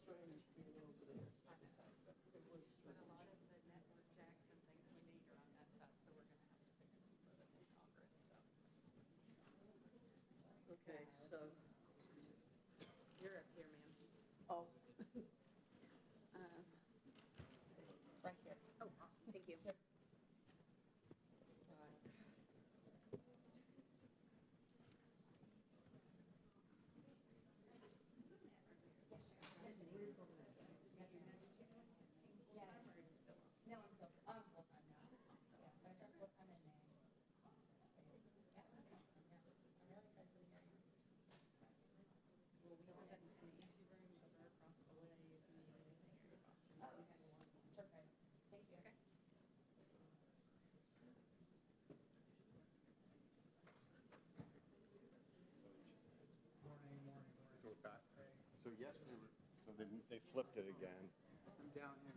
trying to be a little bit of this side, but it was But a lot of the network jacks and things we need are on that side, so we're gonna have to fix them for the new Congress, so. okay. So, You're up here, ma'am. oh, Right here. Oh, awesome, thank you. right. No, I'm still, I'm full-time now. Yeah, so I start full-time in May. Yeah, I'm really excited for the hearing. Well, we all got an easy room over across the way if you need anything here in Boston. Oh, okay. Perfect. Thank you. Okay. So we're back. So yes, so they flipped it again. I'm down here.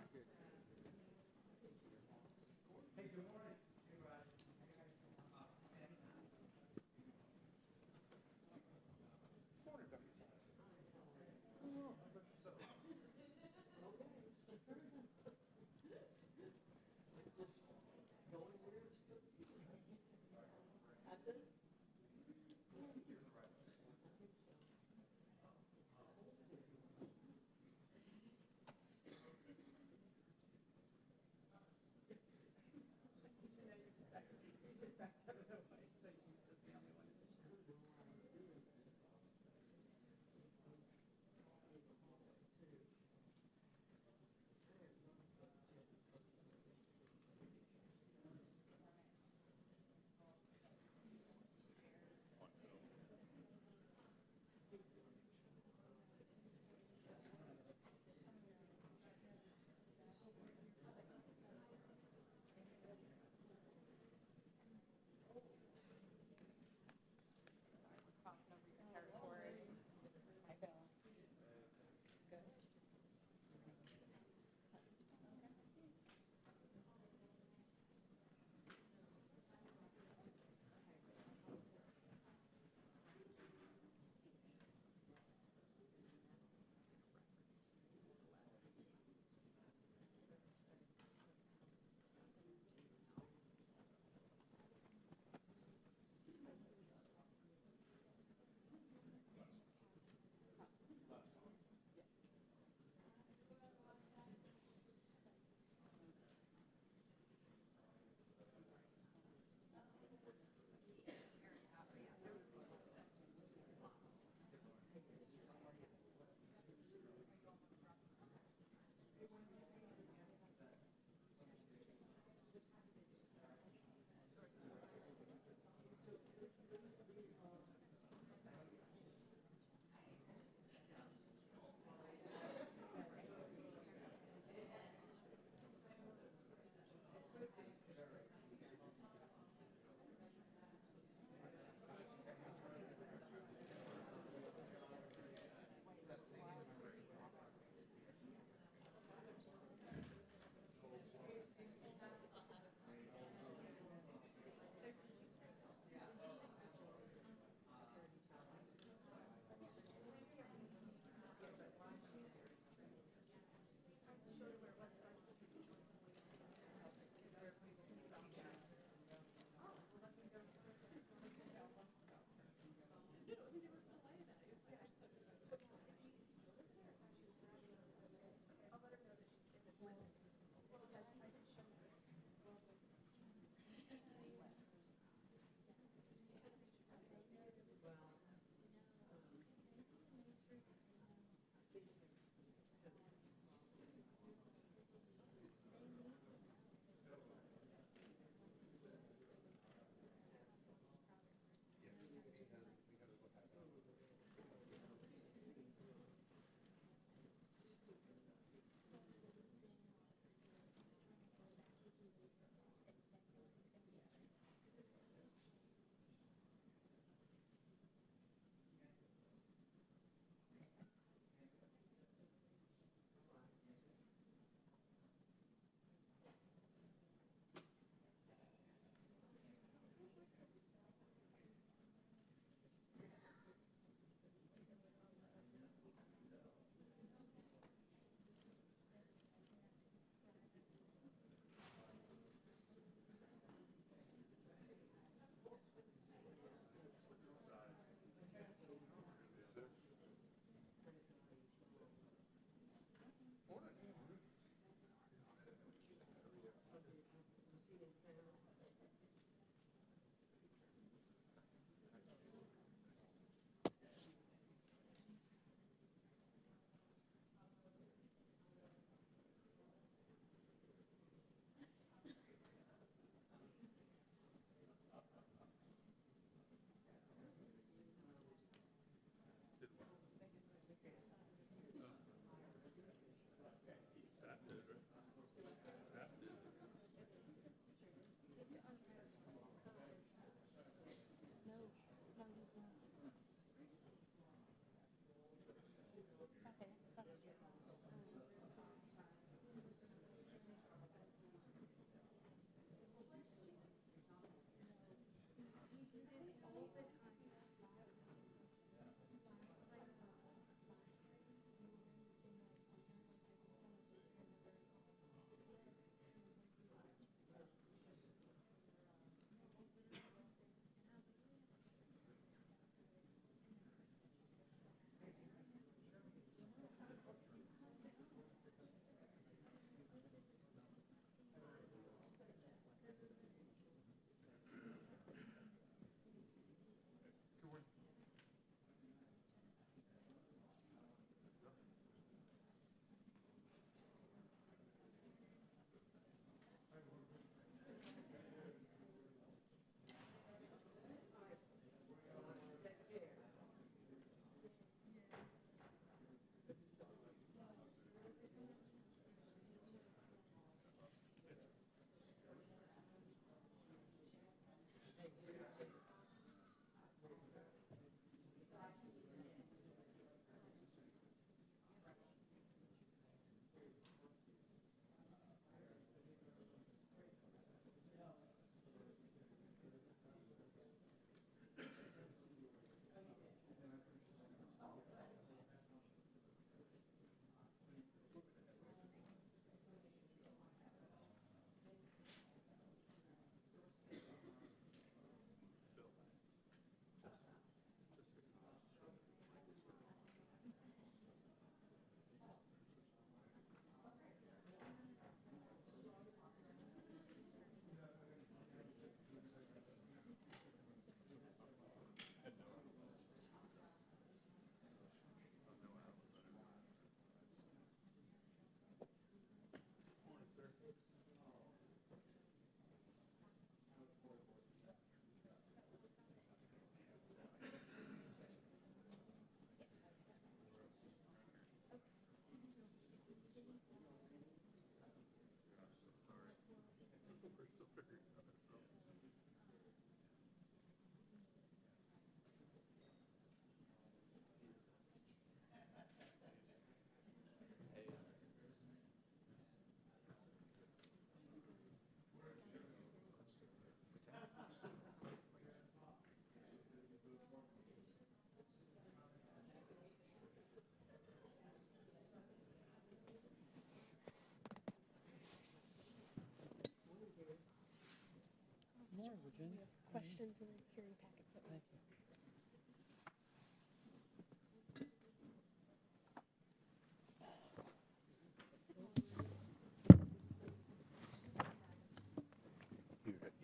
questions in the hearing packets that we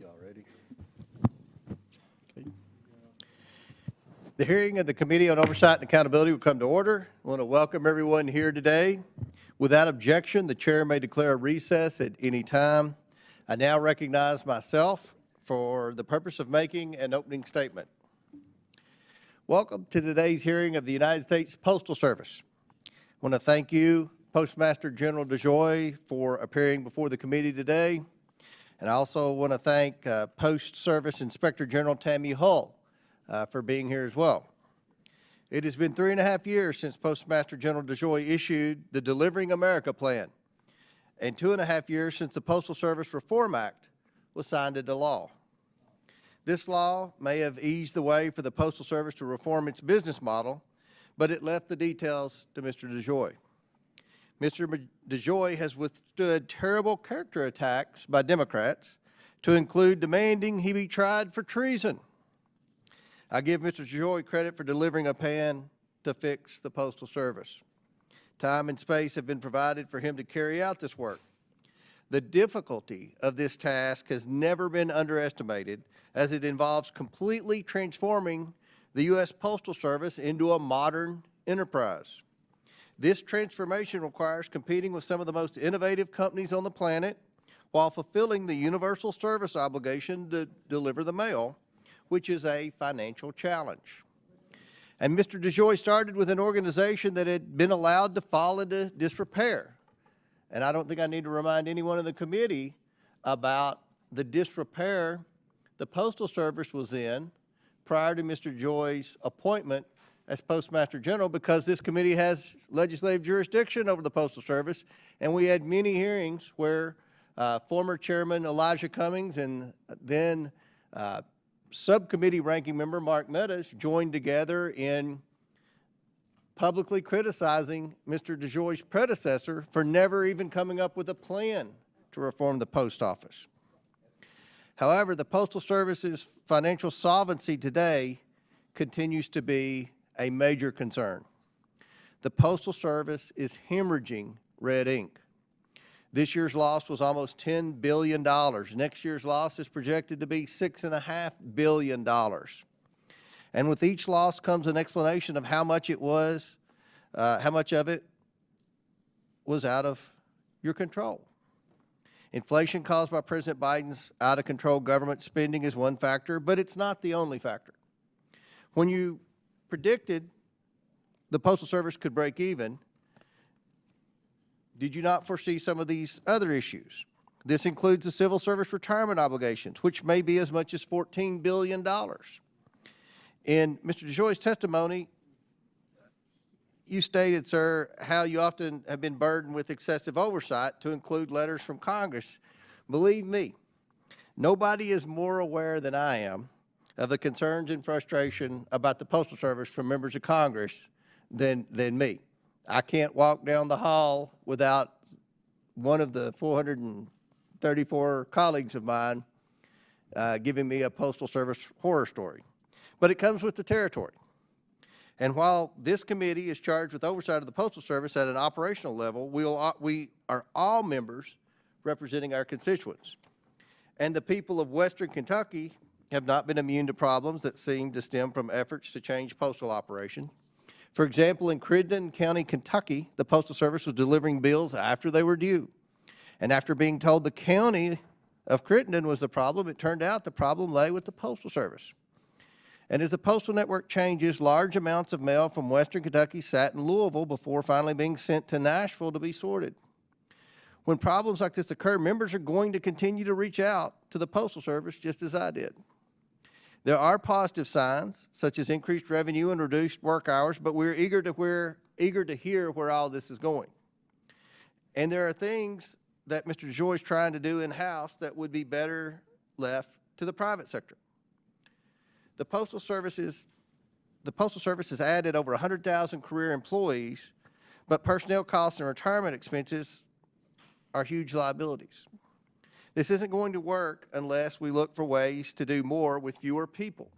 Y'all ready? Okay. The hearing of the Committee on Oversight and Accountability will come to order. I want to welcome everyone here today. Without objection, the chair may declare a recess at any time. I now recognize myself for the purpose of making an opening statement. Welcome to today's hearing of the United States Postal Service. I want to thank you, Postmaster General DeJoy, for appearing before the committee today. And I also want to thank Post Service Inspector General Tammy Hull for being here as well. It has been 3.5 years since Postmaster General DeJoy issued the Delivering America Plan, and 2.5 years since the Postal Service Reform Act was signed into law. This law may have eased the way for the Postal Service to reform its business model, but it left the details to Mr. DeJoy. Mr. DeJoy has withstood terrible character attacks by Democrats, to include demanding he be tried for treason. I give Mr. DeJoy credit for delivering a plan to fix the Postal Service. Time and space have been provided for him to carry out this work. The difficulty of this task has never been underestimated, as it involves completely transforming the U.S. Postal Service into a modern enterprise. This transformation requires competing with some of the most innovative companies on the planet while fulfilling the universal service obligation to deliver the mail, which is a financial challenge. And Mr. DeJoy started with an organization that had been allowed to fall into disrepair. And I don't think I need to remind anyone in the committee about the disrepair the Postal Service was in prior to Mr. DeJoy's appointment as Postmaster General, because this committee has legislative jurisdiction over the Postal Service, and we had many hearings where former Chairman Elijah Cummings and then subcommittee ranking member Mark Meadows joined together in publicly criticizing Mr. DeJoy's predecessor for never even coming up with a plan to reform the post office. However, the Postal Service's financial solvency today continues to be a major concern. The Postal Service is hemorrhaging red ink. This year's loss was almost $10 billion. Next year's loss is projected to be $6.5 billion. And with each loss comes an explanation of how much it was, how much of it was out of your control. Inflation caused by President Biden's out-of-control government spending is one factor, but it's not the only factor. When you predicted the Postal Service could break even, did you not foresee some of these other issues? This includes the civil service retirement obligations, which may be as much as $14 billion. In Mr. DeJoy's testimony, you stated, sir, how you often have been burdened with excessive oversight, to include letters from Congress. Believe me, nobody is more aware than I am of the concerns and frustration about the Postal Service from members of Congress than me. I can't walk down the hall without one of the 434 colleagues of mine giving me a Postal Service horror story. But it comes with the territory. And while this committee is charged with oversight of the Postal Service at an operational level, we are all members representing our constituents. And the people of Western Kentucky have not been immune to problems that seem to stem from efforts to change postal operation. For example, in Crittenden County, Kentucky, the Postal Service was delivering bills after they were due. And after being told the county of Crittenden was the problem, it turned out the problem lay with the Postal Service. And as the postal network changes, large amounts of mail from Western Kentucky sat in Louisville before finally being sent to Nashville to be sorted. When problems like this occur, members are going to continue to reach out to the Postal Service, just as I did. There are positive signs, such as increased revenue and reduced work hours, but we're eager to hear where all this is going. And there are things that Mr. DeJoy is trying to do in-house that would be better left to the private sector. The Postal Service has added over 100,000 career employees, but personnel costs and retirement expenses are huge liabilities. This isn't going to work unless we look for ways to do more with fewer people.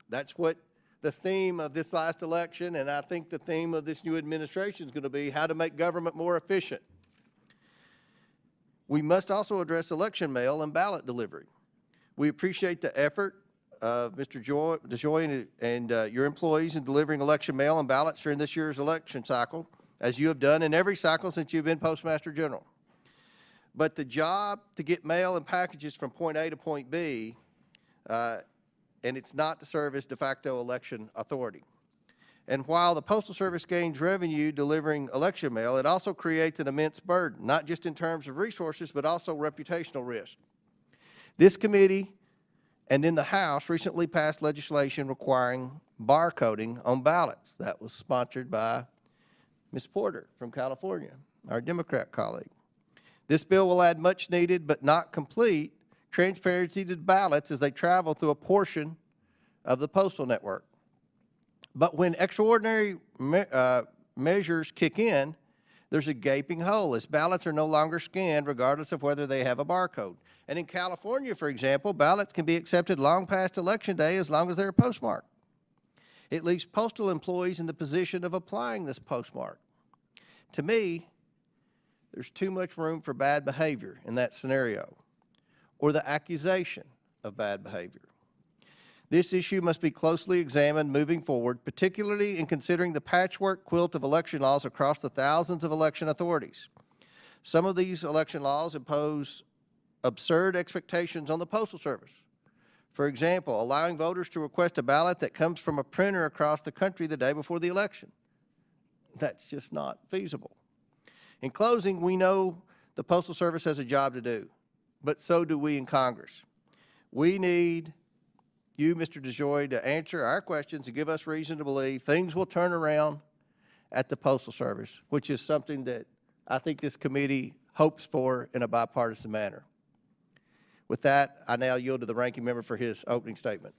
That's what the theme of this last election, and I think the theme of this new administration is going to be how to make government more efficient. We must also address election mail and ballot delivery. We appreciate the effort of Mr. DeJoy and your employees in delivering election mail and ballots during this year's election cycle, as you have done in every cycle since you've been Postmaster General. But the job to get mail and packages from point A to point B, and it's not to serve as de facto election authority. And while the Postal Service gains revenue delivering election mail, it also creates an immense burden, not just in terms of resources, but also reputational risk. This committee and then the House recently passed legislation requiring barcoding on ballots. That was sponsored by Ms. Porter from California, our Democrat colleague. This bill will add much needed but not complete transparency to ballots as they travel through a portion of the postal network. But when extraordinary measures kick in, there's a gaping hole as ballots are no longer scanned regardless of whether they have a barcode. And in California, for example, ballots can be accepted long past Election Day as long as they're postmarked. It leaves postal employees in the position of applying this postmark. To me, there's too much room for bad behavior in that scenario, or the accusation of bad behavior. This issue must be closely examined moving forward, particularly in considering the patchwork quilt of election laws across the thousands of election authorities. Some of these election laws impose absurd expectations on the Postal Service. For example, allowing voters to request a ballot that comes from a printer across the country the day before the election. That's just not feasible. In closing, we know the Postal Service has a job to do, but so do we in Congress. We need you, Mr. DeJoy, to answer our questions and give us reason to believe things will turn around at the Postal Service, which is something that I think this committee hopes for in a bipartisan manner. With that, I now yield to the ranking member for his opening statement.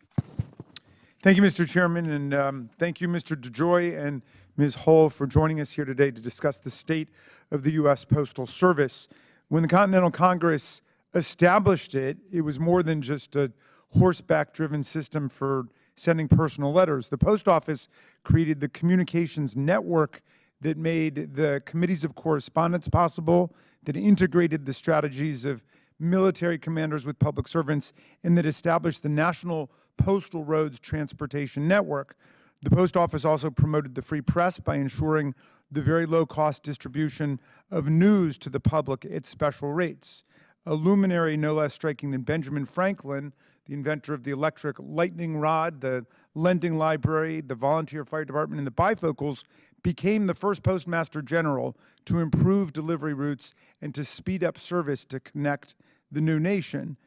Thank you, Mr. Chairman, and thank you, Mr. DeJoy and Ms. Hull, for joining us here today to discuss the state of the U.S. Postal Service. When the Continental Congress established it, it was more than just a horseback-driven system for sending personal letters. The Post Office created the communications network that made the committees of correspondence possible, that integrated the strategies of military commanders with public servants, and that established the National Postal Roads Transportation Network. The Post Office also promoted the free press by ensuring the very low-cost distribution of news to the public at special rates. A luminary no less striking than Benjamin Franklin, the inventor of the electric lightning rod, the lending library, the volunteer fire department, and the bifocals, became the first Postmaster General to improve delivery routes and to speed up service to connect the new nation.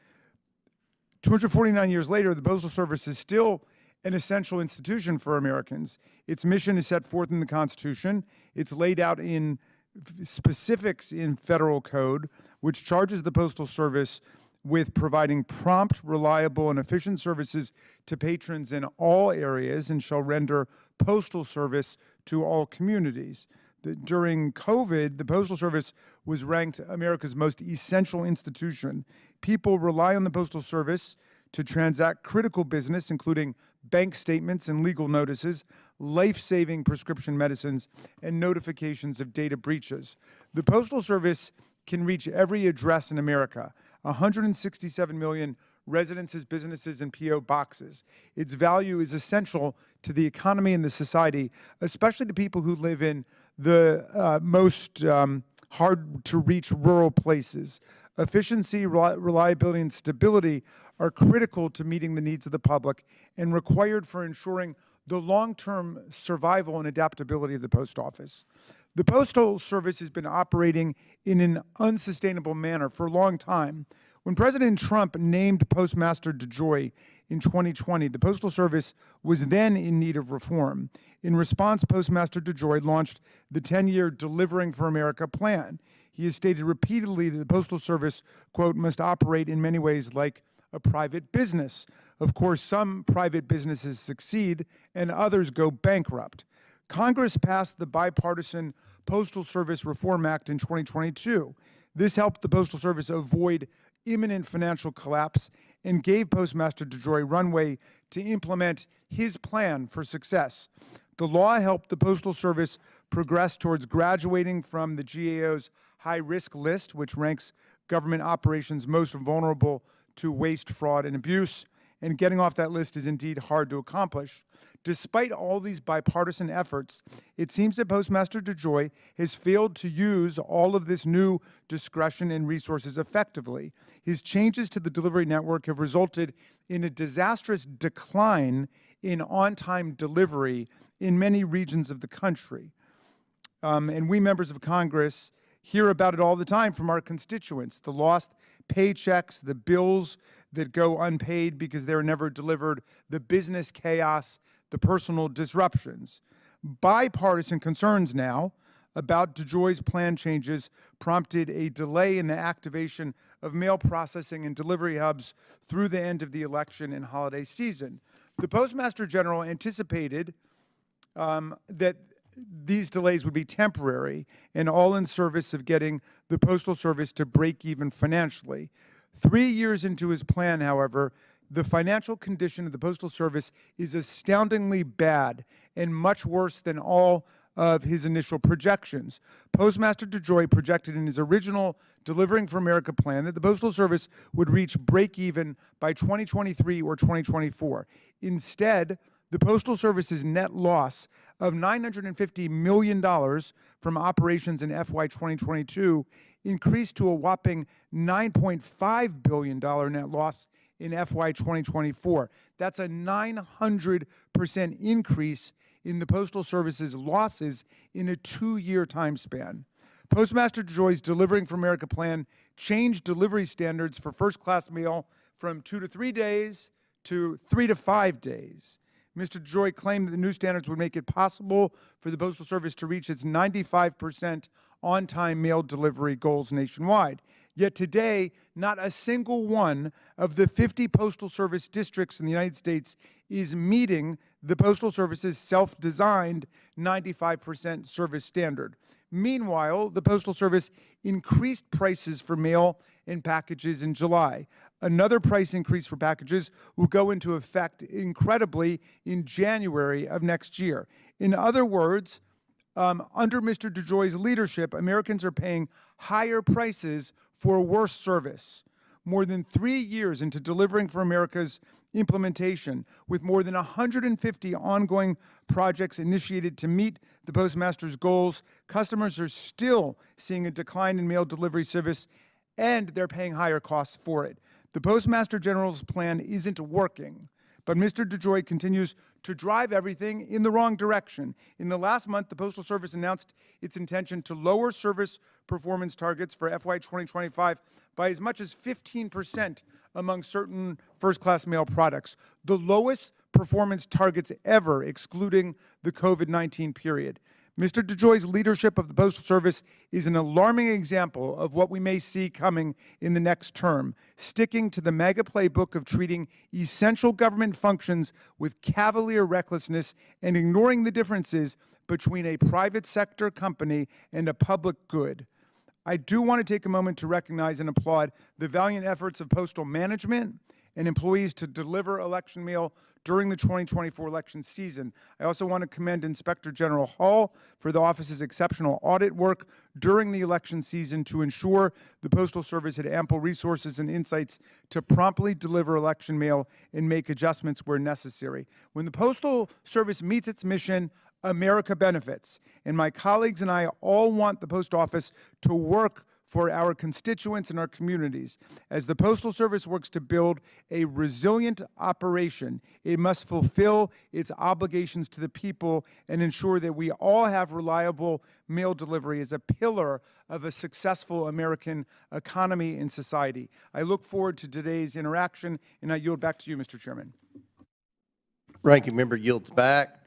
249 years later, the Postal Service is still an essential institution for Americans. Its mission is set forth in the Constitution. It's laid out in specifics in federal code, which charges the Postal Service with providing prompt, reliable, and efficient services to patrons in all areas and shall render postal service to all communities. During COVID, the Postal Service was ranked America's most essential institution. People rely on the Postal Service to transact critical business, including bank statements and legal notices, life-saving prescription medicines, and notifications of data breaches. The Postal Service can reach every address in America, 167 million residences, businesses, and P.O. boxes. Its value is essential to the economy and the society, especially to people who live in the most hard-to-reach rural places. Efficiency, reliability, and stability are critical to meeting the needs of the public and required for ensuring the long-term survival and adaptability of the Post Office. The Postal Service has been operating in an unsustainable manner for a long time. When President Trump named Postmaster DeJoy in 2020, the Postal Service was then in need of reform. In response, Postmaster DeJoy launched the 10-year Delivering for America plan. He has stated repeatedly that the Postal Service, quote, must operate in many ways like a private business. Of course, some private businesses succeed and others go bankrupt. Congress passed the bipartisan Postal Service Reform Act in 2022. This helped the Postal Service avoid imminent financial collapse and gave Postmaster DeJoy runway to implement his plan for success. The law helped the Postal Service progress towards graduating from the GAO's high-risk list, which ranks government operations most vulnerable to waste, fraud, and abuse, and getting off that list is indeed hard to accomplish. Despite all these bipartisan efforts, it seems that Postmaster DeJoy has failed to use all of this new discretion and resources effectively. His changes to the delivery network have resulted in a disastrous decline in on-time delivery in many regions of the country. And we members of Congress hear about it all the time from our constituents, the lost paychecks, the bills that go unpaid because they're never delivered, the business chaos, the personal disruptions. Bipartisan concerns now about DeJoy's plan changes prompted a delay in the activation of mail processing and delivery hubs through the end of the election and holiday season. The Postmaster General anticipated that these delays would be temporary and all in service of getting the Postal Service to break even financially. 3 years into his plan, however, the financial condition of the Postal Service is astoundingly bad and much worse than all of his initial projections. Postmaster DeJoy projected in his original Delivering for America plan that the Postal Service would reach break even by 2023 or 2024. Instead, the Postal Service's net loss of $950 million from operations in FY 2022 increased to a whopping $9.5 billion net loss in FY 2024. That's a 900% increase in the Postal Service's losses in a 2-year time span. Postmaster DeJoy's Delivering for America plan changed delivery standards for first-class mail from 2 to 3 days to 3 to 5 days. Mr. DeJoy claimed that the new standards would make it possible for the Postal Service to reach its 95% on-time mail delivery goals nationwide. Yet today, not a single one of the 50 Postal Service districts in the United States is meeting the Postal Service's self-designed 95% service standard. Meanwhile, the Postal Service increased prices for mail and packages in July. Another price increase for packages will go into effect, incredibly, in January of next year. In other words, under Mr. DeJoy's leadership, Americans are paying higher prices for worse service. More than 3 years into Delivering for America's implementation, with more than 150 ongoing projects initiated to meet the Postmaster's goals, customers are still seeing a decline in mail delivery service, and they're paying higher costs for it. The Postmaster General's plan isn't working, but Mr. DeJoy continues to drive everything in the wrong direction. In the last month, the Postal Service announced its intention to lower service performance targets for FY 2025 by as much as 15% among certain first-class mail products, the lowest performance targets ever, excluding the COVID-19 period. Mr. DeJoy's leadership of the Postal Service is an alarming example of what we may see coming in the next term, sticking to the mega playbook of treating essential government functions with cavalier recklessness and ignoring the differences between a private sector company and a public good. I do want to take a moment to recognize and applaud the valiant efforts of postal management and employees to deliver election mail during the 2024 election season. I also want to commend Inspector General Hall for the office's exceptional audit work during the election season to ensure the Postal Service had ample resources and insights to promptly deliver election mail and make adjustments where necessary. When the Postal Service meets its mission, America benefits. And my colleagues and I all want the Post Office to work for our constituents and our communities. As the Postal Service works to build a resilient operation, it must fulfill its obligations to the people and ensure that we all have reliable mail delivery as a pillar of a successful American economy and society. I look forward to today's interaction, and I yield back to you, Mr. Chairman. Ranking Member yields back.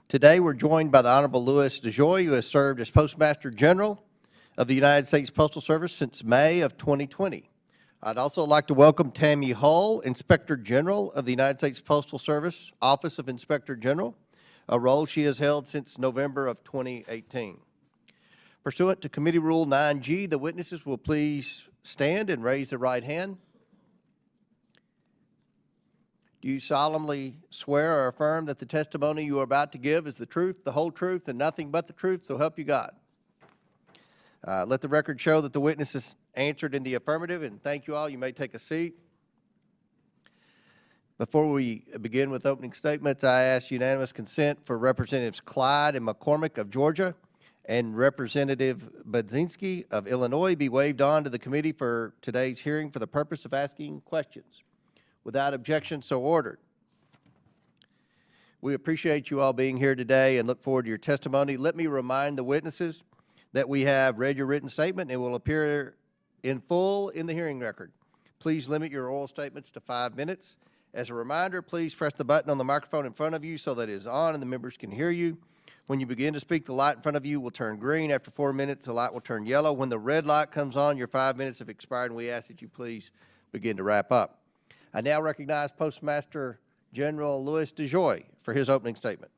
Today, we're joined by the Honorable Louis DeJoy, who has served as Postmaster General of the United States Postal Service since May of 2020. I'd also like to welcome Tammy Hull, Inspector General of the United States Postal Service, Office of Inspector General, a role she has held since November of 2018. Pursuant to Committee Rule 9G, the witnesses will please stand and raise their right hand. Do you solemnly swear or affirm that the testimony you are about to give is the truth, the whole truth, and nothing but the truth, so help you God? Let the record show that the witnesses answered in the affirmative, and thank you all. You may take a seat. Before we begin with opening statements, I ask unanimous consent for Representatives Clyde and McCormick of Georgia and Representative Budzinski of Illinois be waived on to the committee for today's hearing for the purpose of asking questions. Without objection, so ordered. We appreciate you all being here today and look forward to your testimony. Let me remind the witnesses that we have read your written statement and will appear in full in the hearing record. Please limit your oral statements to 5 minutes. As a reminder, please press the button on the microphone in front of you so that it is on and the members can hear you. When you begin to speak, the light in front of you will turn green. After 4 minutes, the light will turn yellow. When the red light comes on, your 5 minutes have expired, and we ask that you please begin to wrap up. I now recognize Postmaster General Louis DeJoy for his opening statement.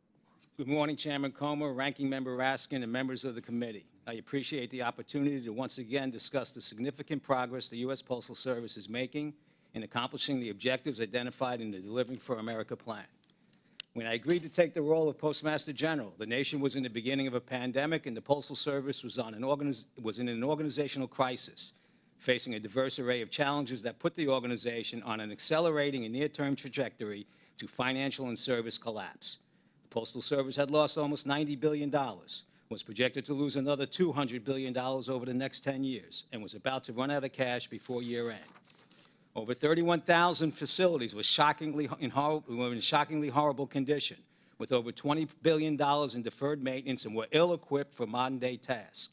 Good morning, Chairman Comer, Ranking Member Raskin, and members of the committee. I appreciate the opportunity to once again discuss the significant progress the U.S. Postal Service is making in accomplishing the objectives identified in the Delivering for America plan. When I agreed to take the role of Postmaster General, the nation was in the beginning of a pandemic, and the Postal Service was in an organizational crisis, facing a diverse array of challenges that put the organization on an accelerating and near-term trajectory to financial and service collapse. The Postal Service had lost almost $90 billion, was projected to lose another $200 billion over the next 10 years, and was about to run out of cash before year-end. Over 31,000 facilities were in shockingly horrible condition, with over $20 billion in deferred maintenance, and were ill-equipped for modern-day tasks.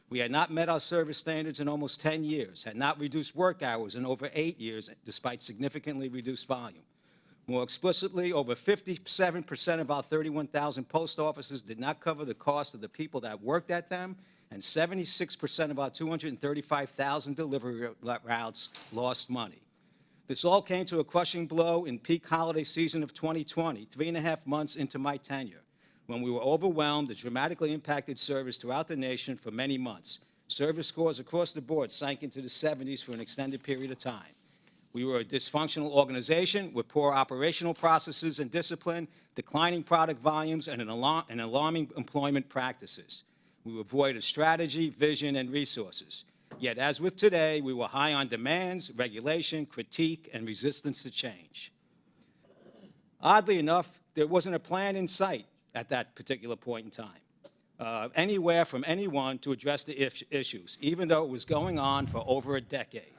We had not met our service standards in almost 10 years, had not reduced work hours in over 8 years, despite significantly reduced volume. More explicitly, over 57% of our 31,000 post offices did not cover the cost of the people that worked at them, and 76% of our 235,000 delivery routes lost money. This all came to a crushing blow in peak holiday season of 2020, 3.5 months into my tenure, when we were overwhelmed and dramatically impacted service throughout the nation for many months. Service scores across the board sank into the 70s for an extended period of time. We were a dysfunctional organization with poor operational processes and discipline, declining product volumes, and alarming employment practices. We were void of strategy, vision, and resources. Yet, as with today, we were high on demands, regulation, critique, and resistance to change. Oddly enough, there wasn't a plan in sight at that particular point in time, anywhere from anyone to address the issues, even though it was going on for over a decade.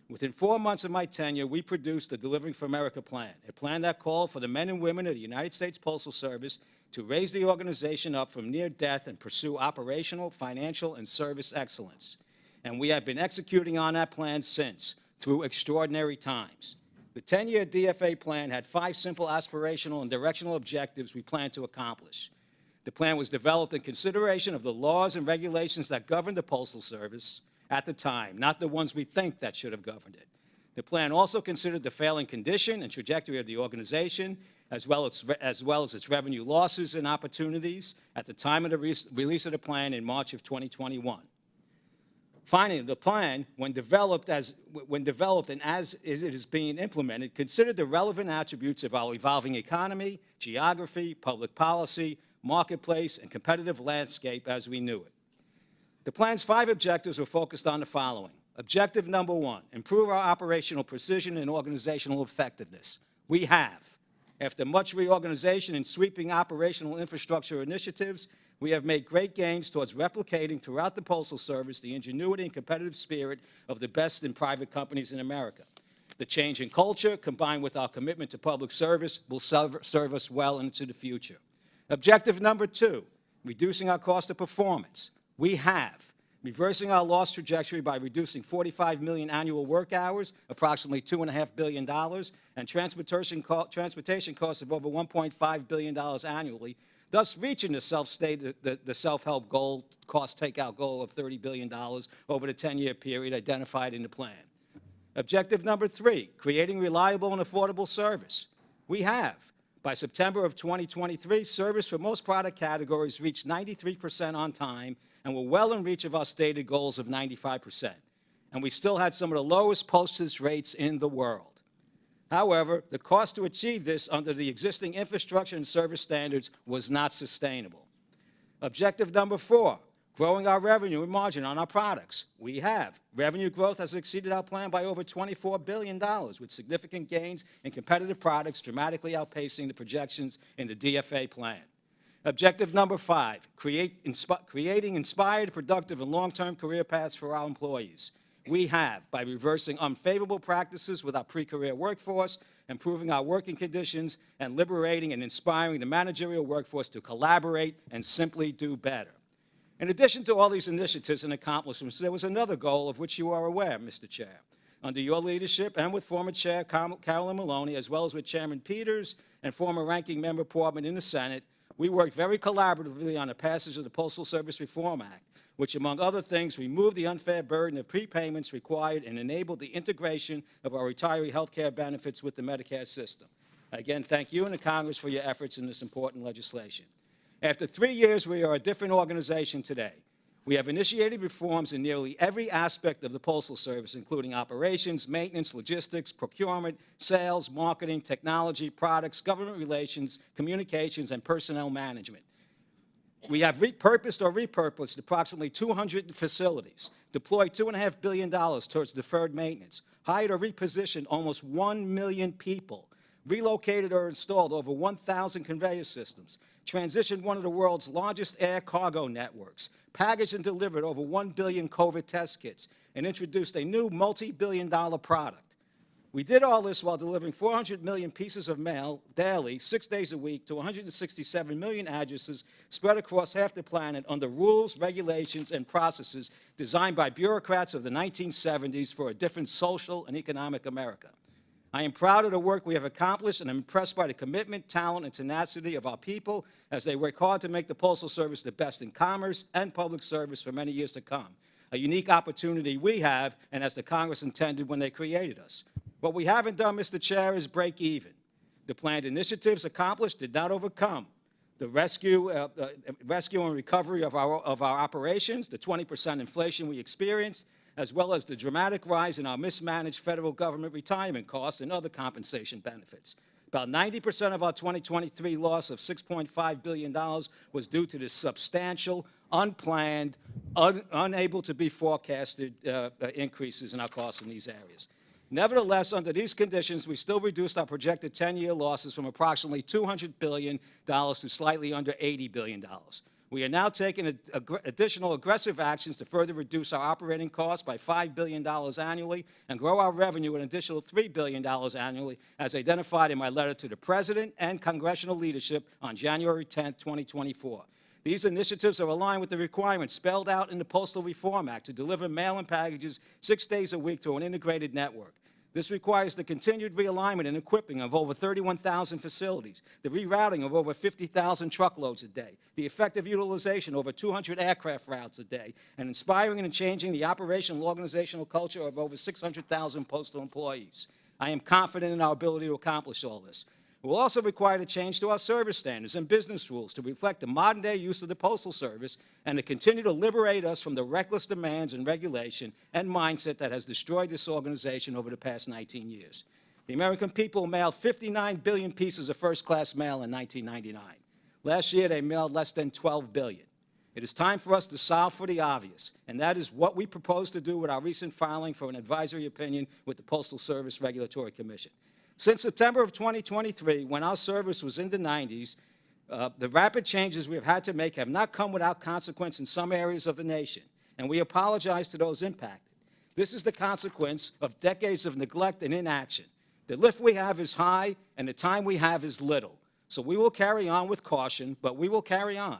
Within 4 months of my tenure, we produced the Delivering for America plan, a plan that called for the men and women of the United States Postal Service to raise the organization up from near death and pursue operational, financial, and service excellence. And we have been executing on that plan since, through extraordinary times. The 10-year DFA plan had 5 simple aspirational and directional objectives we planned to accomplish. The plan was developed in consideration of the laws and regulations that governed the Postal Service at the time, not the ones we think that should have governed it. The plan also considered the failing condition and trajectory of the organization, as well as its revenue losses and opportunities at the time of the release of the plan in March of 2021. Finally, the plan, when developed and as it is being implemented, considered the relevant attributes of our evolving economy, geography, public policy, marketplace, and competitive landscape as we knew it. The plan's 5 objectives were focused on the following. Objective number 1, improve our operational precision and organizational effectiveness. We have. After much reorganization and sweeping operational infrastructure initiatives, we have made great gains towards replicating throughout the Postal Service the ingenuity and competitive spirit of the best in private companies in America. The change in culture, combined with our commitment to public service, will serve us well into the future. Objective number 2, reducing our cost of performance. We have. Reversing our loss trajectory by reducing 45 million annual work hours, approximately $2.5 billion, and transportation costs of over $1.5 billion annually, thus reaching the self-help goal, cost takeout goal of $30 billion over the 10-year period identified in the plan. Objective number 3, creating reliable and affordable service. We have. By September of 2023, service for most product categories reached 93% on time and were well in reach of our stated goals of 95%. And we still had some of the lowest postage rates in the world. However, the cost to achieve this under the existing infrastructure and service standards was not sustainable. Objective number 4, growing our revenue and margin on our products. We have. Revenue growth has exceeded our plan by over $24 billion, with significant gains in competitive products dramatically outpacing the projections in the DFA plan. Objective number 5, creating inspired, productive, and long-term career paths for our employees. We have, by reversing unfavorable practices with our pre-career workforce, improving our working conditions, and liberating and inspiring the managerial workforce to collaborate and simply do better. In addition to all these initiatives and accomplishments, there was another goal of which you are aware, Mr. Chair. Under your leadership and with former Chair Carolyn Maloney, as well as with Chairman Peters and former Ranking Member Portman in the Senate, we worked very collaboratively on the passage of the Postal Service Reform Act, which, among other things, removed the unfair burden of prepayments required and enabled the integration of our retiree health care benefits with the Medicare system. Again, thank you and the Congress for your efforts in this important legislation. After 3 years, we are a different organization today. We have initiated reforms in nearly every aspect of the Postal Service, including operations, maintenance, logistics, procurement, sales, marketing, technology, products, government relations, communications, and personnel management. We have repurposed approximately 200 facilities, deployed $2.5 billion towards deferred maintenance, hired or repositioned almost 1 million people, relocated or installed over 1,000 conveyor systems, transitioned one of the world's largest air cargo networks, packaged and delivered over 1 billion COVID test kits, and introduced a new multi-billion-dollar product. We did all this while delivering 400 million pieces of mail daily, 6 days a week, to 167 million addresses spread across half the planet under rules, regulations, and processes designed by bureaucrats of the 1970s for a different social and economic America. I am proud of the work we have accomplished, and I'm impressed by the commitment, talent, and tenacity of our people as they work hard to make the Postal Service the best in commerce and public service for many years to come, a unique opportunity we have and as the Congress intended when they created us. What we haven't done, Mr. Chair, is break even. The planned initiatives accomplished did not overcome the rescue and recovery of our operations, the 20% inflation we experienced, as well as the dramatic rise in our mismanaged federal government retirement costs and other compensation benefits. About 90% of our 2023 loss of $6.5 billion was due to this substantial, unplanned, unable to be forecasted increases in our costs in these areas. Nevertheless, under these conditions, we still reduced our projected 10-year losses from approximately $200 billion to slightly under $80 billion. We are now taking additional aggressive actions to further reduce our operating costs by $5 billion annually and grow our revenue an additional $3 billion annually, as identified in my letter to the President and congressional leadership on January 10, 2024. These initiatives are aligned with the requirements spelled out in the Postal Reform Act to deliver mail and packages 6 days a week through an integrated network. This requires the continued realignment and equipping of over 31,000 facilities, the rerouting of over 50,000 truckloads a day, the effective utilization of over 200 aircraft routes a day, and inspiring and changing the operational organizational culture of over 600,000 postal employees. I am confident in our ability to accomplish all this. It will also require a change to our service standards and business rules to reflect the modern-day use of the Postal Service and to continue to liberate us from the reckless demands and regulation and mindset that has destroyed this organization over the past 19 years. The American people mailed 59 billion pieces of first-class mail in 1999. Last year, they mailed less than 12 billion. It is time for us to solve for the obvious, and that is what we propose to do with our recent filing for an advisory opinion with the Postal Service Regulatory Commission. Since September of 2023, when our service was in the 90s, the rapid changes we have had to make have not come without consequence in some areas of the nation, and we apologize to those impacted. This is the consequence of decades of neglect and inaction. The lift we have is high, and the time we have is little. So we will carry on with caution, but we will carry on.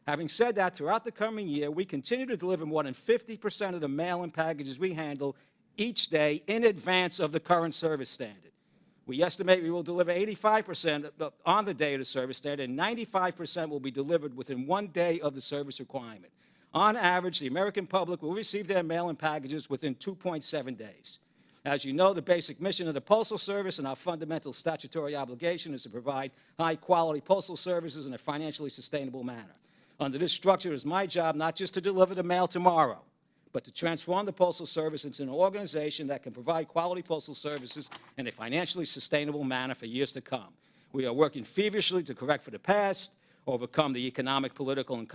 Having said that, throughout the coming year, we continue to deliver more than 50% of the mail and packages we handle each day in advance of the current service standard. We estimate we will deliver 85% on the day of the service standard, and 95% will be delivered within 1 day of the service requirement. On average, the American public will receive their mail and packages within 2.7 days. As you know, the basic mission of the Postal Service and our fundamental statutory obligation is to provide high-quality postal services in a financially sustainable manner. Under this structure, it is my job not just to deliver the mail tomorrow, but to transform the Postal Service into an organization that can provide quality postal services in a financially sustainable manner for years to come. We are working feverishly to correct for the past, overcome the economic, political, and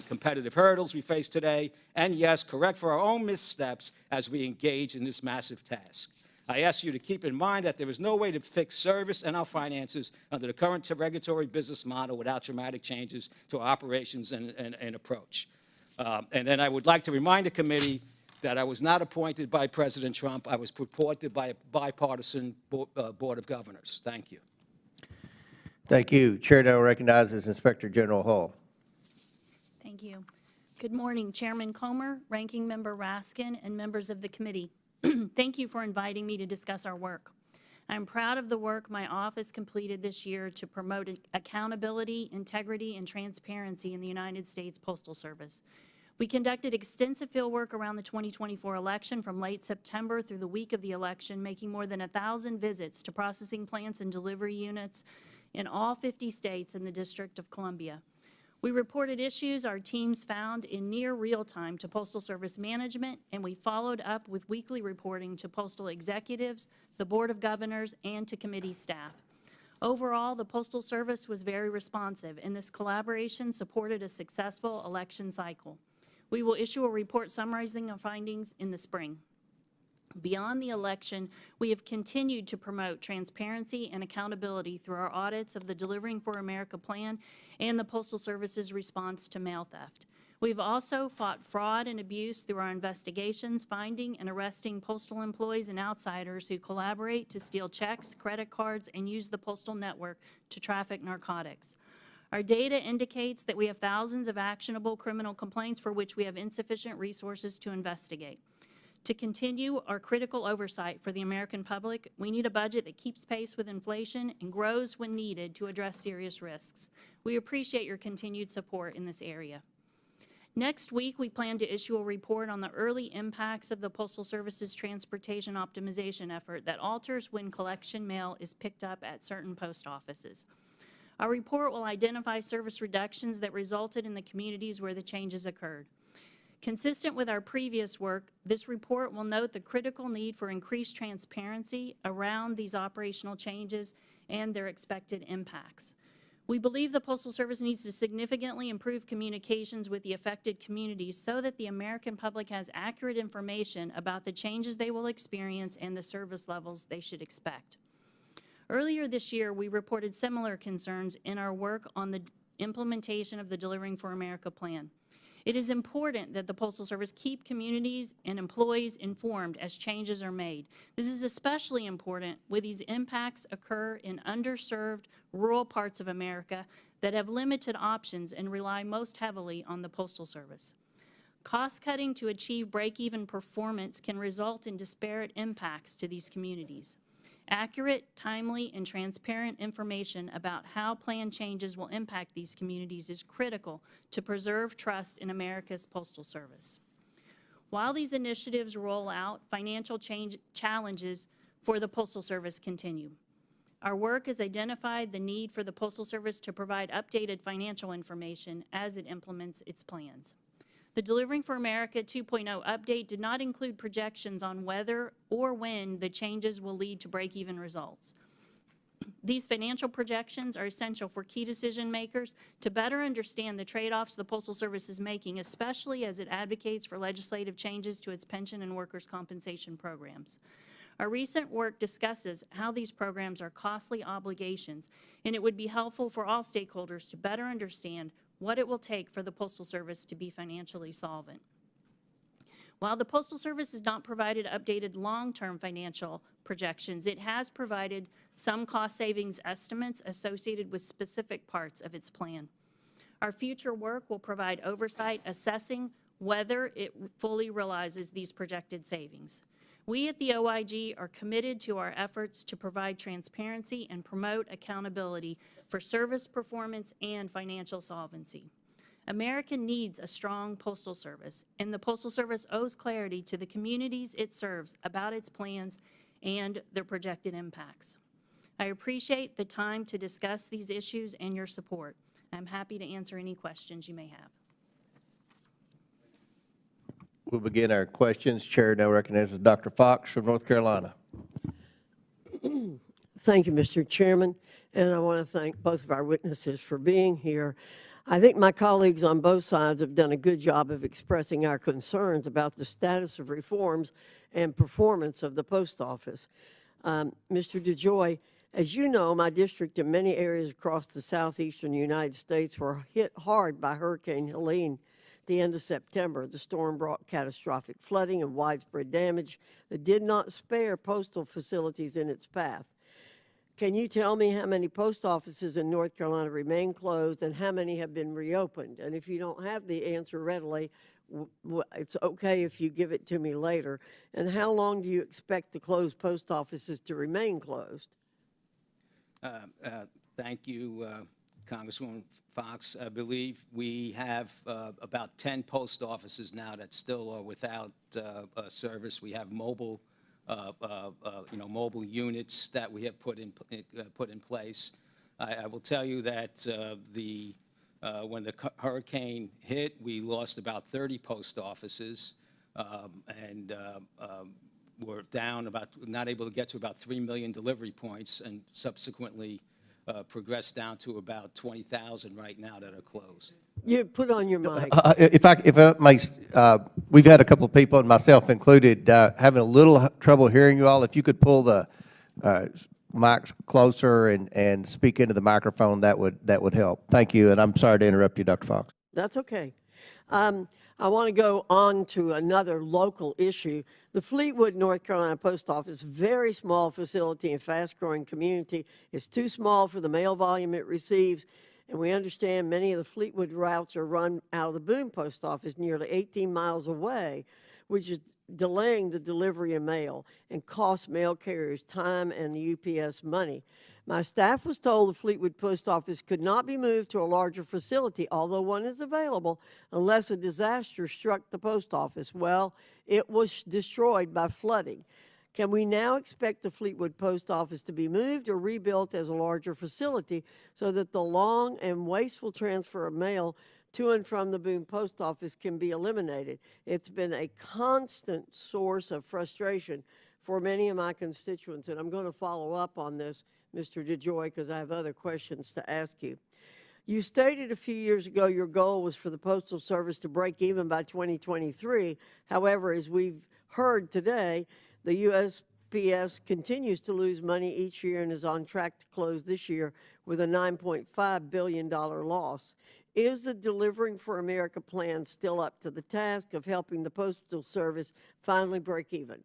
competitive hurdles we face today, and yes, correct for our own missteps as we engage in this massive task. I ask you to keep in mind that there is no way to fix service and our finances under the current regulatory business model without dramatic changes to our operations and approach. And then I would like to remind the committee that I was not appointed by President Trump. I was appointed by a bipartisan Board of Governors. Thank you. Thank you. Chair now recognizes Inspector General Hall. Thank you. Good morning, Chairman Comer, Ranking Member Raskin, and members of the committee. Thank you for inviting me to discuss our work. I'm proud of the work my office completed this year to promote accountability, integrity, and transparency in the United States Postal Service. We conducted extensive field work around the 2024 election from late September through the week of the election, making more than 1,000 visits to processing plants and delivery units in all 50 states and the District of Columbia. We reported issues our teams found in near real time to Postal Service management, and we followed up with weekly reporting to postal executives, the Board of Governors, and to committee staff. Overall, the Postal Service was very responsive, and this collaboration supported a successful election cycle. We will issue a report summarizing our findings in the spring. Beyond the election, we have continued to promote transparency and accountability through our audits of the Delivering for America plan and the Postal Service's response to mail theft. We've also fought fraud and abuse through our investigations, finding and arresting postal employees and outsiders who collaborate to steal checks, credit cards, and use the postal network to traffic narcotics. Our data indicates that we have thousands of actionable criminal complaints for which we have insufficient resources to investigate. To continue our critical oversight for the American public, we need a budget that keeps pace with inflation and grows when needed to address serious risks. We appreciate your continued support in this area. Next week, we plan to issue a report on the early impacts of the Postal Service's transportation optimization effort that alters when collection mail is picked up at certain post offices. Our report will identify service reductions that resulted in the communities where the changes occurred. Consistent with our previous work, this report will note the critical need for increased transparency around these operational changes and their expected impacts. We believe the Postal Service needs to significantly improve communications with the affected communities so that the American public has accurate information about the changes they will experience and the service levels they should expect. Earlier this year, we reported similar concerns in our work on the implementation of the Delivering for America plan. It is important that the Postal Service keep communities and employees informed as changes are made. This is especially important when these impacts occur in underserved rural parts of America that have limited options and rely most heavily on the Postal Service. Cost-cutting to achieve break-even performance can result in disparate impacts to these communities. Accurate, timely, and transparent information about how plan changes will impact these communities is critical to preserve trust in America's Postal Service. While these initiatives roll out, financial challenges for the Postal Service continue. Our work has identified the need for the Postal Service to provide updated financial information as it implements its plans. The Delivering for America 2.0 update did not include projections on whether or when the changes will lead to break-even results. These financial projections are essential for key decision makers to better understand the trade-offs the Postal Service is making, especially as it advocates for legislative changes to its pension and workers' compensation programs. Our recent work discusses how these programs are costly obligations, and it would be helpful for all stakeholders to better understand what it will take for the Postal Service to be financially solvent. While the Postal Service has not provided updated long-term financial projections, it has provided some cost savings estimates associated with specific parts of its plan. Our future work will provide oversight assessing whether it fully realizes these projected savings. We at the OIG are committed to our efforts to provide transparency and promote accountability for service performance and financial solvency. America needs a strong Postal Service, and the Postal Service owes clarity to the communities it serves about its plans and their projected impacts. I appreciate the time to discuss these issues and your support. I'm happy to answer any questions you may have. We'll begin our questions. Chair now recognizes Dr. Fox from North Carolina. Thank you, Mr. Chairman, and I want to thank both of our witnesses for being here. I think my colleagues on both sides have done a good job of expressing our concerns about the status of reforms and performance of the post office. Mr. DeJoy, as you know, my district and many areas across the southeastern United States were hit hard by Hurricane Helene at the end of September. The storm brought catastrophic flooding and widespread damage that did not spare postal facilities in its path. Can you tell me how many post offices in North Carolina remain closed and how many have been reopened? And if you don't have the answer readily, it's okay if you give it to me later. And how long do you expect the closed post offices to remain closed? Thank you, Congresswoman Fox. I believe we have about 10 post offices now that still are without service. We have mobile mobile units that we have put in place. I will tell you that when the hurricane hit, we lost about 30 post offices, and we're down not able to get to about 3 million delivery points, and subsequently progressed down to about 20,000 right now that are closed. You put on your mic. If I may, we've had a couple of people, and myself included, having a little trouble hearing you all. If you could pull the mics closer and speak into the microphone, that would help. Thank you, and I'm sorry to interrupt you, Dr. Fox. That's okay. I want to go on to another local issue. The Fleetwood, North Carolina Post Office, very small facility and fast-growing community, is too small for the mail volume it receives, and we understand many of the Fleetwood routes are run out of the Boone Post Office nearly 18 miles away, which is delaying the delivery of mail and costs mail carriers time and the UPS money. My staff was told the Fleetwood Post Office could not be moved to a larger facility, although one is available, unless a disaster struck the post office. Well, it was destroyed by flooding. Can we now expect the Fleetwood Post Office to be moved or rebuilt as a larger facility so that the long and wasteful transfer of mail to and from the Boone Post Office can be eliminated? It's been a constant source of frustration for many of my constituents, and I'm going to follow up on this, Mr. DeJoy, because I have other questions to ask you. You stated a few years ago your goal was for the Postal Service to break even by 2023. However, as we've heard today, the USPS continues to lose money each year and is on track to close this year with a $9.5 billion loss. Is the Delivering for America plan still up to the task of helping the Postal Service finally break even?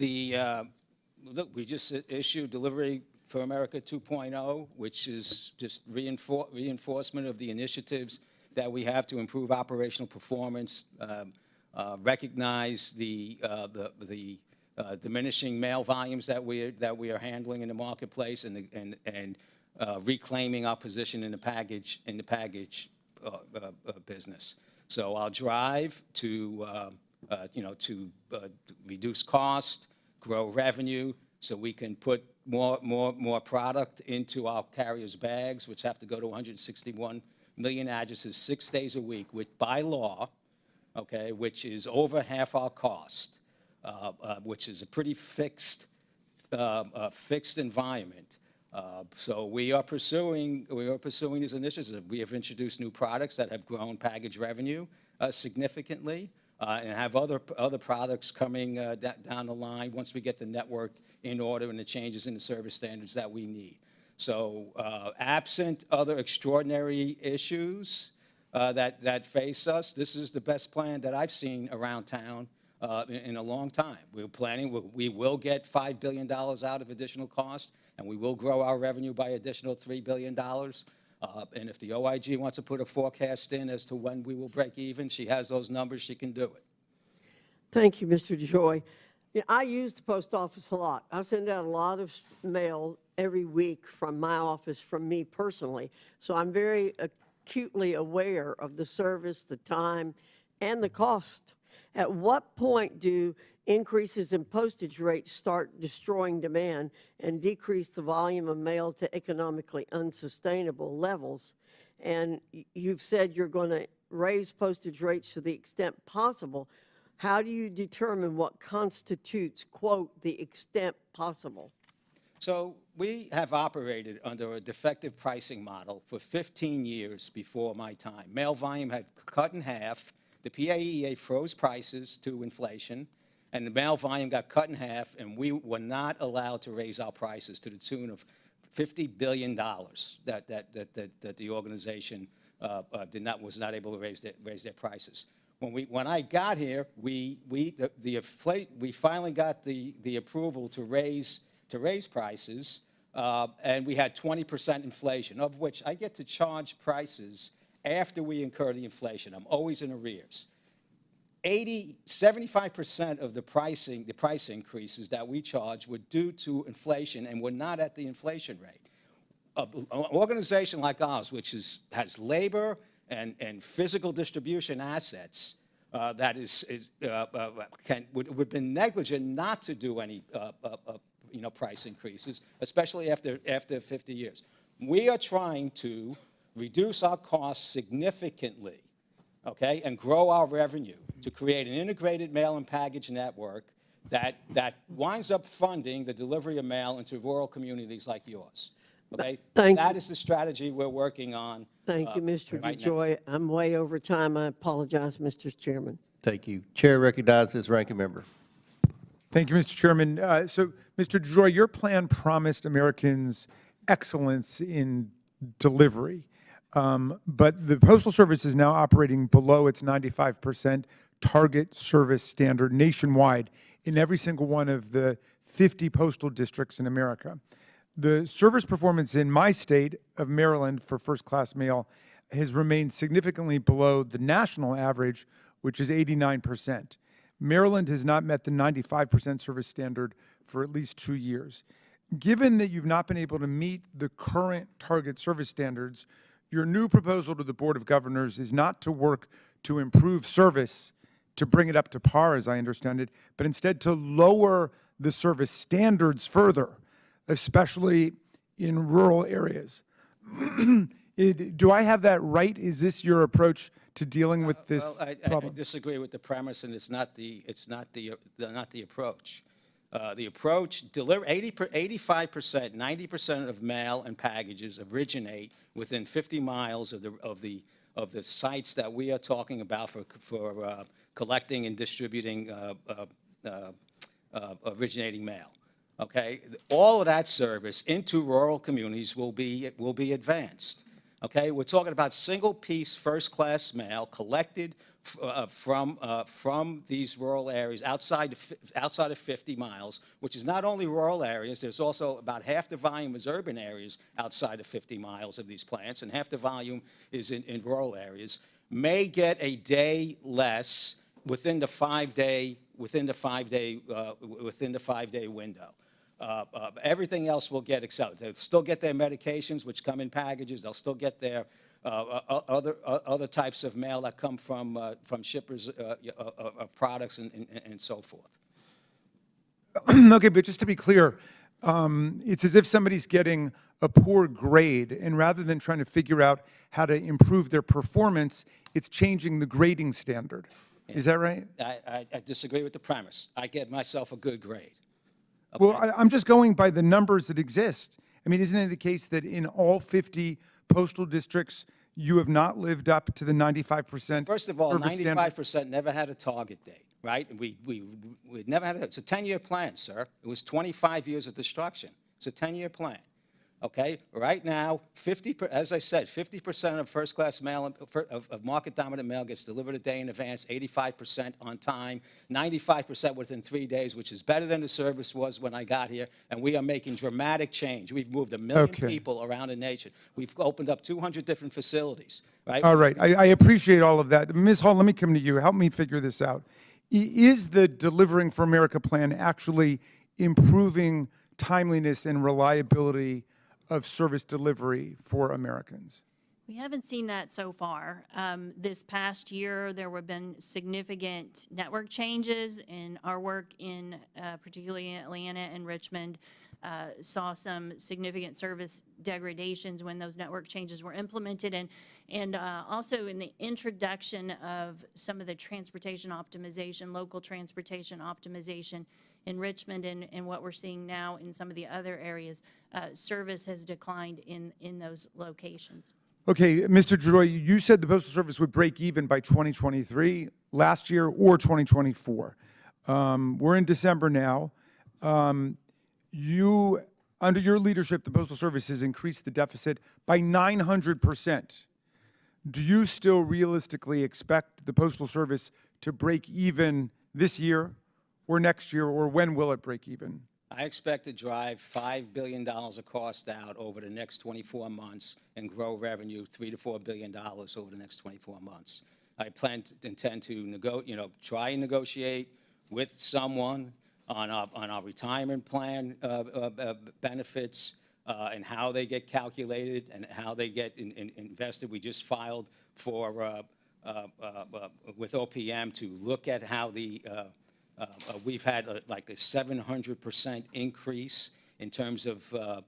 Look, we just issued Delivery for America 2.0, which is just reinforcement of the initiatives that we have to improve operational performance, recognize the diminishing mail volumes that we are handling in the marketplace, and reclaiming our position in the package business. So I'll drive to reduce cost, grow revenue, so we can put more product into our carriers' bags, which have to go to 161 million addresses 6 days a week, which by law, okay, which is over half our cost, which is a pretty fixed environment. So we are pursuing these initiatives. We have introduced new products that have grown package revenue significantly, and have other products coming down the line once we get the network in order and the changes in the service standards that we need. So absent other extraordinary issues that face us, this is the best plan that I've seen around town in a long time. We will get $5 billion out of additional cost, and we will grow our revenue by additional $3 billion. And if the OIG wants to put a forecast in as to when we will break even, she has those numbers, she can do it. Thank you, Mr. DeJoy. I use the post office a lot. I send out a lot of mail every week from my office, from me personally. So I'm very acutely aware of the service, the time, and the cost. At what point do increases in postage rates start destroying demand and decrease the volume of mail to economically unsustainable levels. And you've said you're going to raise postage rates to the extent possible. How do you determine what constitutes, quote, the extent possible? So we have operated under a defective pricing model for 15 years before my time. Mail volume had cut in half. The PAEA froze prices to inflation, and the mail volume got cut in half, and we were not allowed to raise our prices to the tune of $50 billion that the organization was not able to raise their prices. When I got here, we finally got the approval to raise prices, and we had 20% inflation, of which I get to charge prices after we incur the inflation. I'm always in arrears. 75% of the price increases that we charge were due to inflation and were not at the inflation rate. An organization like ours, which has labor and physical distribution assets, that would have been negligent not to do any price increases, especially after 50 years. We are trying to reduce our costs significantly, okay, and grow our revenue to create an integrated mail and package network that winds up funding the delivery of mail into rural communities like yours. Okay? That is the strategy we're working on. Thank you, Mr. Right DeJoy. I'm way over time. I apologize, Mr. Chairman. Thank you. Chair recognizes ranking member. Thank you, Mr. Chairman. So, Mr. DeJoy, your plan promised Americans excellence in delivery, but the Postal Service is now operating below its 95% target service standard nationwide in every single one of the 50 postal districts in America. The service performance in my state of Maryland for first-class mail has remained significantly below the national average, which is 89%. Maryland has not met the 95% service standard for at least 2 years. Given that you've not been able to meet the current target service standards, your new proposal to the Board of Governors is not to work to improve service, to bring it up to par, as I understand it, but instead to lower the service standards further, especially in rural areas. Do I have that right? Is this your approach to dealing with this problem? I disagree with the premise, and it's not the approach. The approach, 85%, 90% of mail and packages originate within 50 miles of the sites that we are talking about for collecting and distributing originating mail. Okay, all of that service into rural communities will be advanced. Okay, we're talking about single-piece first-class mail collected from these rural areas outside of 50 miles, which is not only rural areas. There's also about half the volume is urban areas outside of 50 miles of these plants, and half the volume is in rural areas. May get a day less within the 5-day window. Everything else will get accelerated. They'll still get their medications, which come in packages. They'll still get their other types of mail that come from shippers of products and so forth. Okay, but just to be clear, it's as if somebody's getting a poor grade, and rather than trying to figure out how to improve their performance, it's changing the grading standard. Is that right? I disagree with the premise. I get myself a good grade. Okay. Well, I'm just going by the numbers that exist. I mean, isn't it the case that in all 50 postal districts, you have not lived up to the 95%? First of all, 95% never had a target date, right? We never had it's a 10-year plan, sir. It was 25 years of destruction. It's a 10-year plan. Okay, right now, as I said, 50% of first-class mail, of market-dominant mail gets delivered a day in advance, 85% on time, 95% within 3 days, which is better than the service was when I got here, and we are making dramatic change. We've moved 1 million people around the nation. We've opened up 200 different facilities, right? All right, I appreciate all of that. Ms. Hall, let me come to you. Help me figure this out. Is the Delivering for America plan actually improving timeliness and reliability of service delivery for Americans? We haven't seen that so far. This past year, there have been significant network changes in our work in, particularly in Atlanta and Richmond, saw some significant service degradations when those network changes were implemented, and also in the introduction of some of the transportation optimization, local transportation optimization in Richmond, and what we're seeing now in some of the other areas, service has declined in those locations. Okay, Mr. DeJoy, you said the Postal Service would break even by 2023, last year, or 2024. We're in December now. Under your leadership, the Postal Service has increased the deficit by 900%. Do you still realistically expect the Postal Service to break even this year or next year, or when will it break even? I expect to drive $5 billion of cost out over the next 24 months and grow revenue $3 to $4 billion over the next 24 months. I intend to try and negotiate with someone on our retirement plan benefits and how they get calculated and how they get invested. We just filed for with OPM to look at how we've had like a 700% increase in terms of the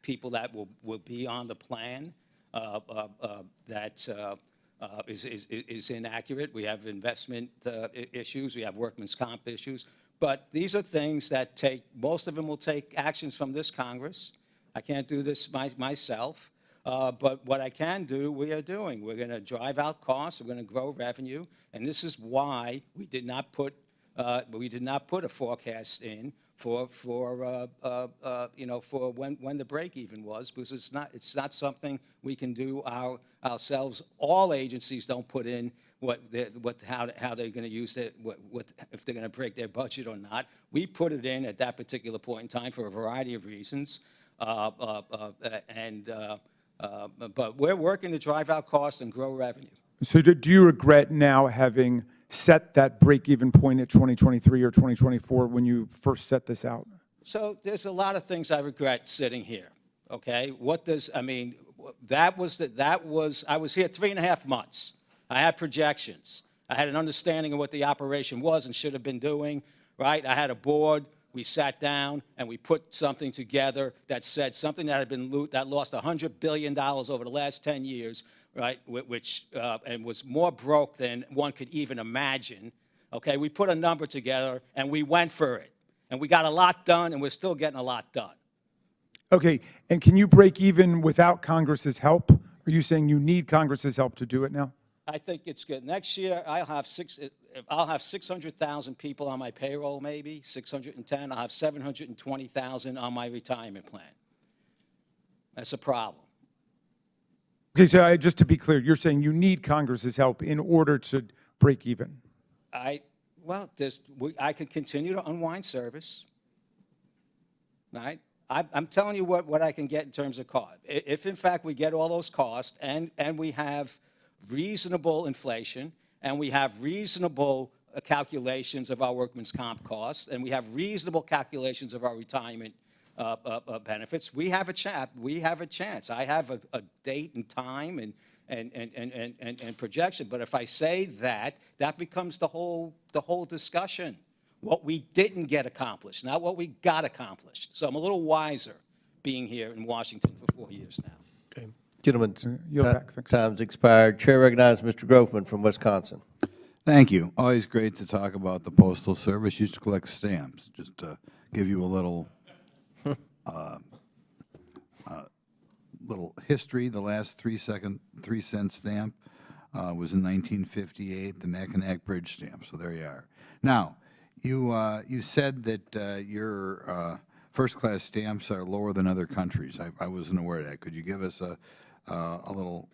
people that will be on the plan that is inaccurate. We have investment issues. We have workman's comp issues. But these are things that most of them will take actions from this Congress. I can't do this myself. But what I can do, we are doing. We're going to drive out costs. We're going to grow revenue. And this is why we did not put a forecast in for when the break even was, because it's not something we can do ourselves. All agencies don't put in how they're going to use it, if they're going to break their budget or not. We put it in at that particular point in time for a variety of reasons, but we're working to drive out costs and grow revenue. So do you regret now having set that break-even point at 2023 or 2024 when you first set this out? So there's a lot of things I regret sitting here, okay? I was here 3.5 months. I had projections. I had an understanding of what the operation was and should have been doing, right? I had a board. We sat down and we put something together that said something that that lost $100 billion over the last 10 years, right? And was more broke than one could even imagine. Okay, we put a number together and we went for it, and we got a lot done, and we're still getting a lot done. Okay, and can you break even without Congress's help? Are you saying you need Congress's help to do it now? I think it's good. Next year, I'll have 600,000 people on my payroll, maybe 610. I'll have 720,000 on my retirement plan. That's a problem. Okay, so just to be clear, you're saying you need Congress's help in order to break even? I could continue to unwind service, right? I'm telling you what I can get in terms of cost. If, in fact, we get all those costs and we have reasonable inflation and we have reasonable calculations of our workman's comp costs and we have reasonable calculations of our retirement benefits, we have a chance. I have a date and time and projection. But if I say that becomes the whole discussion. What we didn't get accomplished, not what we got accomplished. So I'm a little wiser being here in Washington for 4 years now. Okay. Gentlemen, Thanks. time's expired. Chair recognizes Mr. Groffman from Wisconsin. Thank you. Always great to talk about the Postal Service. Used to collect stamps. Just to give you a little little history. The last 3-cent stamp was in 1958, the Mackinac Bridge stamp. So there you are. Now, you said that your first-class stamps are lower than other countries. I wasn't aware of that. Could you give us a little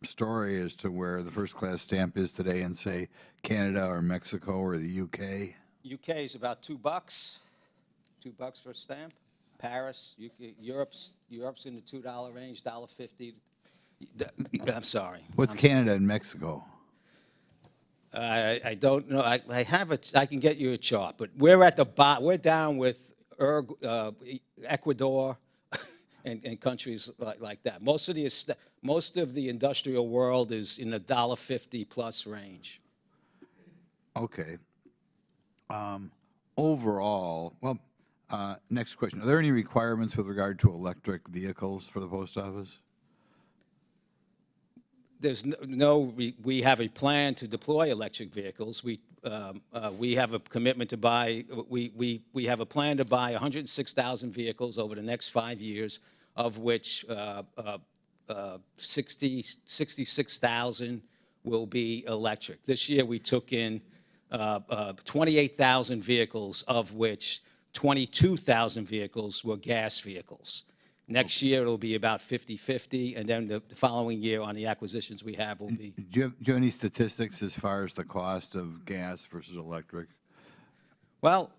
story as to where the first-class stamp is today in, say, Canada or Mexico or the UK? UK is about $2. $2 for a stamp. Paris, Europe's in the $2 range, $1.50. I'm sorry. What's Canada and Mexico? I don't know. I can get you a chart, but we're at the bottom. We're down with Ecuador. in countries like that. Most of the industrial world is in the $1.50 plus range. Okay. Overall, well, next question. Are there any requirements with regard to electric vehicles for the post office? There's we have a plan to deploy electric vehicles. We have a commitment to buy, we have a plan to buy 106,000 vehicles over the next 5 years, of which 66,000 will be electric. This year, we took in 28,000 vehicles, of which 22,000 vehicles were gas vehicles. Next year, it'll be about 50-50, and then the following year on the acquisitions we have will be. Do you have any statistics as far as the cost of gas versus electric? Well,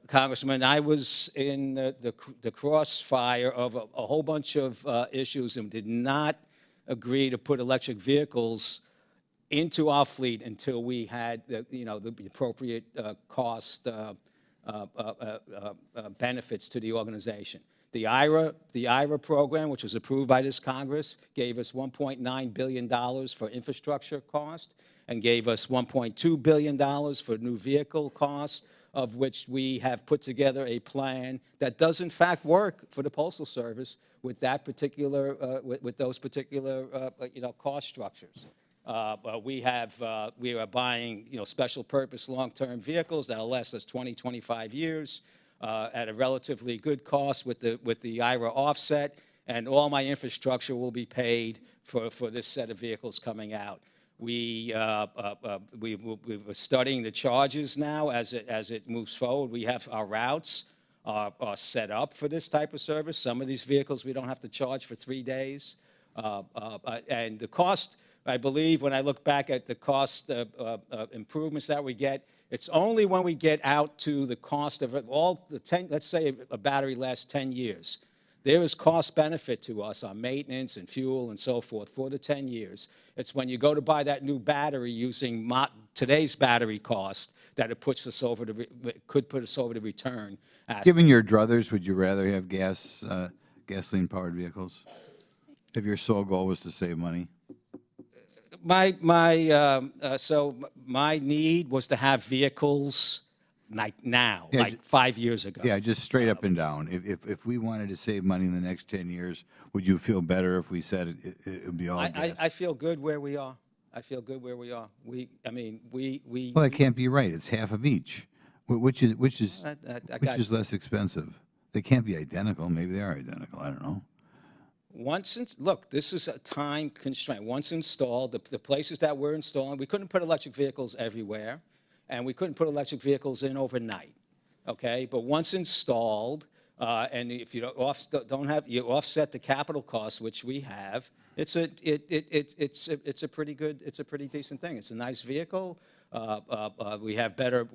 Congressman, I was in the crossfire of a whole bunch of issues and did not agree to put electric vehicles into our fleet until we had the appropriate cost benefits to the organization. The IRA program, which was approved by this Congress, gave us $1.9 billion for infrastructure cost and gave us $1.2 billion for new vehicle costs, of which we have put together a plan that does in fact work for the Postal Service with that particular, with those particular, cost structures. We are buying, special purpose long-term vehicles that'll last us 20, 25 years at a relatively good cost with the IRA offset, and all my infrastructure will be paid for this set of vehicles coming out. We're studying the charges now as it moves forward. We have our routes are set up for this type of service. Some of these vehicles we don't have to charge for 3 days, and the cost. I believe when I look back at the cost improvements that we get, it's only when we get out to the cost of all the 10, let's say a battery lasts 10 years. There is cost benefit to us on maintenance and fuel and so forth for the 10 years. It's when you go to buy that new battery using today's battery cost that it puts us over could put us over the return. Given your druthers, would you rather have gasoline-powered vehicles if your sole goal was to save money? So my need was to have vehicles like now, Yeah, like 5 years ago. Yeah, just straight up and down. If we wanted to save money in the next 10 years, would you feel better if we said it would be all gas? I feel good where we are. I feel good where we are. We. Well, that can't be right. It's half of each. Which is less expensive? They can't be identical. Maybe they are identical. I don't know. Look, this is a time constraint. Once installed, the places that we're installing, we couldn't put electric vehicles everywhere, and we couldn't put electric vehicles in overnight, okay? But once installed, and if you you offset the capital costs, which we have, it's a pretty decent thing. It's a nice vehicle. We have better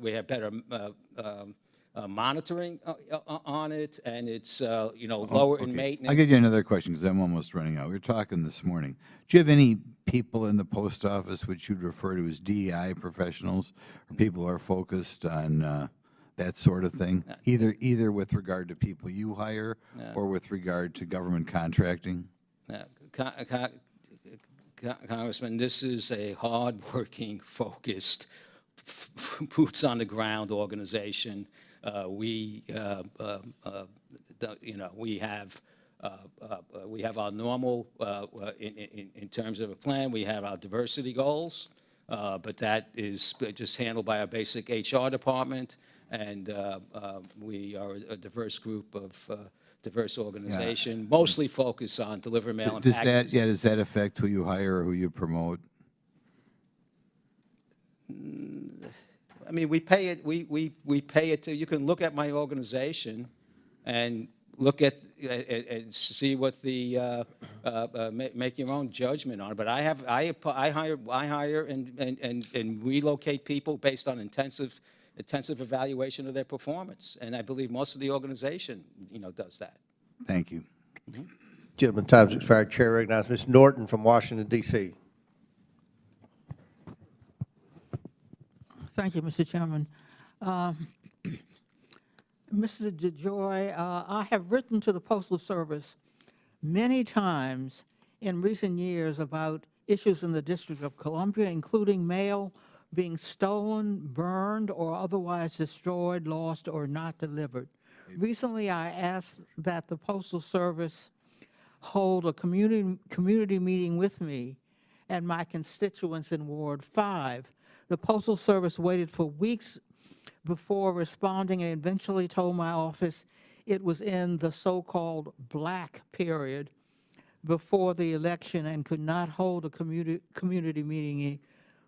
monitoring on it, and it's lower in maintenance. I'll give you another question because I'm almost running out. We were talking this morning. Do you have any people in the post office which you'd refer to as DEI professionals, or people who are focused on that sort of thing, either with regard to people you hire or with regard to government contracting? Congressman, this is a hard-working, focused, boots-on-the-ground organization. We have our normal, in terms of a plan, we have our diversity goals, but that is just handled by our basic HR department, and we are a diverse group of diverse organization, mostly focused on deliver mail and packages. Does that affect who you hire or who you promote? I mean, we pay it. We pay it to. You can look at my organization, and look at and see what the make your own judgment on it. But I hire and relocate people based on intensive evaluation of their performance, and I believe most of the organization does that. Thank you. Mm-hmm. Gentlemen, time's expired. Chair recognizes Ms. Norton from Washington, D.C. Thank you, Mr. Chairman. Mr. DeJoy, I have written to the Postal Service many times in recent years about issues in the District of Columbia, including mail being stolen, burned, or otherwise destroyed, lost, or not delivered. Recently, I asked that the Postal Service hold a community meeting with me and my constituents in Ward 5. The Postal Service waited for weeks before responding and eventually told my office it was in the so-called black period before the election and could not hold a community meeting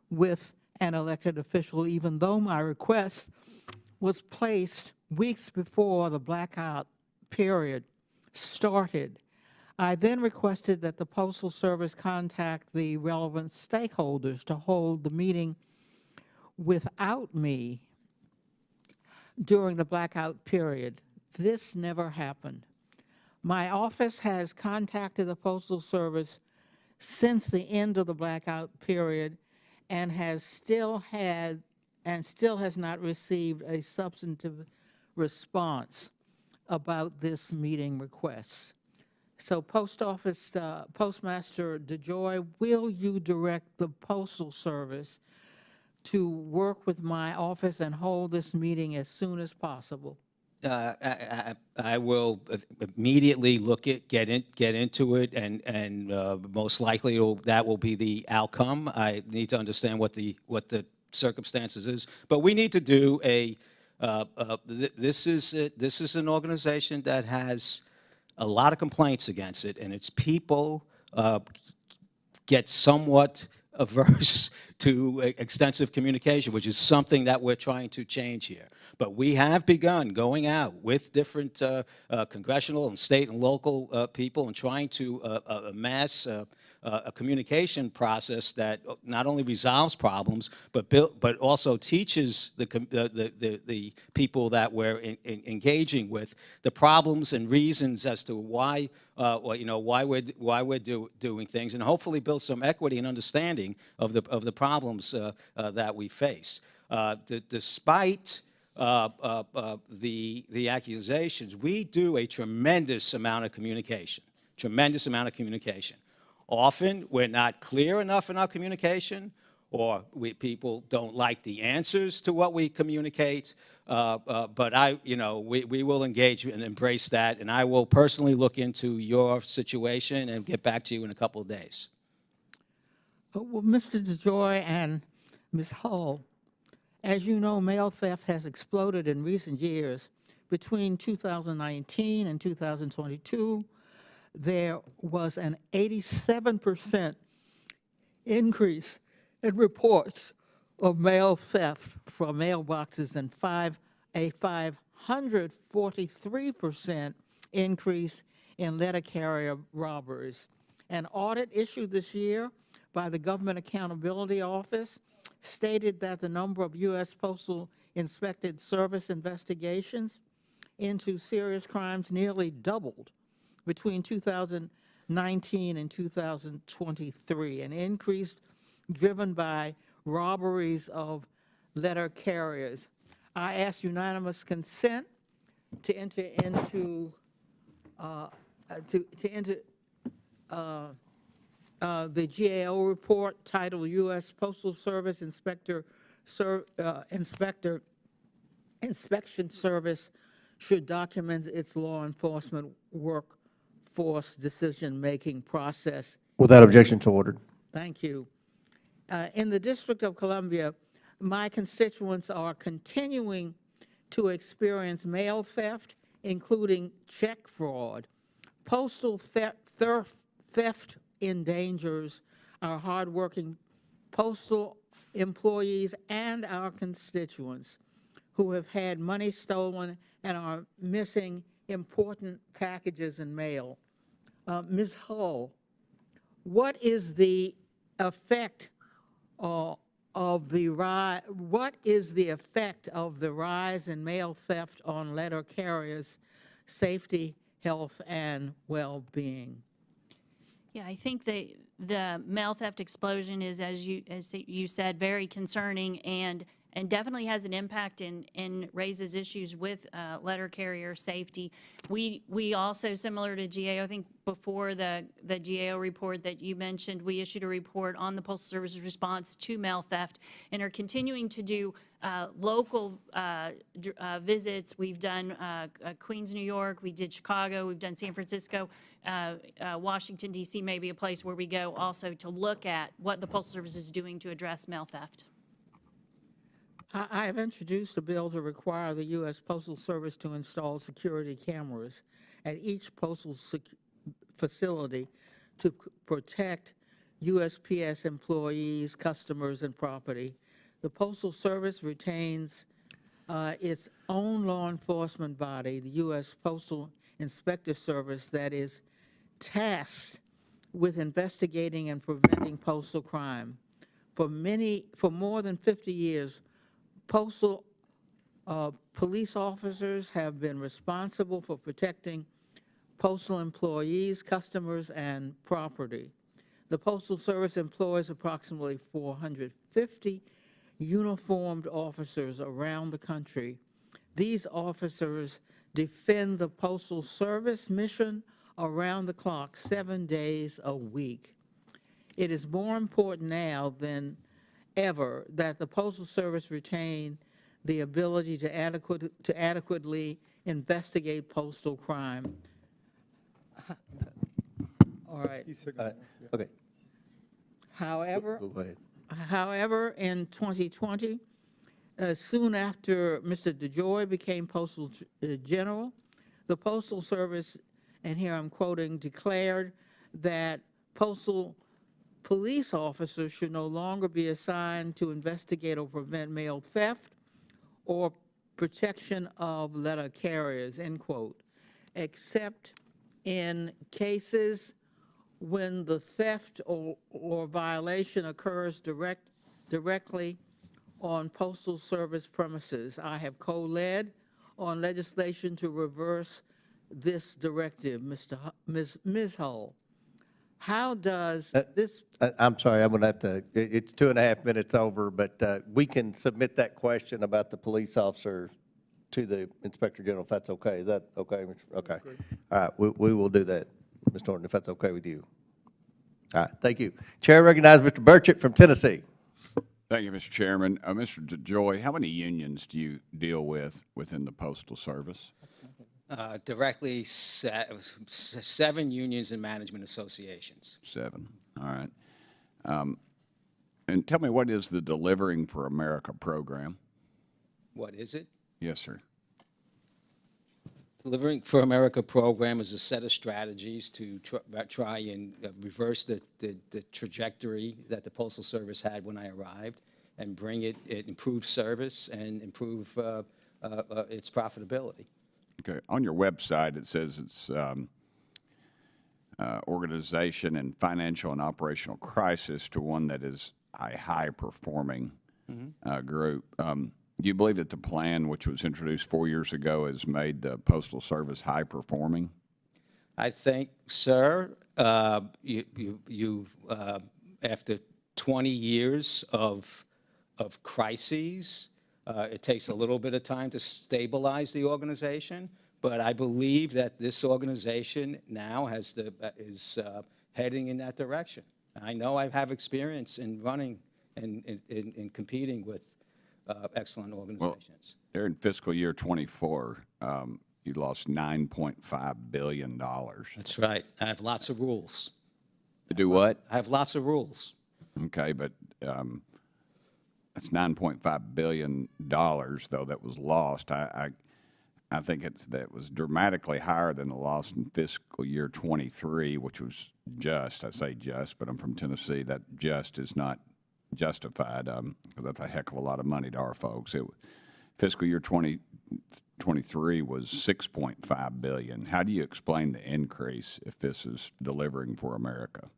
with an elected official, even though my request was placed weeks before the blackout period started. I then requested that the Postal Service contact the relevant stakeholders to hold the meeting without me during the blackout period. This never happened. My office has contacted the Postal Service since the end of the blackout period and still has not received a substantive response about this meeting request. So Postmaster DeJoy, will you direct the Postal Service to work with my office and hold this meeting as soon as possible? I will immediately get into it, and most likely that will be the outcome. I need to understand what the circumstances is, but we need to do this is an organization that has a lot of complaints against it, and its people get somewhat averse to extensive communication, which is something that we're trying to change here. But we have begun going out with different congressional and state and local people and trying to amass a communication process that not only resolves problems, but also teaches the people that we're engaging with the problems and reasons as to why why we're doing things, and hopefully build some equity and understanding of the problems that we face. Despite the accusations, we do a tremendous amount of communication. Often, we're not clear enough in our communication, or people don't like the answers to what we communicate. But we will engage and embrace that, and I will personally look into your situation and get back to you in a couple of days. Well, Mr. DeJoy and Ms. Hull, as you know, mail theft has exploded in recent years. Between 2019 and 2022, there was an 87% increase in reports of mail theft from mailboxes and a 543% increase in letter carrier robberies. An audit issued this year by the Government Accountability Office stated that the number of U.S. Postal Inspected Service investigations into serious crimes nearly doubled between 2019 and 2023, an increase driven by robberies of letter carriers. I ask unanimous consent to enter into the GAO report titled U.S. Postal Service Inspection Service should document its law enforcement workforce decision-making process. Without objection, so ordered. Thank you. In the District of Columbia, my constituents are continuing to experience mail theft, including check fraud. Postal theft endangers our hardworking postal employees and our constituents who have had money stolen and are missing important packages and mail. Ms. Hull, what is the effect of the rise in mail theft on letter carriers' safety, health, and well-being? Yeah, I think the mail theft explosion is, as you said, very concerning, and and definitely has an impact and raises issues with letter carrier safety. We also, similar to GAO, I think before the GAO report that you mentioned, we issued a report on the Postal Service's response to mail theft and are continuing to do local visits. We've done Queens, New York, we did Chicago, we've done San Francisco. Washington, D.C. may be a place where we go also to look at what the Postal Service is doing to address mail theft. I have introduced a bill to require the U.S. Postal Service to install security cameras at each postal facility to protect USPS employees, customers, and property. The Postal Service retains its own law enforcement body, the U.S. Postal Inspector Service, that is tasked with investigating and preventing postal crime. For more than 50 years, postal police officers have been responsible for protecting postal employees, customers, and property. The Postal Service employs approximately 450 uniformed officers around the country. These officers defend the Postal Service mission around the clock, 7 days a week. It is more important now than ever that the Postal Service retain the ability to adequately investigate postal crime. All right. Okay. However, Go ahead. However, in 2020, soon after Mr. DeJoy became Postal General, the Postal Service, and here I'm quoting, declared that postal police officers should no longer be assigned to investigate or prevent mail theft or protection of letter carriers, end quote, except in cases when the theft or violation occurs directly on Postal Service premises. I have co-led on legislation to reverse this directive, Ms. Hull. How does this? I'm sorry, I'm going to have to, it's 2.5 minutes over, but we can submit that question about the police officer to the Inspector General, if that's okay. Is that okay? Okay. All right, we will do that, Ms. Norton, if that's okay with you. All right, thank you. Chair recognizes Mr. Burchett from Tennessee. Thank you, Mr. Chairman. Mr. DeJoy, how many unions do you deal with within the Postal Service? Directly, 7 unions and management associations. 7, all right. And tell me, what is the Delivering for America program? What is it? Yes, sir. Delivering for America program is a set of strategies to try and reverse the trajectory that the Postal Service had when I arrived and bring it improve service and improve its profitability. Okay. On your website, it says it's organization and financial and operational crisis to one that is a high-performing group. Do you believe that the plan, which was introduced 4 years ago, has made the Postal Service high-performing? I think, sir, you after 20 years of crises, it takes a little bit of time to stabilize the organization, but I believe that this organization now is heading in that direction. I know I have experience in running and in competing with excellent organizations. Well, during fiscal year 24, you lost $9.5 billion. That's right. I have lots of rules. To do what? I have lots of rules. Okay, but that's $9.5 billion, though, that was lost. I think that was dramatically higher than the loss in fiscal year 23, which was just, I say just, but I'm from Tennessee, that just is not justified, because that's a heck of a lot of money to our folks. Fiscal year 2023 was $6.5 billion. How do you explain the increase if this is Delivering for America?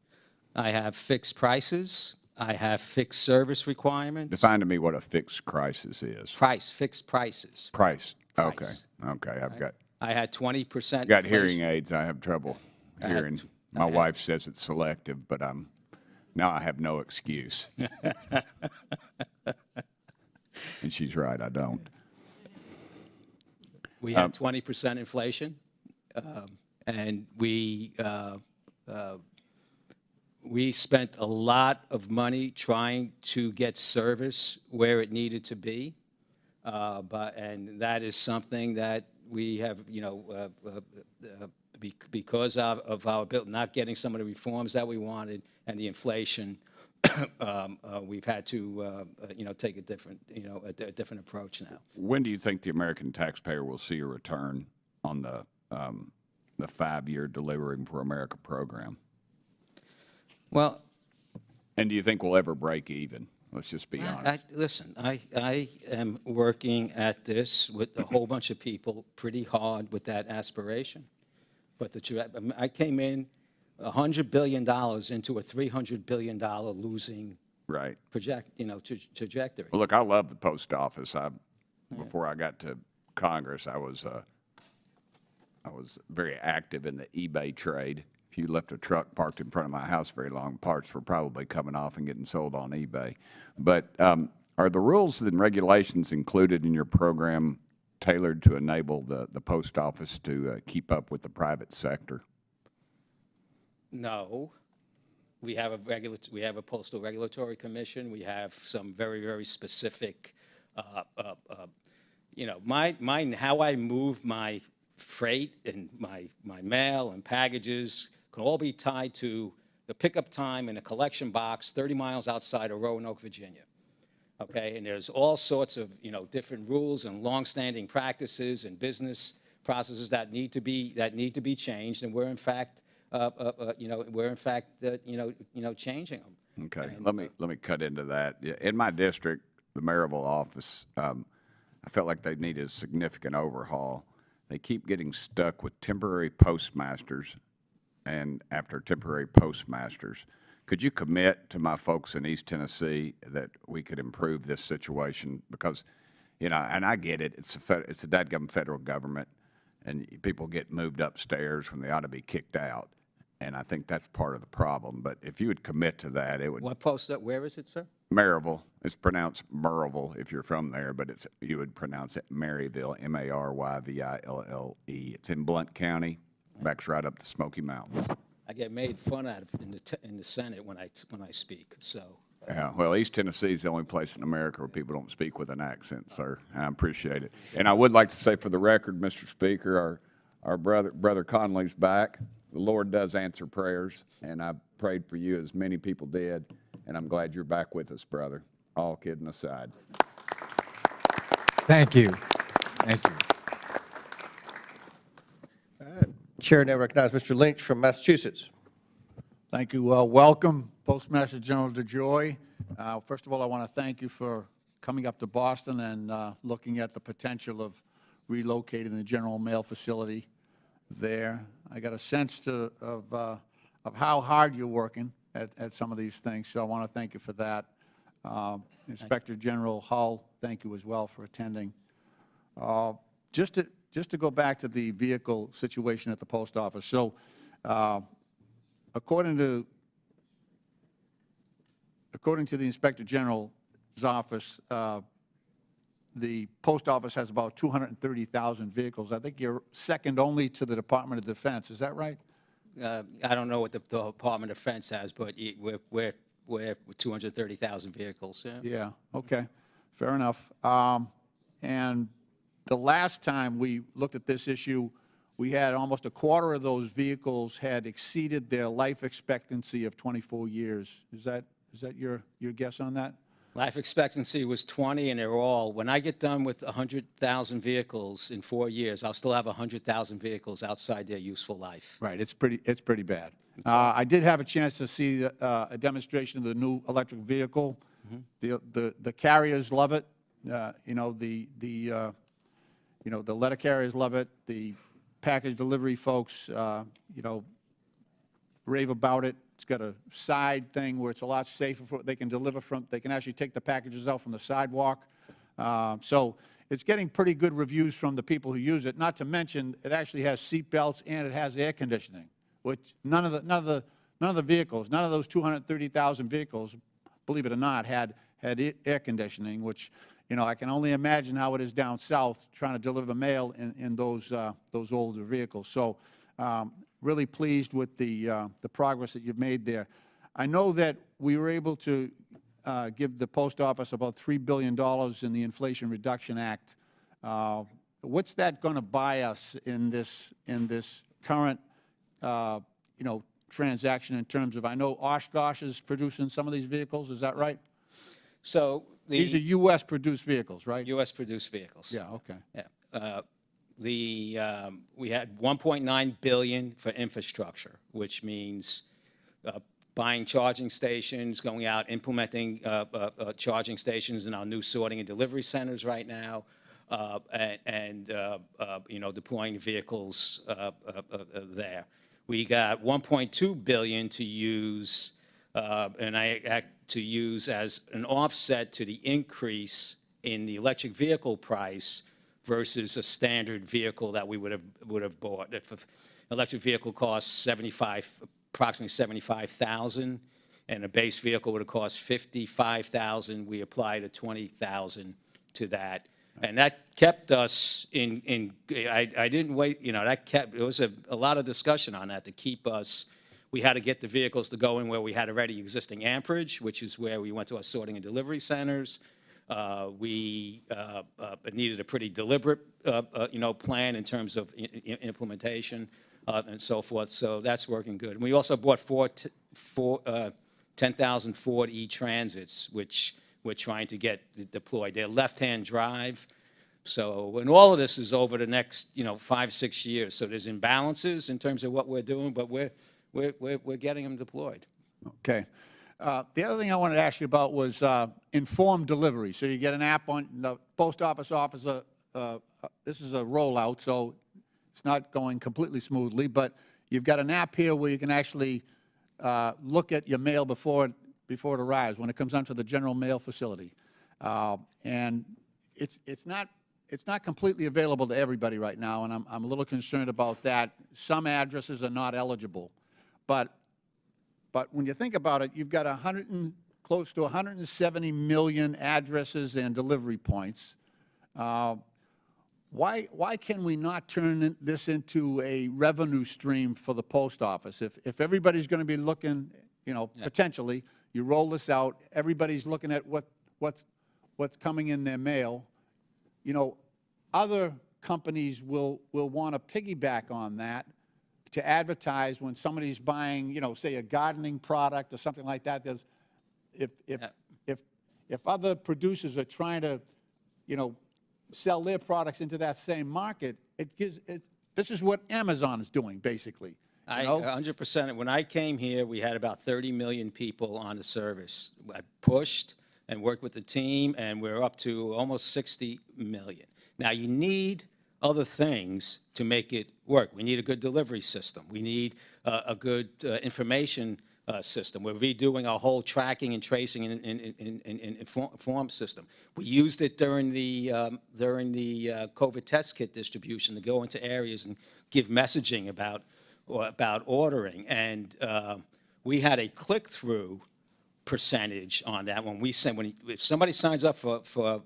I have fixed prices. I have fixed service requirements. Define to me what a fixed crisis is. Fixed prices. Price. Okay. Price. Okay. I had 20%. Got hearing aids. I have trouble hearing. My wife says it's selective, but now I have no excuse. And she's right, I don't. We had 20% inflation, and we spent a lot of money trying to get service where it needed to be. And that is something that we have, because of our bill not getting some of the reforms that we wanted and the inflation, we've had to, take a different, a different approach now. When do you think the American taxpayer will see a return on the 5-year Delivering for America program? Well, And do you think we'll ever break even? Let's just be honest. Listen, I am working at this with a whole bunch of people pretty hard with that aspiration. But I came in $100 billion into a $300 billion losing Right. trajectory. Well, look, I love the post office. Before I got to Congress, I was very active in the eBay trade. If you left a truck parked in front of my house very long, parts were probably coming off and getting sold on eBay. But are the rules and regulations included in your program tailored to enable the post office to keep up with the private sector? No. We have a postal regulatory commission. We have some very, very specific, how I move my freight and my mail and packages can all be tied to the pickup time in a collection box 30 miles outside of Roanoke, Virginia. Okay, and there's all sorts of, different rules and longstanding practices and business processes that need to be changed, and we're in fact changing them. Okay, And, let me cut into that. Yeah, in my district, the Maryville office, I felt like they needed a significant overhaul. They keep getting stuck with temporary postmasters, and after temporary postmasters, could you commit to my folks in East Tennessee that we could improve this situation? Because, and I get it, it's a dadgum federal government, and people get moved upstairs when they ought to be kicked out. And I think that's part of the problem. But if you would commit to that, it would. What post that? Where is it, sir? Maryville. It's pronounced Maryville if you're from there, but you would pronounce it Maryville, Maryville. It's in Blount County, backs right up the Smoky Mountains. I get made fun of in the Senate when I speak. So. Yeah, well, East Tennessee is the only place in America where people don't speak with an accent, sir. And I appreciate it. And I would like to say for the record, Mr. Speaker, our brother Conley's back. The Lord does answer prayers, and I prayed for you as many people did, and I'm glad you're back with us, brother. All kidding aside. Thank you. Thank you. Chair now recognizes Mr. Lynch from Massachusetts. Thank you. Welcome, Postmaster General DeJoy. First of all, I want to thank you for coming up to Boston and looking at the potential of relocating the general mail facility there. I got a sense of how hard you're working at some of these things, so I want to thank you for that. Inspector General Hull, thank you as well for attending. Just to go back to the vehicle situation at the post office. So, according to the Inspector General's office, the post office has about 230,000 vehicles. I think you're second only to the Department of Defense. Is that right? I don't know what the Department of Defense has, but we're 230,000 vehicles. Yeah. Yeah. Okay. Fair enough. And the last time we looked at this issue, we had almost a quarter of those vehicles had exceeded their life expectancy of 24 years. Is that your guess on that? Life expectancy was 20, and they're all, when I get done with 100,000 vehicles in 4 years, I'll still have 100,000 vehicles outside their useful life. Right. It's pretty bad. I did have a chance to see a demonstration of the new electric vehicle. The carriers love it. The letter carriers love it. The package delivery folks, rave about it. It's got a side thing where it's a lot safer. They can deliver they can actually take the packages out from the sidewalk. So it's getting pretty good reviews from the people who use it. Not to mention, it actually has seat belts and it has air conditioning, which none of the vehicles, none of those 230,000 vehicles, believe it or not, had air conditioning, which I can only imagine how it is down south trying to deliver mail in those older vehicles. So really pleased with the progress that you've made there. I know that we were able to give the post office about $3 billion in the Inflation Reduction Act. What's that going to buy us in this current transaction in terms of, I know Oshkosh is producing some of these vehicles, is that right? So These are U.S. produced vehicles, right? U.S. produced vehicles. Yeah, okay. Yeah. We had $1.9 billion for infrastructure, which means buying charging stations, going out, implementing charging stations in our new sorting and delivery centers right now, and deploying vehicles there. We got $1.2 billion to use, to use as an offset to the increase in the electric vehicle price versus a standard vehicle that we would have bought. If an electric vehicle costs approximately $75,000, and a base vehicle would have cost $55,000, we applied a $20,000 to that. And that kept us I didn't wait, there was a lot of discussion on that to keep us. We had to get the vehicles to go in where we had already existing amperage, which is where we went to our sorting and delivery centers. We needed a pretty deliberate, plan in terms of implementation and so forth. So that's working good. And we also bought 10,000 Ford E-Transits, which we're trying to get deployed. They're left-hand drive. So, and all of this is over the next, 5-6 years. So there's imbalances in terms of what we're doing, but we're getting them deployed. Okay. The other thing I wanted to ask you about was informed delivery. So you get an app on the post office officer. This is a rollout, so it's not going completely smoothly, but you've got an app here where you can actually look at your mail before it arrives when it comes onto the general mail facility. And it's not completely available to everybody right now, and I'm a little concerned about that. Some addresses are not eligible, but when you think about it, you've got close to 170 million addresses and delivery points. Why can we not turn this into a revenue stream for the post office? If everybody's going to be looking, potentially, you roll this out, everybody's looking at what's coming in their mail. Other companies will want to piggyback on that to advertise when somebody's buying, say, a gardening product or something like that. If other producers are trying to, sell their products into that same market, this is what Amazon is doing, basically. 100%. When I came here, we had about 30 million people on the service. I pushed and worked with the team, and we're up to almost 60 million. Now, you need other things to make it work. We need a good delivery system. We need a good information system. We're redoing our whole tracking and tracing and form system. We used it during the COVID test kit distribution to go into areas and give messaging about ordering. And we had a click-through percentage on that if somebody signs up for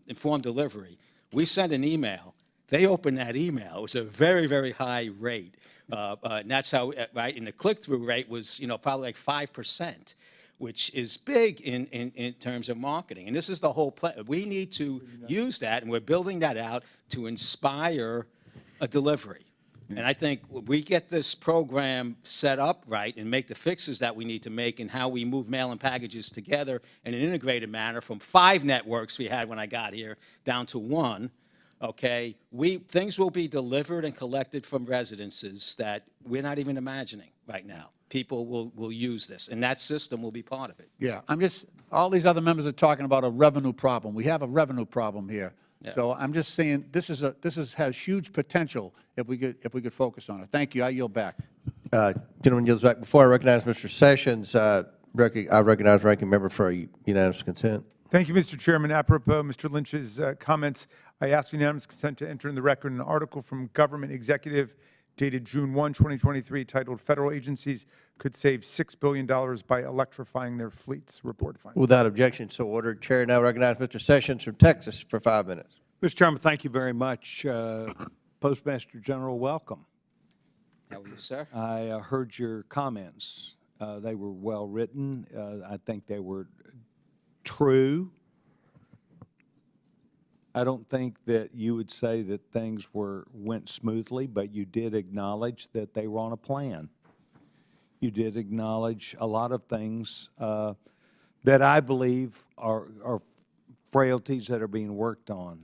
informed delivery, we send an email. They open that email. It was a very, very high rate. And that's how, right? And the click-through rate was, probably like 5%, which is big in terms of marketing. And this is the whole plan. We need to use that, and we're building that out to inspire a delivery. And I think we get this program set up right and make the fixes that we need to make in how we move mail and packages together in an integrated manner from 5 networks we had when I got here down to 1. Okay, things will be delivered and collected from residences that we're not even imagining right now. People will use this, and that system will be part of it. Yeah, all these other members are talking about a revenue problem. We have a revenue problem here. Yeah. So I'm just saying this has huge potential if we could focus on it. Thank you. I yield back. Gentleman yields back. Before I recognize Mr. Sessions, I recognize Ranking Member for a unanimous consent. Thank you, Mr. Chairman. Apropos Mr. Lynch's comments, I ask unanimous consent to enter in the record an article from Government Executive dated June 1, 2023, titled Federal Agencies Could Save $6 Billion by Electrifying Their Fleets. Report findings. Without objection, so ordered. Chair now recognizes Mr. Sessions from Texas for 5 minutes. Mr. Chairman, thank you very much. Postmaster General, welcome. How are you, sir? I heard your comments. They were well written. I think they were true. I don't think that you would say that things went smoothly, but you did acknowledge that they were on a plan. You did acknowledge a lot of things that I believe are frailties that are being worked on.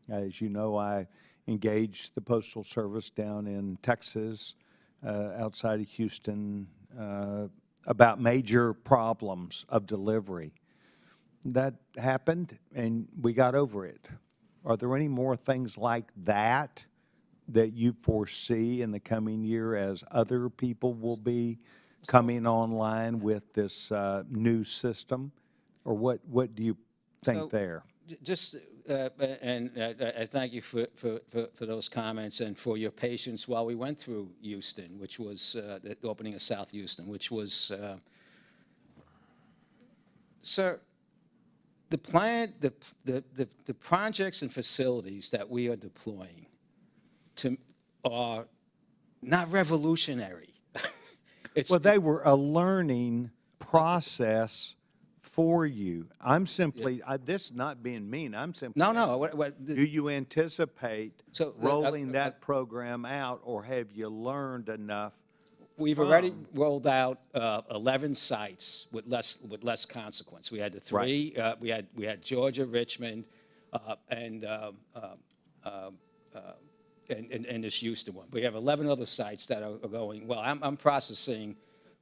As you know, I engaged the Postal Service down in Texas, outside of Houston, about major problems of delivery. That happened, and we got over it. Are there any more things like that that you foresee in the coming year as other people will be coming online with this new system? Or what do you think there? Just, and I thank you for those comments and for your patience while we went through Houston, which was the opening of South Houston, which was, sir, the plan, the projects and facilities that we are deploying are not revolutionary. Well, they were a learning process for you. I'm simply, this is not being mean, I'm simply. No. Do you anticipate So, rolling that program out, or have you learned enough? We've already rolled out 11 sites with less consequence. We had the three. We had Georgia, Richmond, and this Houston one. We have 11 other sites that are going well. I'm processing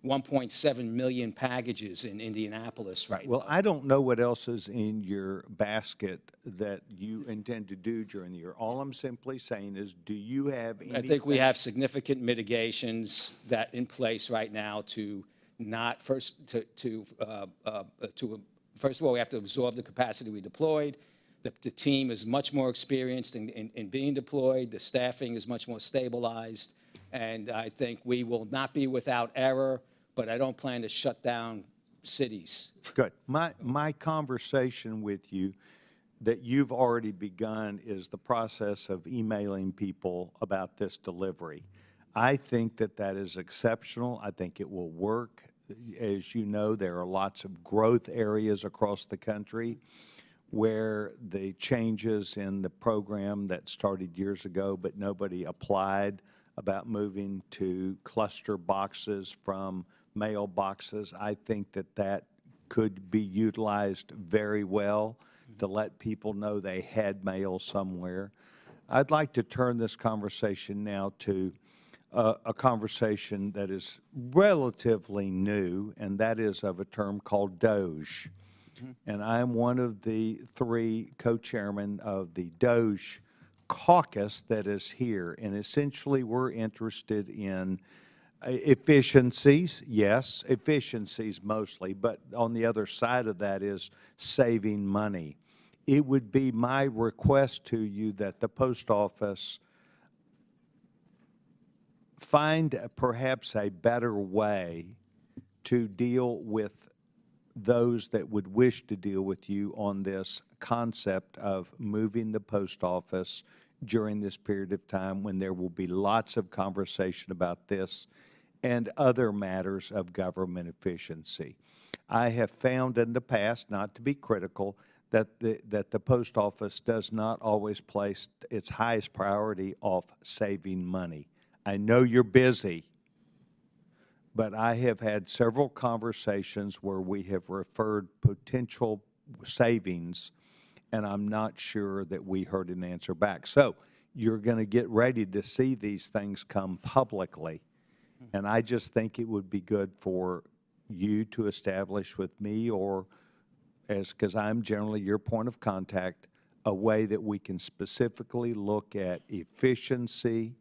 1.7 million packages in Indianapolis right now. Well, I don't know what else is in your basket that you intend to do during the year. All I'm simply saying is, do you have any? I think we have significant mitigations that in place right now to not first first of all, we have to absorb the capacity we deployed. The team is much more experienced in being deployed. The staffing is much more stabilized. And I think we will not be without error, but I don't plan to shut down cities. Good. My conversation with you that you've already begun is the process of emailing people about this delivery. I think that is exceptional. I think it will work. As you know, there are lots of growth areas across the country where the changes in the program that started years ago, but nobody applied, about moving to cluster boxes from mail boxes. I think that could be utilized very well to let people know they had mail somewhere. I'd like to turn this conversation now to a conversation that is relatively new, and that is of a term called DOGE. And I'm one of the 3 co-chairmen of the DOGE caucus that is here. And essentially, we're interested in efficiencies, yes, efficiencies mostly, but on the other side of that is saving money. It would be my request to you that the post office find perhaps a better way to deal with those that would wish to deal with you on this concept of moving the post office during this period of time when there will be lots of conversation about this and other matters of government efficiency. I have found in the past, not to be critical, that the post office does not always place its highest priority off saving money. I know you're busy, but I have had several conversations where we have referred potential savings, and I'm not sure that we heard an answer back. So you're going to get ready to see these things come publicly, and I just think it would be good for you to establish with me, or because I'm generally your point of contact, a way that we can specifically look at efficiency,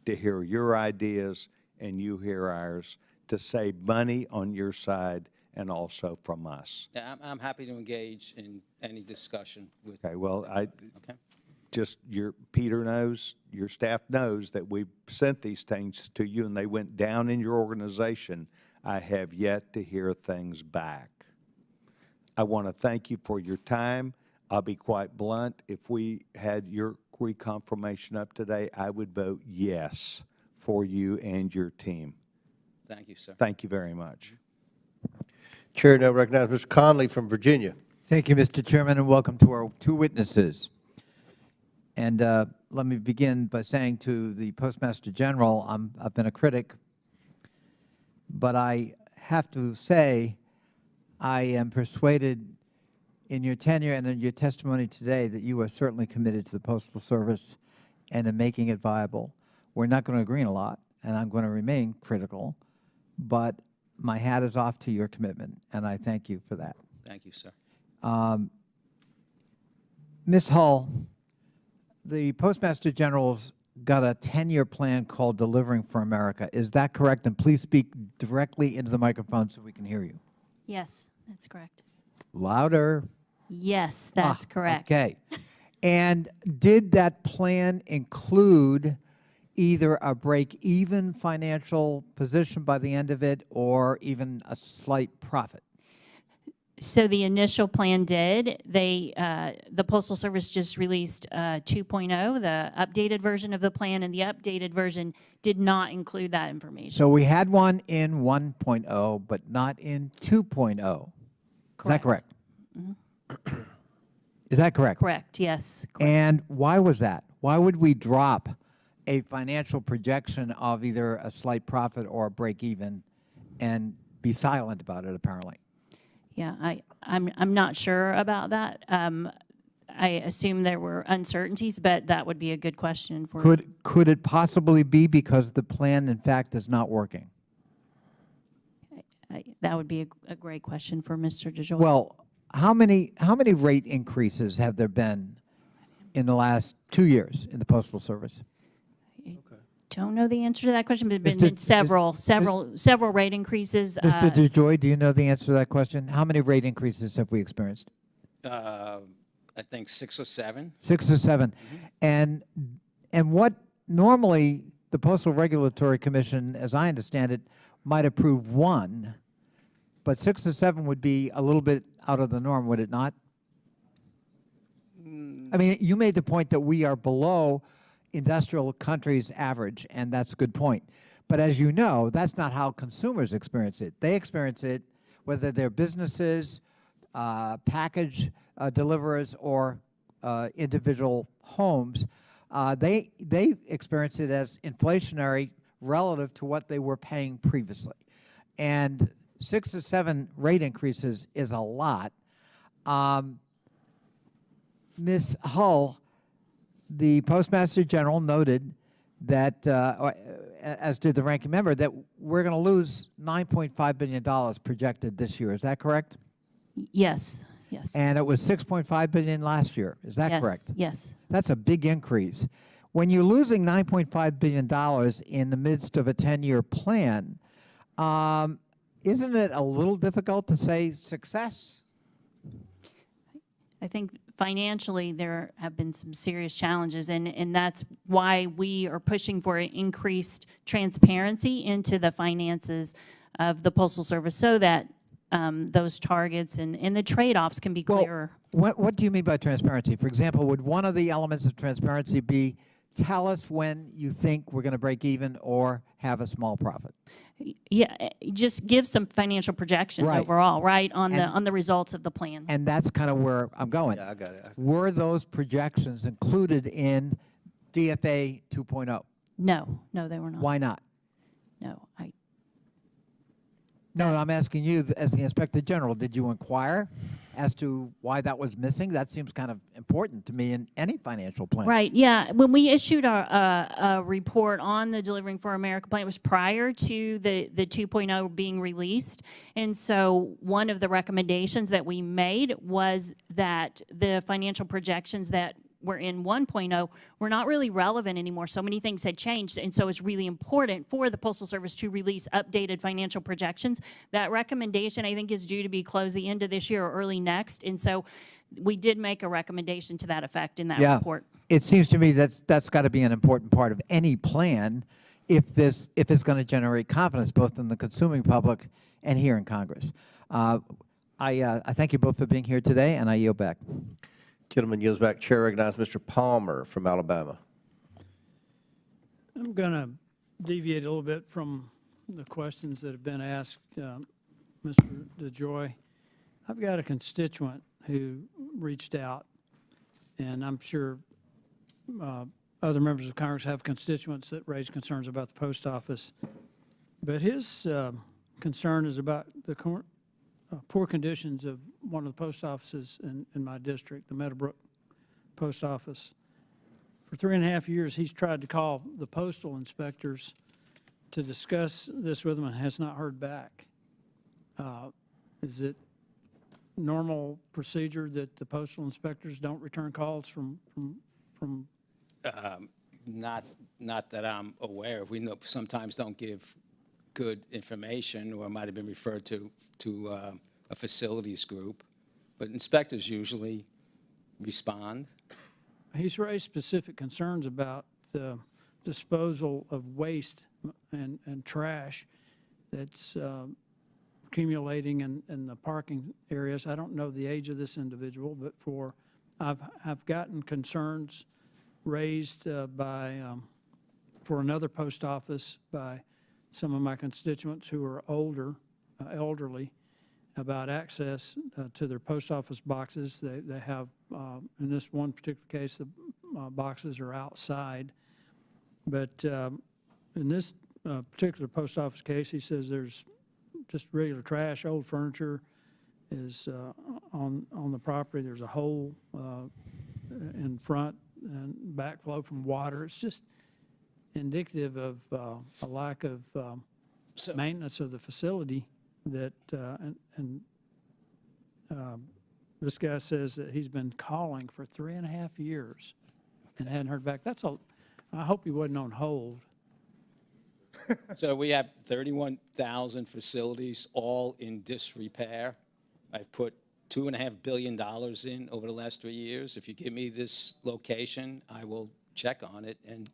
to hear your ideas and you hear ours, to save money on your side and also from us. Yeah, I'm happy to engage in any discussion with. Okay, well, Okay. just Peter knows, your staff knows that we've sent these things to you and they went down in your organization. I have yet to hear things back. I want to thank you for your time. I'll be quite blunt. If we had your reconfirmation up today, I would vote yes for you and your team. Thank you, sir. Thank you very much. Chair now recognizes Mr. Conley from Virginia. Thank you, Mr. Chairman, and welcome to our two witnesses. And let me begin by saying to the Postmaster General, I've been a critic, but I have to say I am persuaded in your tenure and in your testimony today that you are certainly committed to the Postal Service and in making it viable. We're not going to agree on a lot, and I'm going to remain critical, but my hat is off to your commitment, and I thank you for that. Thank you, sir. Ms. Hull, the Postmaster General's got a 10-year plan called Delivering for America. Is that correct? And please speak directly into the microphone so we can hear you. Yes, that's correct. Louder. Yes, that's correct. Okay. And did that plan include either a break-even financial position by the end of it or even a slight profit? So the initial plan did. The Postal Service just released 2.0, the updated version of the plan, and the updated version did not include that information. So we had one in 1.0, but not in 2.0. Is that correct? Mm-hmm. Is that correct? Correct, yes. Correct. And why was that? Why would we drop a financial projection of either a slight profit or a break even and be silent about it, apparently? Yeah, I'm not sure about that. I assume there were uncertainties, but that would be a good question for you. Could it possibly be because the plan, in fact, is not working? That would be a great question for Mr. DeJoy. Well, how many rate increases have there been in the last 2 years in the Postal Service? Don't know the answer to that question, but there's been several rate increases. Mr. DeJoy, do you know the answer to that question? How many rate increases have we experienced? I think 6 or 7. 6 or 7. And what normally the Postal Regulatory Commission, as I understand it, might approve 1, but 6 or 7 would be a little bit out of the norm, would it not? I mean, you made the point that we are below industrial countries' average, and that's a good point. But as you know, that's not how consumers experience it. They experience it, whether they're businesses, package deliverers, or individual homes, they experience it as inflationary relative to what they were paying previously. And 6 to 7 rate increases is a lot. Ms. Hull, the Postmaster General noted that, as did the ranking member, that we're going to lose $9.5 billion projected this year. Is that correct? Yes, yes. And it was $6.5 billion last year. Is that correct? Yes. That's a big increase. When you're losing $9.5 billion in the midst of a 10-year plan, isn't it a little difficult to say success? I think financially there have been some serious challenges, and that's why we are pushing for increased transparency into the finances of the Postal Service so that those targets and the trade-offs can be clearer. Well, what do you mean by transparency? For example, would one of the elements of transparency be tell us when you think we're going to break even or have a small profit? Yeah, just give some financial projections overall, right, on the results of the plan. And that's kind of where I'm going. Yeah, I got it. Were those projections included in DFA 2.0? No, they were not. Why not? No, No, I'm asking you, as the Inspector General, did you inquire as to why that was missing? That seems kind of important to me in any financial plan. Right, yeah. When we issued our report on the Delivering for America plan, it was prior to the 2.0 being released. And so one of the recommendations that we made was that the financial projections that were in 1.0 were not really relevant anymore. So many things had changed, and so it's really important for the Postal Service to release updated financial projections. That recommendation, I think, is due to be closed the end of this year or early next, and so we did make a recommendation to that effect in that Yeah. report. It seems to me that's got to be an important part of any plan if it's going to generate confidence both in the consuming public and here in Congress. I thank you both for being here today, and I yield back. Gentleman yields back. Chair recognizes Mr. Palmer from Alabama. I'm going to deviate a little bit from the questions that have been asked, Mr. DeJoy. I've got a constituent who reached out, and I'm sure other members of Congress have constituents that raise concerns about the post office. But his concern is about the poor conditions of one of the post offices in my district, the Meadowbrook Post Office. For 3.5 years, he's tried to call the postal inspectors to discuss this with them and has not heard back. Is it normal procedure that the postal inspectors don't return calls from Not that I'm aware of. We know sometimes don't give good information, or might have been referred to a facilities group, but inspectors usually respond. He's raised specific concerns about the disposal of waste and trash that's accumulating in the parking areas. I don't know the age of this individual, but I've gotten concerns raised for another post office by some of my constituents who are elderly, about access to their post office boxes. They have, in this one particular case, the boxes are outside. But in this particular post office case, he says there's just regular trash, old furniture is on the property. There's a hole in front and backflow from water. It's just indicative of a lack of maintenance of the facility that, this guy says that he's been calling for 3.5 years and hadn't heard back. I hope he wasn't on hold. So we have 31,000 facilities, all in disrepair. I've put $2.5 billion in over the last 3 years. If you give me this location, I will check on it, and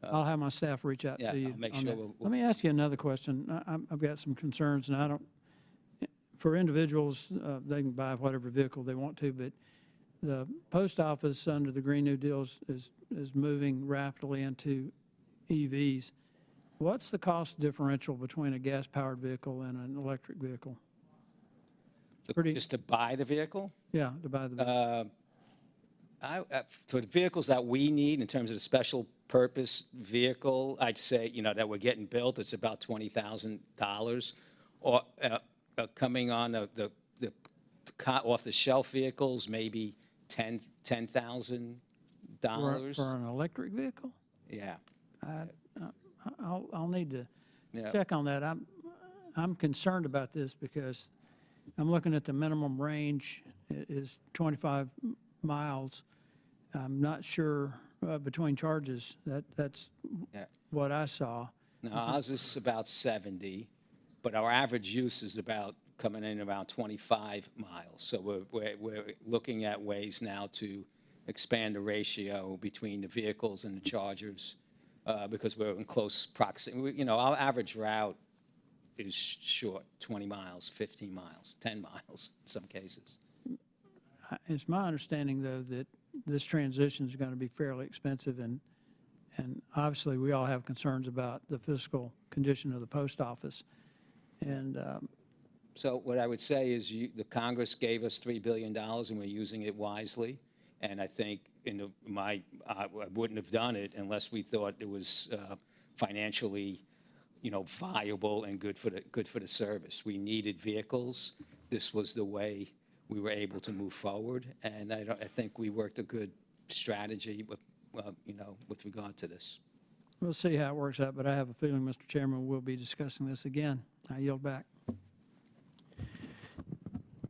I'll have my staff reach out yeah, to you. I'll make on sure that. we'll- Let me ask you another question. I've got some concerns, and for individuals, they can buy whatever vehicle they want to, but the post office under the Green New Deal is moving rapidly into EVs. What's the cost differential between a gas-powered vehicle and an electric vehicle? just to buy the vehicle. Yeah, to buy the vehicle. For the vehicles that we need in terms of the special purpose vehicle, I'd say, that we're getting built, it's about $20,000. Or coming on the off-the-shelf vehicles, maybe $10,000. For an electric vehicle? Yeah. I'll need to Yeah. check on that. I'm concerned about this because I'm looking at the minimum range is 25 miles. I'm not sure between charges. That's Yeah. what I saw. Now, ours is about 70, but our average use is about coming in about 25 miles. So we're looking at ways now to expand the ratio between the vehicles and the chargers because we're in close proximity. Our average route is short, 20 miles, 15 miles, 10 miles in some cases. It's my understanding, though, that this transition is going to be fairly expensive, and obviously we all have concerns about the fiscal condition of the post office. And So what I would say is the Congress gave us $3 billion, and we're using it wisely. And I think I wouldn't have done it unless we thought it was financially, viable and good for the service. We needed vehicles. This was the way we were able to move forward, and I think we worked a good strategy with regard to this. we'll see how it works out, but I have a feeling, Mr. Chairman, we'll be discussing this again. I yield back.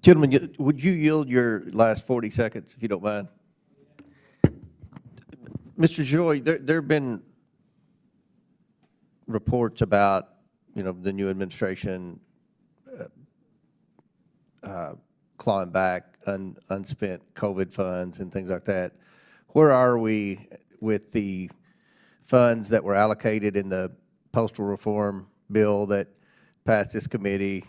Gentlemen, would you yield your last 40 seconds, if you don't mind? Mr. DeJoy, there have been reports about, the new administration clawing back unspent COVID funds and things like that. Where are we with the funds that were allocated in the postal reform bill that passed this committee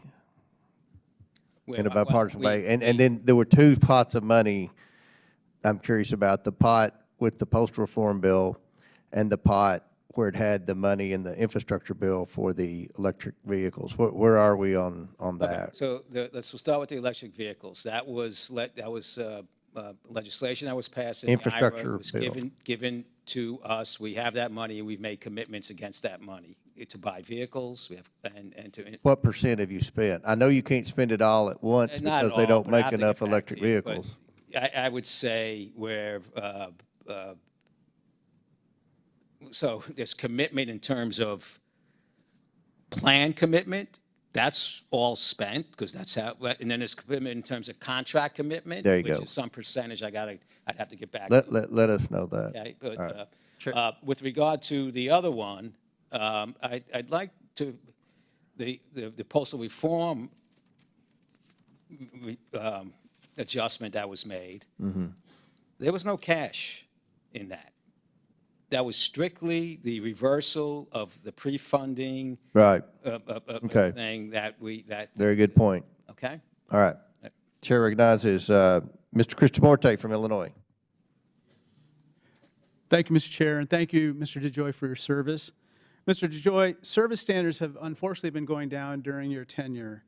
in a bipartisan way? And then there were two pots of money I'm curious about, the pot with the postal reform bill and the pot where it had the money in the infrastructure bill for the electric vehicles. Where are we on that? So we'll start with the electric vehicles. That was legislation that was passed. In the Infrastructure IRA. It was bill. given to us. We have that money, and we've made commitments against that money to buy vehicles. We have and to. What percent have you spent? I know you can't spend it all at once Not because they all, don't but I make have to enough get back electric to you, but vehicles. I would say so there's commitment in terms of plan commitment. That's all spent because that's how, and then there's commitment in terms of contract commitment. There you which go. is some percentage I'd have to get back. Let us know that. Okay, but All right. with regard to the other one, I'd like to, the postal reform adjustment that was made, there was no cash in that. That was strictly the reversal of the pre-funding Right. Okay. thing that Very good point. okay? All right. Chair recognizes Mr. Kristamorte from Illinois. Thank you, Mr. Chair, and thank you, Mr. DeJoy, for your service. Mr. DeJoy, service standards have unfortunately been going down during your tenure.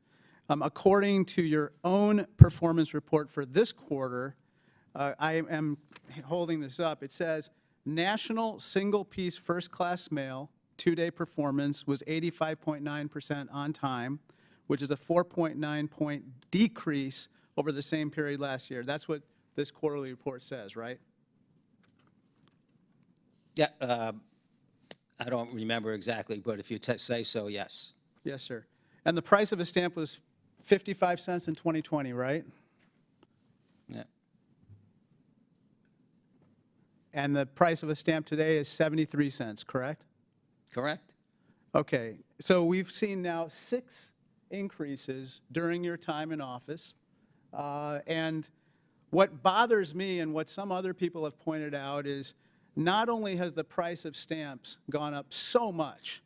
According to your own performance report for this quarter, I am holding this up. It says, national single-piece first-class mail, two-day performance was 85.9% on time, which is a 4.9-point decrease over the same period last year. That's what this quarterly report says, right? Yeah, I don't remember exactly, but if you say so, yes. Yes, sir. And the price of a stamp was 55 cents in 2020, right? Yeah. And the price of a stamp today is 73 cents, correct? Correct. Okay, so we've seen now 6 increases during your time in office. And what bothers me and what some other people have pointed out is not only has the price of stamps gone up so much,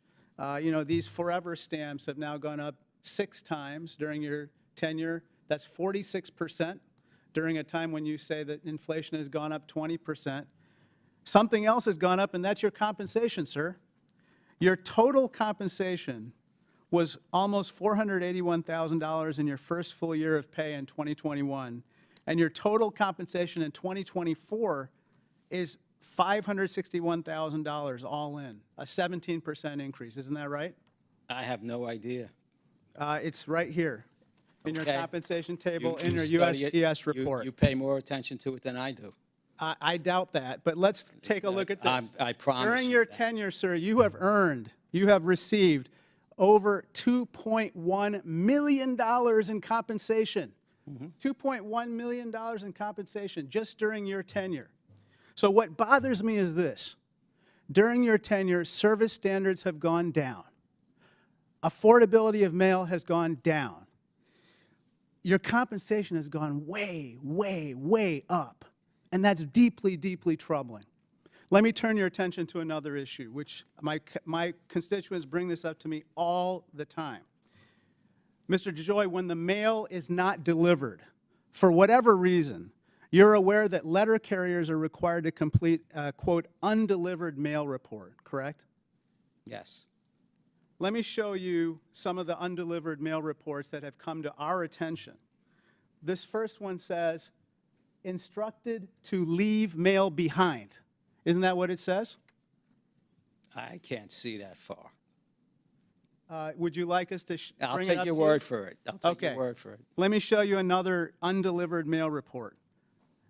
these forever stamps have now gone up 6 times during your tenure. That's 46% during a time when you say that inflation has gone up 20%. Something else has gone up, and that's your compensation, sir. Your total compensation was almost $481,000 in your first full year of pay in 2021, and your total compensation in 2024 is $561,000 all in, a 17% increase. Isn't that right? I have no idea. It's right here in your Okay. compensation table, in your study it. USPS report. You pay more attention to it than I do. I doubt that, but let's take a look at this. I promise During you your that. tenure, sir, you have received over $2.1 million in compensation. $2.1 million in compensation just during your tenure. So what bothers me is this. During your tenure, service standards have gone down. Affordability of mail has gone down. Your compensation has gone way, way, way up. And that's deeply, deeply troubling. Let me turn your attention to another issue, which my constituents bring this up to me all the time. Mr. DeJoy, when the mail is not delivered, for whatever reason, you're aware that letter carriers are required to complete a, quote, undelivered mail report, correct? Yes. Let me show you some of the undelivered mail reports that have come to our attention. This first one says, instructed to leave mail behind. Isn't that what it says? I can't see that far. Would you like us to I'll bring it take up your to you? word for it. I'll take Okay. your word for it. Let me show you another undelivered mail report.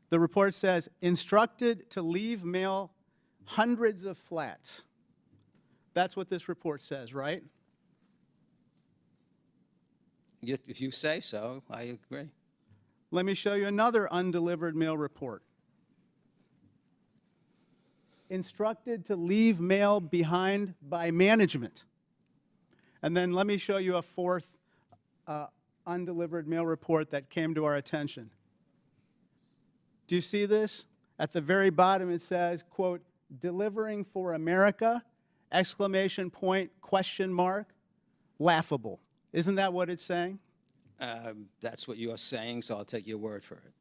The report says, instructed to leave mail hundreds of flats. That's what this report says, right? If you say so, I agree. Let me show you another undelivered mail report. Instructed to leave mail behind by management. And then let me show you a fourth undelivered mail report that came to our attention. Do you see this? At the very bottom it says, quote, "Delivering for America, exclamation point, question mark, laughable." Isn't that what it's saying? That's what you're saying, so I'll take your word for it.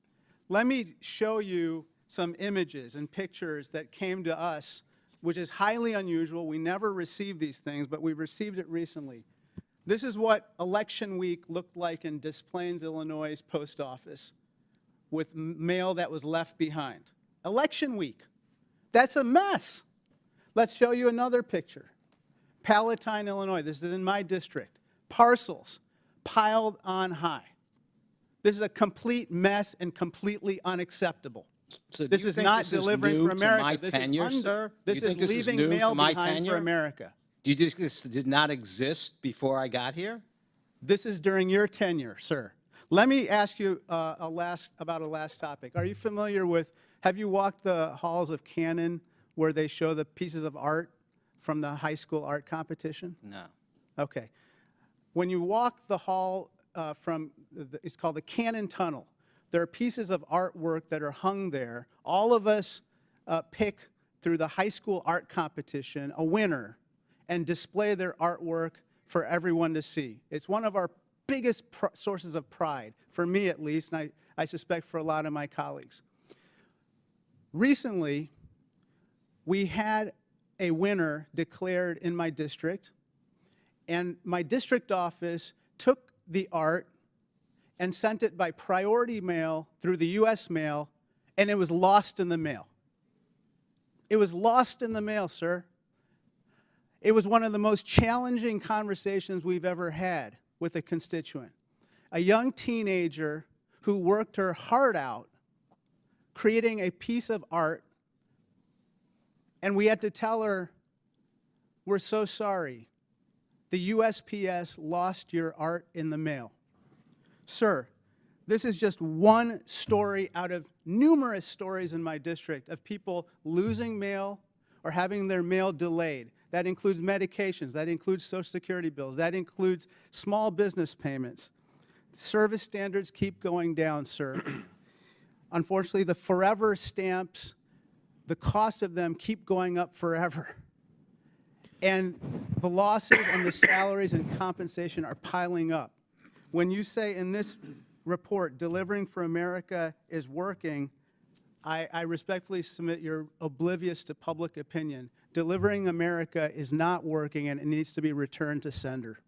Let me show you some images and pictures that came to us, which is highly unusual. We never received these things, but we received it recently. This is what election week looked like in Des Plaines, Illinois' post office with mail that was left behind. Election week. That's a mess. Let's show you another picture. Palatine, Illinois. This is in my district. Parcels piled on high. This is a complete mess and completely unacceptable. So do This you is think not this is delivering new for to America. my This tenure, is sir? Do This you think is this is leaving new to mail my behind tenure? for America. Do you think this did not exist before I got here? This is during your tenure, sir. Let me ask you about a last topic. Are you familiar with, have you walked the halls of Cannon where they show the pieces of art from the high school art competition? No. Okay. When you walk the hall it's called the Cannon Tunnel, there are pieces of artwork that are hung there. All of us pick through the high school art competition a winner and display their artwork for everyone to see. It's one of our biggest sources of pride, for me at least, and I suspect for a lot of my colleagues. Recently, we had a winner declared in my district, and my district office took the art and sent it by priority mail through the U.S. mail, and it was lost in the mail. It was lost in the mail, sir. It was one of the most challenging conversations we've ever had with a constituent. A young teenager who worked her heart out creating a piece of art, and we had to tell her, "We're so sorry. The USPS lost your art in the mail." Sir, this is just one story out of numerous stories in my district of people losing mail or having their mail delayed. That includes medications, that includes Social Security bills, that includes small business payments. Service standards keep going down, sir. Unfortunately, the forever stamps, the cost of them keep going up forever. And the losses and the salaries and compensation are piling up. When you say in this report, delivering for America is working, I respectfully submit you're oblivious to public opinion. Delivering America is not working, and it needs to be returned to sender.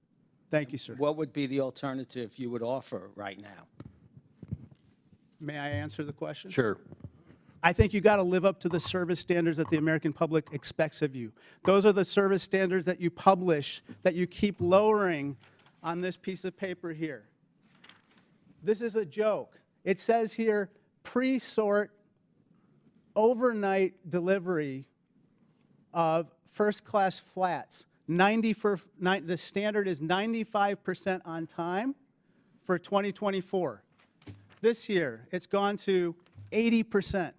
Thank you, sir. What would be the alternative you would offer right now? May I answer the question? Sure. I think you got to live up to the service standards that the American public expects of you. Those are the service standards that you publish, that you keep lowering on this piece of paper here. This is a joke. It says here, pre-sort overnight delivery of first-class flats. The standard is 95% on time for 2024. This year, it's gone to 80%.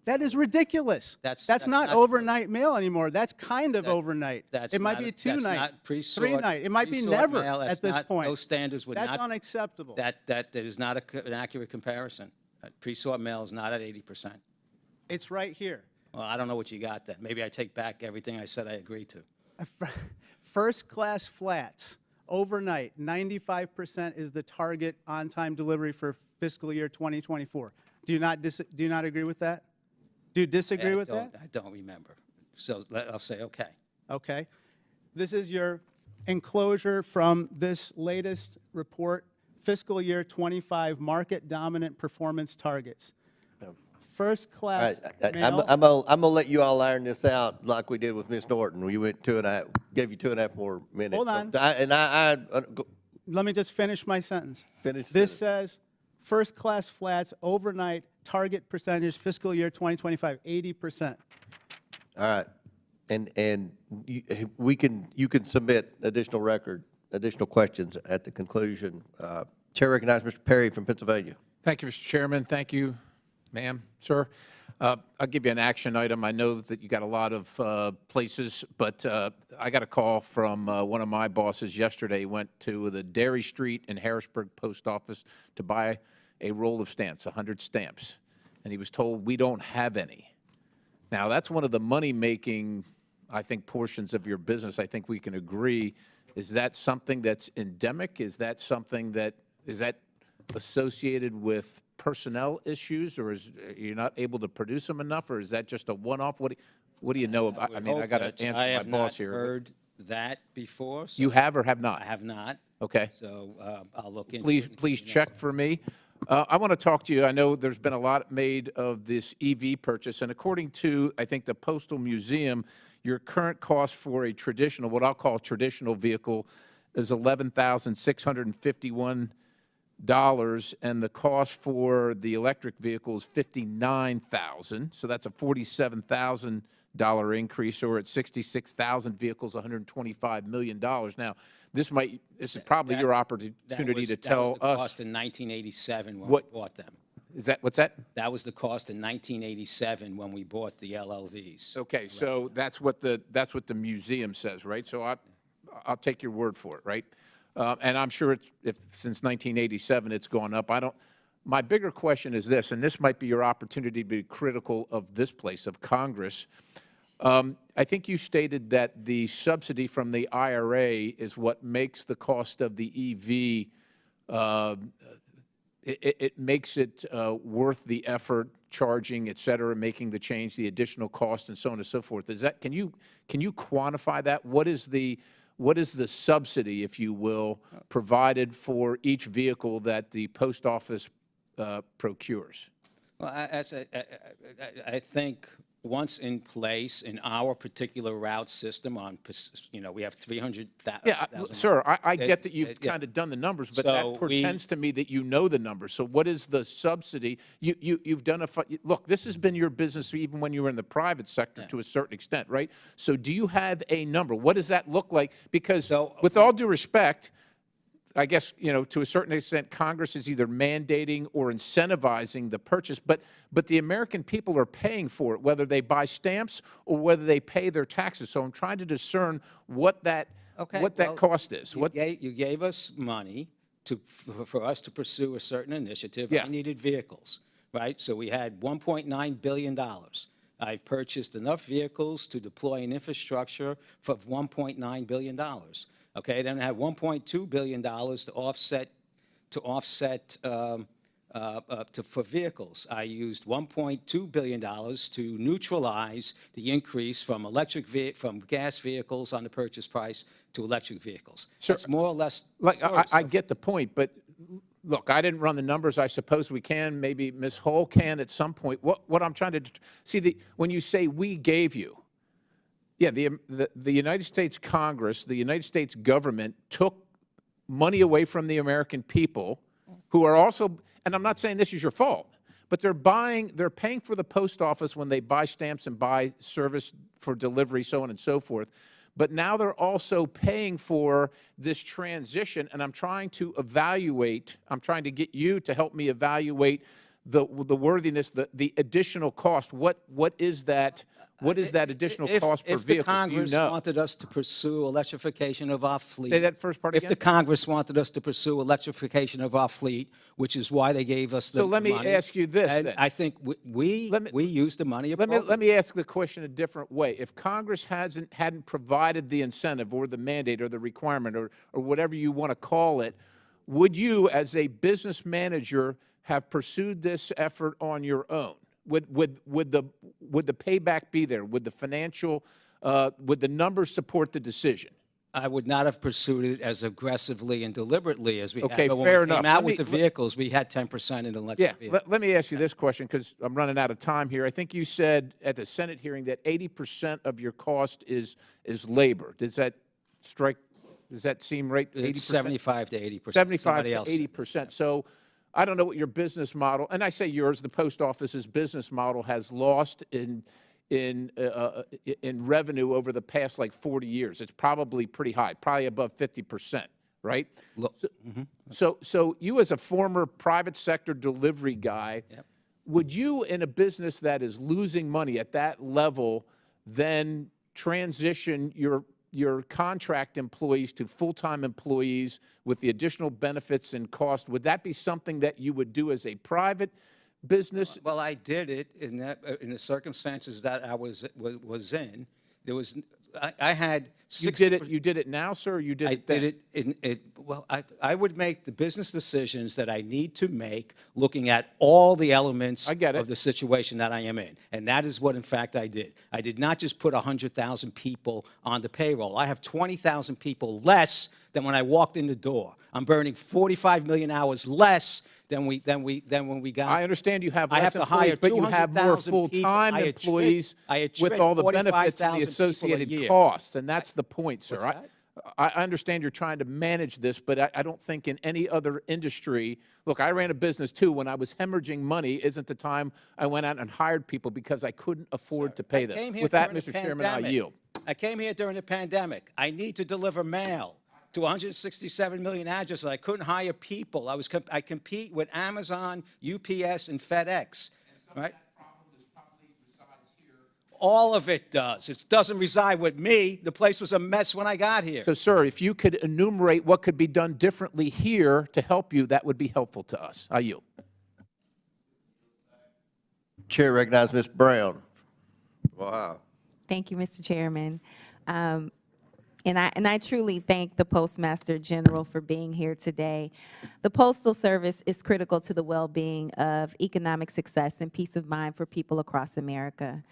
That is ridiculous. That's not overnight mail anymore. That's kind of overnight. It might be two-night, three-night. It might be never at this point. Those standards would not. That's unacceptable. That is not an accurate comparison. Pre-sort mail is not at 80%. It's right here. Well, I don't know what you got then. Maybe I take back everything I said I agreed to. First-class flats, overnight, 95% is the target on-time delivery for fiscal year 2024. Do you not agree with that? Do you disagree with that? I don't remember. So I'll say okay. Okay. This is your enclosure from this latest report, fiscal year 25 market dominant performance targets. First-class mail. I'm gonna let you all iron this out like we did with Ms. Norton. We went gave you 2.5 more minutes. Hold on. Let me just finish my sentence. Finish. This says first-class flats overnight target percentage fiscal year 2025, 80%. All right, and you can submit additional questions at the conclusion. Chair recognizes Mr. Perry from Pennsylvania. Thank you, Mr. Chairman. Thank you, ma'am, sir. I'll give you an action item. I know that you got a lot of places, but I got a call from one of my bosses yesterday. He went to the Dairy Street in Harrisburg Post Office to buy a roll of stamps, 100 stamps, and he was told, we don't have any. Now, that's one of the money-making, I think, portions of your business. I think we can agree. Is that something that's endemic? Is that something that, is that associated with personnel issues, or is you're not able to produce them enough, or is that just a one-off? What do you know about? I mean, I got to answer my boss here. I have not heard that before. So You have or have not? I have not. Okay. So I'll look into it. Please check for me. I want to talk to you. I know there's been a lot made of this EV purchase, and according to, I think, the Postal Museum, your current cost for a traditional, what I'll call traditional vehicle, is $11,651, and the cost for the electric vehicle is $59,000. So that's a $47,000 increase, or at 66,000 vehicles, $125 million. Now, this is probably your opportunity to tell us. That was the cost in 1987 when we bought them. Is that, what's that? That was the cost in 1987 when we bought the LLVs. Okay, so that's what the museum says, right? So I'll take your word for it, right? And I'm sure since 1987 it's gone up. My bigger question is this, and this might be your opportunity to be critical of this place, of Congress. I think you stated that the subsidy from the IRA is what makes the cost of the EV, it makes it worth the effort, charging, et cetera, making the change, the additional cost, and so on and so forth. Is that, can you quantify that? What is the subsidy, if you will, provided for each vehicle that the post office procures? Well, I think once in place in our particular route system we have 300,000. Yeah, sir, I get that you've kind of done the numbers, but that portends to me that you know the numbers. So what is the subsidy? You've done look, this has been your business even when you were in the private sector to a certain extent, right? So do you have a number? What does that look like? Because with all due respect, I guess, to a certain extent, Congress is either mandating or incentivizing the purchase, but the American people are paying for it, whether they buy stamps or whether they pay their taxes. So I'm trying to discern what that cost is. You gave us money for us to pursue a certain initiative. Yeah. I needed vehicles, right? So we had $1.9 billion. I purchased enough vehicles to deploy an infrastructure for $1.9 billion. Okay, then I had $1.2 billion for vehicles. I used $1.2 billion to neutralize the increase from from gas vehicles on the purchase price to electric vehicles. Sir, that's more or less. I get the point, but look, I didn't run the numbers. I suppose we can. Maybe Ms. Hull can at some point. What I'm trying to see, when you say we gave you, yeah, the United States Congress, the United States government took money away from the American people, who are also, and I'm not saying this is your fault, but they're paying for the post office when they buy stamps and buy service for delivery, so on and so forth. But now they're also paying for this transition, and I'm trying to get you to help me evaluate the worthiness, the additional cost. What is that? What is that additional cost per vehicle? If the Congress wanted us to pursue electrification of our fleet. Say that first part again. If the Congress wanted us to pursue electrification of our fleet, which is why they gave us the money. So let me ask you this, then. I think we used the money appropriately. Let me ask the question a different way. If Congress hadn't provided the incentive or the mandate or the requirement or whatever you want to call it, would you, as a business manager, have pursued this effort on your own? Would the payback be there? Would the financial, would the numbers support the decision? I would not have pursued it as aggressively and deliberately as we have. Okay, But fair when we enough. came out with the vehicles, we had 10% in electric vehicles. Let me ask you this question, because I'm running out of time here. I think you said at the Senate hearing that 80% of your cost is labor. Does that seem right? 80%? It's 75 to 80%. 75 to 80%. So I don't know what your business model, and I say yours, the post office's business model has lost in revenue over the past like 40 years. It's probably pretty high, probably above 50%, right? So you as a former private sector delivery guy, would you, in a business that is losing money at that level, then transition your contract employees to full-time employees with the additional benefits and cost? Would that be something that you would do as a private business? Well, I did it in the circumstances that I was in. There was, I had You did it now, sir, or you did it then? I did it well, I would make the business decisions that I need to make, looking at all the elements of the situation that I am in. And that is what, in fact, I did. I did not just put 100,000 people on the payroll. I have 20,000 people less than when I walked in the door. I'm burning 45 million hours less than when we got. I understand you have less I have to hire employees, but you have more 200,000 full-time people. employees with all the benefits and the 45,000 people a associated year. costs, and that's the point, sir. What's that? I understand you're trying to manage this, but I don't think in any other industry, look, I ran a business too. When I was hemorrhaging money isn't the time I went out and hired people because I couldn't afford to pay them. With that, Mr. Chairman, I yield. I came here during the pandemic. I need to deliver mail to 167 million addresses. I couldn't hire people. I compete with Amazon, UPS, and FedEx, right? All of it does. It doesn't reside with me. The place was a mess when I got here. So, sir, if you could enumerate what could be done differently here to help you, that would be helpful to us. I yield. Chair recognizes Ms. Brown. Wow. Thank you, Mr. Chairman. And I truly thank the Postmaster General for being here today. The Postal Service is critical to the well-being of economic success and peace of mind for people across America.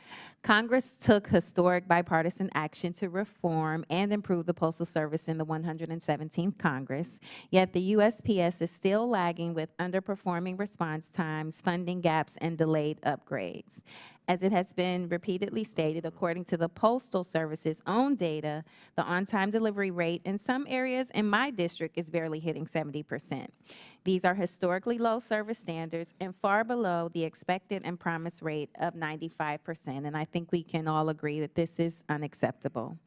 Congress took historic bipartisan action to reform and improve the Postal Service in the 117th Congress, yet the USPS is still lagging with underperforming response times, funding gaps, and delayed upgrades. As it has been repeatedly stated, according to the Postal Service's own data, the on-time delivery rate in some areas in my district is barely hitting 70%. These are historically low service standards and far below the expected and promised rate of 95%, and I think we can all agree that this is unacceptable.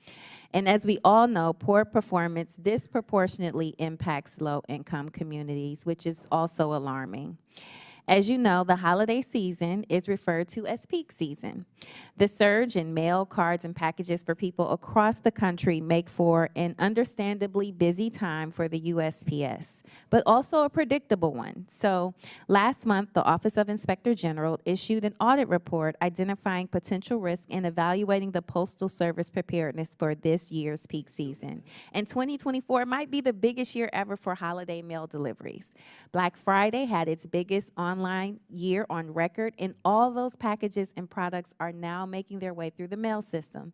And as we all know, poor performance disproportionately impacts low-income communities, which is also alarming. As you know, the holiday season is referred to as peak season. The surge in mail, cards, and packages for people across the country make for an understandably busy time for the USPS, but also a predictable one. So last month, the Office of Inspector General issued an audit report identifying potential risk and evaluating the Postal Service preparedness for this year's peak season. And 2024 might be the biggest year ever for holiday mail deliveries. Black Friday had its biggest online year on record, and all those packages and products are now making their way through the mail system.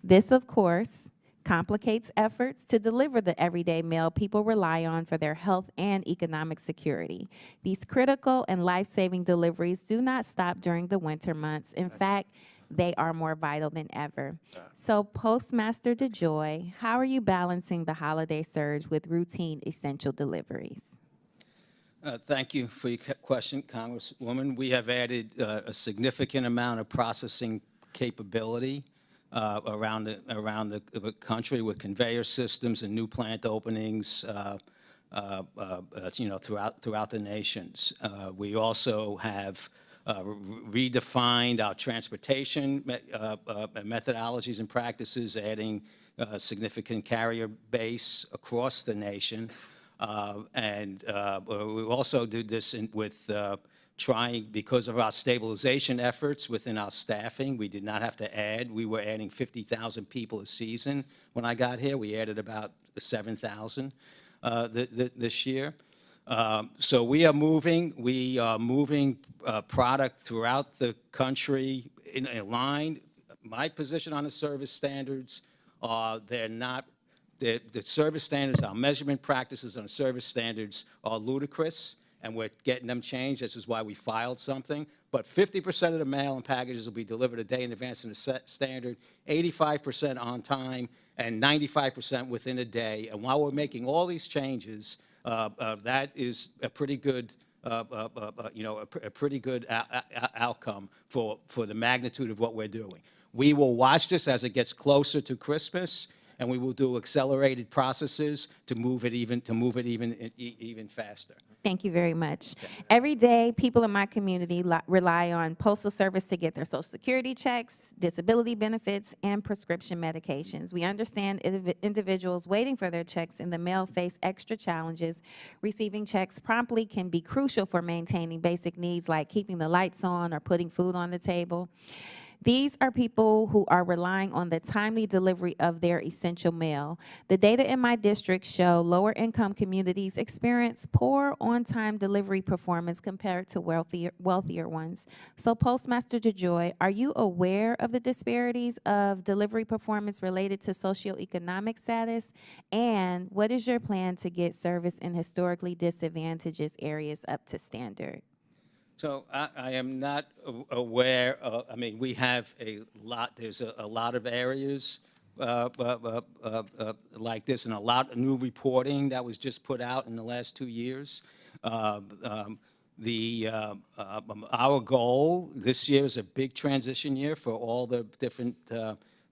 This, of course, complicates efforts to deliver the everyday mail people rely on for their health and economic security. These critical and life-saving deliveries do not stop during the winter months. In fact, they are more vital than ever. So, Postmaster DeJoy, how are you balancing the holiday surge with routine essential deliveries? Thank you for your question, Congresswoman. We have added a significant amount of processing capability around the country with conveyor systems and new plant openings, throughout the nations. We also have redefined our transportation methodologies and practices, adding significant carrier base across the nation. We also do this because of our stabilization efforts within our staffing. We did not have to add. We were adding 50,000 people a season when I got here. We added about 7,000 this year. So we are moving product throughout the country in a line. My position on the service standards are they're not. The service standards, our measurement practices on the service standards are ludicrous, and we're getting them changed. This is why we filed something. But 50% of the mail and packages will be delivered a day in advance in the set standard, 85% on time, and 95% within a day. And while we're making all these changes, that is a pretty good, outcome for the magnitude of what we're doing. We will watch this as it gets closer to Christmas. and we will do accelerated processes to move it even faster. Thank you very much. Every day, people in my community rely on Postal Service to get their Social Security checks, disability benefits, and prescription medications. We understand individuals waiting for their checks in the mail face extra challenges. Receiving checks promptly can be crucial for maintaining basic needs like keeping the lights on or putting food on the table. These are people who are relying on the timely delivery of their essential mail. The data in my district show lower income communities experience poor on-time delivery performance compared to wealthier ones. So Postmaster DeJoy, are you aware of the disparities of delivery performance related to socioeconomic status? And what is your plan to get service in historically disadvantaged areas up to standard? So I am not aware of, I mean, we have a lot, there's a lot of areas like this and a lot of new reporting that was just put out in the last 2 years. Our goal this year is a big transition year for all the different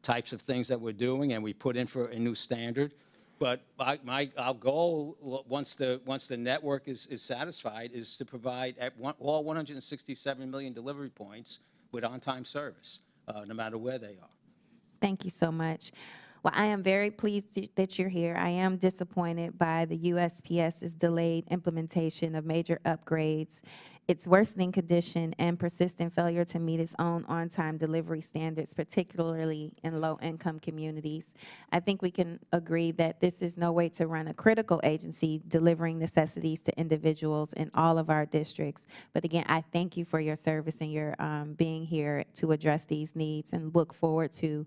types of things that we're doing, and we put in for a new standard. But our goal, once the network is satisfied, is to provide all 167 million delivery points with on-time service, no matter where they are. Thank you so much. Well, I am very pleased that you're here. I am disappointed by the USPS's delayed implementation of major upgrades, its worsening condition, and persistent failure to meet its own on-time delivery standards, particularly in low-income communities. I think we can agree that this is no way to run a critical agency delivering necessities to individuals in all of our districts. But again, I thank you for your service and your being here to address these needs, and look forward to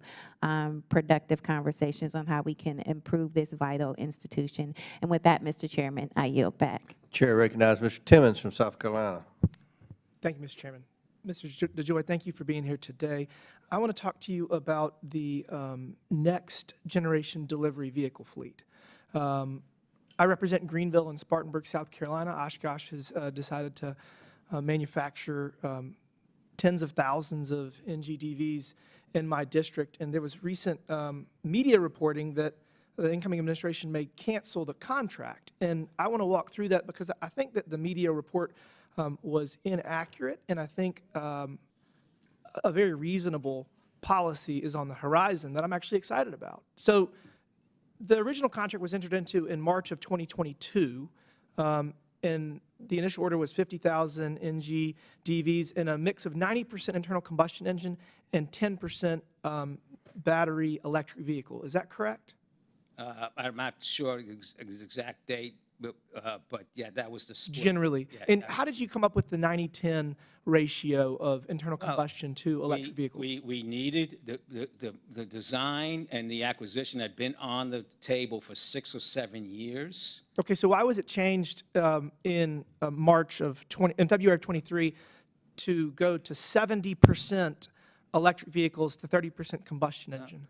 productive conversations on how we can improve this vital institution. And with that, Mr. Chairman, I yield back. Chair recognizes Mr. Timmons from South Carolina. Thank you, Mr. Chairman. Mr. DeJoy, thank you for being here today. I want to talk to you about the next generation delivery vehicle fleet. I represent Greenville and Spartanburg, South Carolina. Oshkosh has decided to manufacture tens of thousands of NGDVs in my district, and there was recent media reporting that the incoming administration may cancel the contract. And I want to walk through that because I think that the media report was inaccurate, and I think a very reasonable policy is on the horizon that I'm actually excited about. So the original contract was entered into in March of 2022, and the initial order was 50,000 NGDVs in a mix of 90% internal combustion engine and 10% battery electric vehicle. Is that correct? I'm not sure the exact date, but yeah, that was the split. Generally. Yeah, and how did you come up with the 90-10 ratio of internal combustion to electric vehicles? We needed the design, and the acquisition had been on the table for 6 or 7 years. Okay, so why was it changed in February of 23 to go to 70% electric vehicles to 30% combustion engine?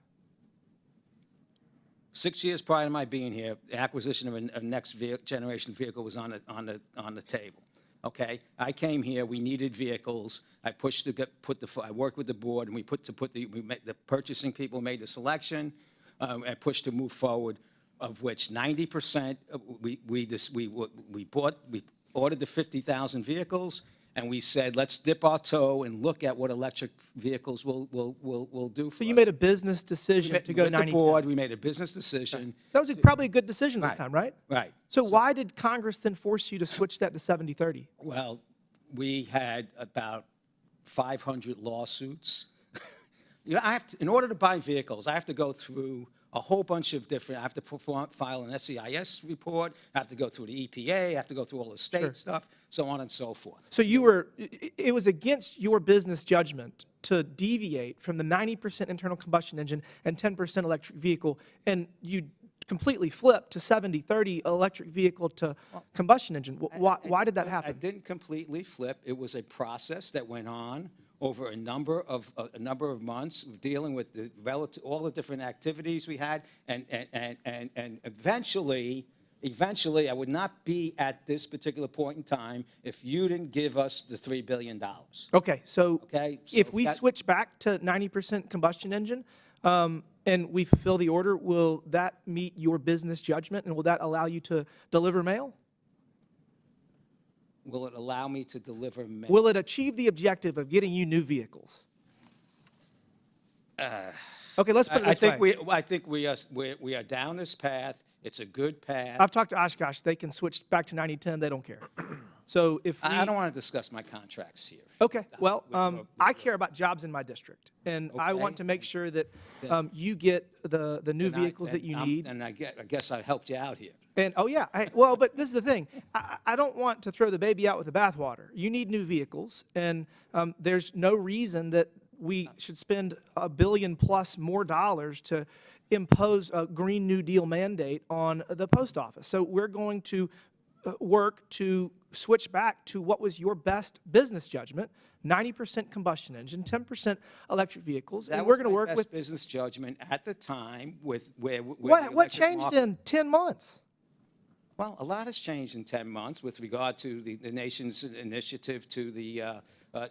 6 years prior to my being here, the acquisition of a next generation vehicle was on the table. Okay, I came here. We needed vehicles. I pushed to I worked with the board, and the purchasing people made the selection. I pushed to move forward, of which 90% we ordered the 50,000 vehicles. And we said, let's dip our toe and look at what electric vehicles will do for us. So you made a business decision to go 90-10. With the board, we made a business decision. That was probably a good decision at the time, right? Right. So why did Congress then force you to switch that to 70-30? Well, we had about 500 lawsuits. In order to buy vehicles, I have to go through a whole bunch of different, I have to file an SEIS report, I have to go through the EPA, I have to go through all the state stuff, so on and so forth. So it was against your business judgment to deviate from the 90% internal combustion engine and 10% electric vehicle, and you completely flipped to 70-30 electric vehicle to combustion engine. Why did that happen? I didn't completely flip. It was a process that went on over a number of months, dealing with all the different activities we had, and eventually, I would not be at this particular point in time if you didn't give us the $3 billion. Okay, so if we switch back to 90% combustion engine, and we fulfill the order, will that meet your business judgment, and will that allow you to deliver mail? Will it allow me to deliver mail? Will it achieve the objective of getting you new vehicles? Okay, let's put it this way. I think we are down this path. It's a good path. I've talked to Oshkosh. They can switch back to 90-10. They don't care. So if we, I don't want to discuss my contracts here. okay, well, I care about jobs in my district, and I want to make sure that you get the new vehicles that you need. And I guess I helped you out here. And, oh, yeah, well, but this is the thing. I don't want to throw the baby out with the bathwater. You need new vehicles, and there's no reason that we should spend $1 billion plus more dollars to impose a Green New Deal mandate on the post office. So we're going to work to switch back to what was your best business judgment, 90% combustion engine, 10% electric vehicles, and we're going to work with business judgment at the time with where what changed in 10 months? Well, a lot has changed in 10 months with regard to the nation's initiative to the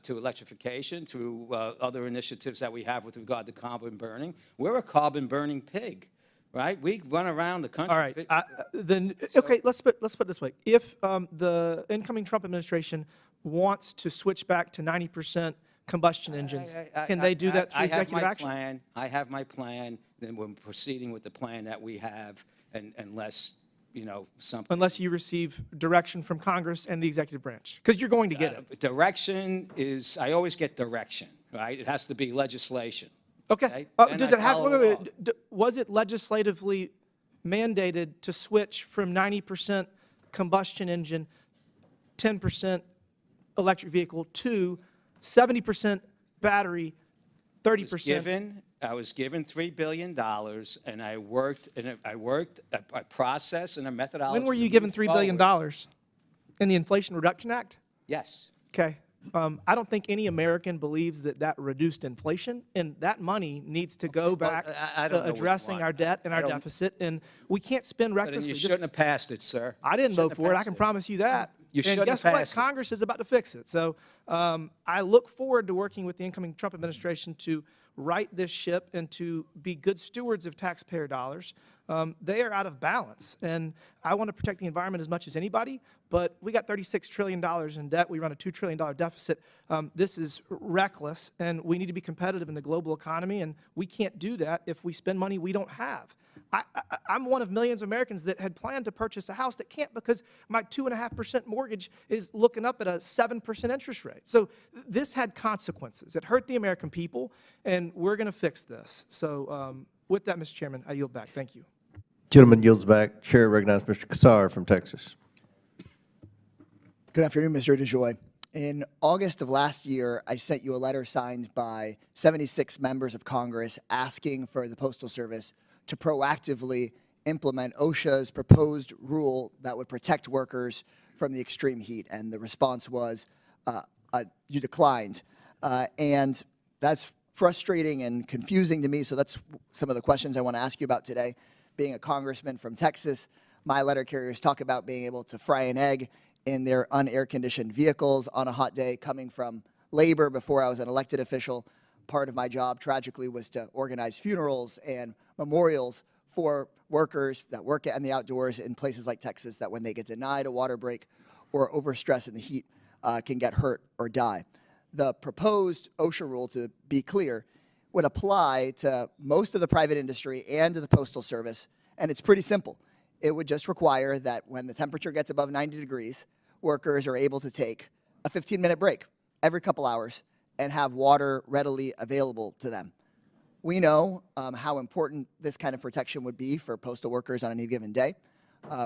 to electrification, through other initiatives that we have with regard to carbon burning. We're a carbon burning pig, right? We run around the country. All right. Okay, let's put it this way. If the incoming Trump administration wants to switch back to 90% combustion engines, can they do that through executive action? I have my plan. Then we're proceeding with the plan that we have, unless something. Unless you receive direction from Congress and the executive branch, because you're going to get it. Direction is, I always get direction, right? It has to be legislation. Okay. Does it have, was it legislatively mandated to switch from 90% combustion engine, 10% electric vehicle to 70% battery, 30%? I was given $3 billion, and I worked a process and a methodology. When were you given $3 billion? In the Inflation Reduction Act? Yes. Okay. I don't think any American believes that reduced inflation, and that money needs to go back to addressing our debt and our deficit, and we can't spend recklessly. You shouldn't have passed it, sir. I didn't vote for it. I can promise you that. You shouldn't have passed it. And guess what? Congress is about to fix it. So I look forward to working with the incoming Trump administration to right this ship and to be good stewards of taxpayer dollars. They are out of balance, and I want to protect the environment as much as anybody, but we got $36 trillion in debt. We run a $2 trillion deficit. This is reckless, and we need to be competitive in the global economy, and we can't do that if we spend money we don't have. I'm one of millions of Americans that had planned to purchase a house that can't because my 2.5% mortgage is looking up at a 7% interest rate. So this had consequences. It hurt the American people, and we're going to fix this. So with that, Mr. Chairman, I yield back. Thank you. Gentleman yields back. Chair recognizes Mr. Kassar from Texas. Good afternoon, Mr. DeJoy. In August of last year, I sent you a letter signed by 76 members of Congress asking for the Postal Service to proactively implement OSHA's proposed rule that would protect workers from the extreme heat. And the response was you declined. And that's frustrating and confusing to me. So that's some of the questions I want to ask you about today. Being a congressman from Texas, my letter carriers talk about being able to fry an egg in their unair-conditioned vehicles on a hot day. Coming from labor before I was an elected official, part of my job, tragically, was to organize funerals and memorials for workers that work in the outdoors in places like Texas that when they get denied a water break or overstress in the heat can get hurt or die. The proposed OSHA rule, to be clear, would apply to most of the private industry and to the Postal Service, and it's pretty simple. It would just require that when the temperature gets above 90 degrees, workers are able to take a 15-minute break every couple hours and have water readily available to them. We know how important this kind of protection would be for postal workers on any given day.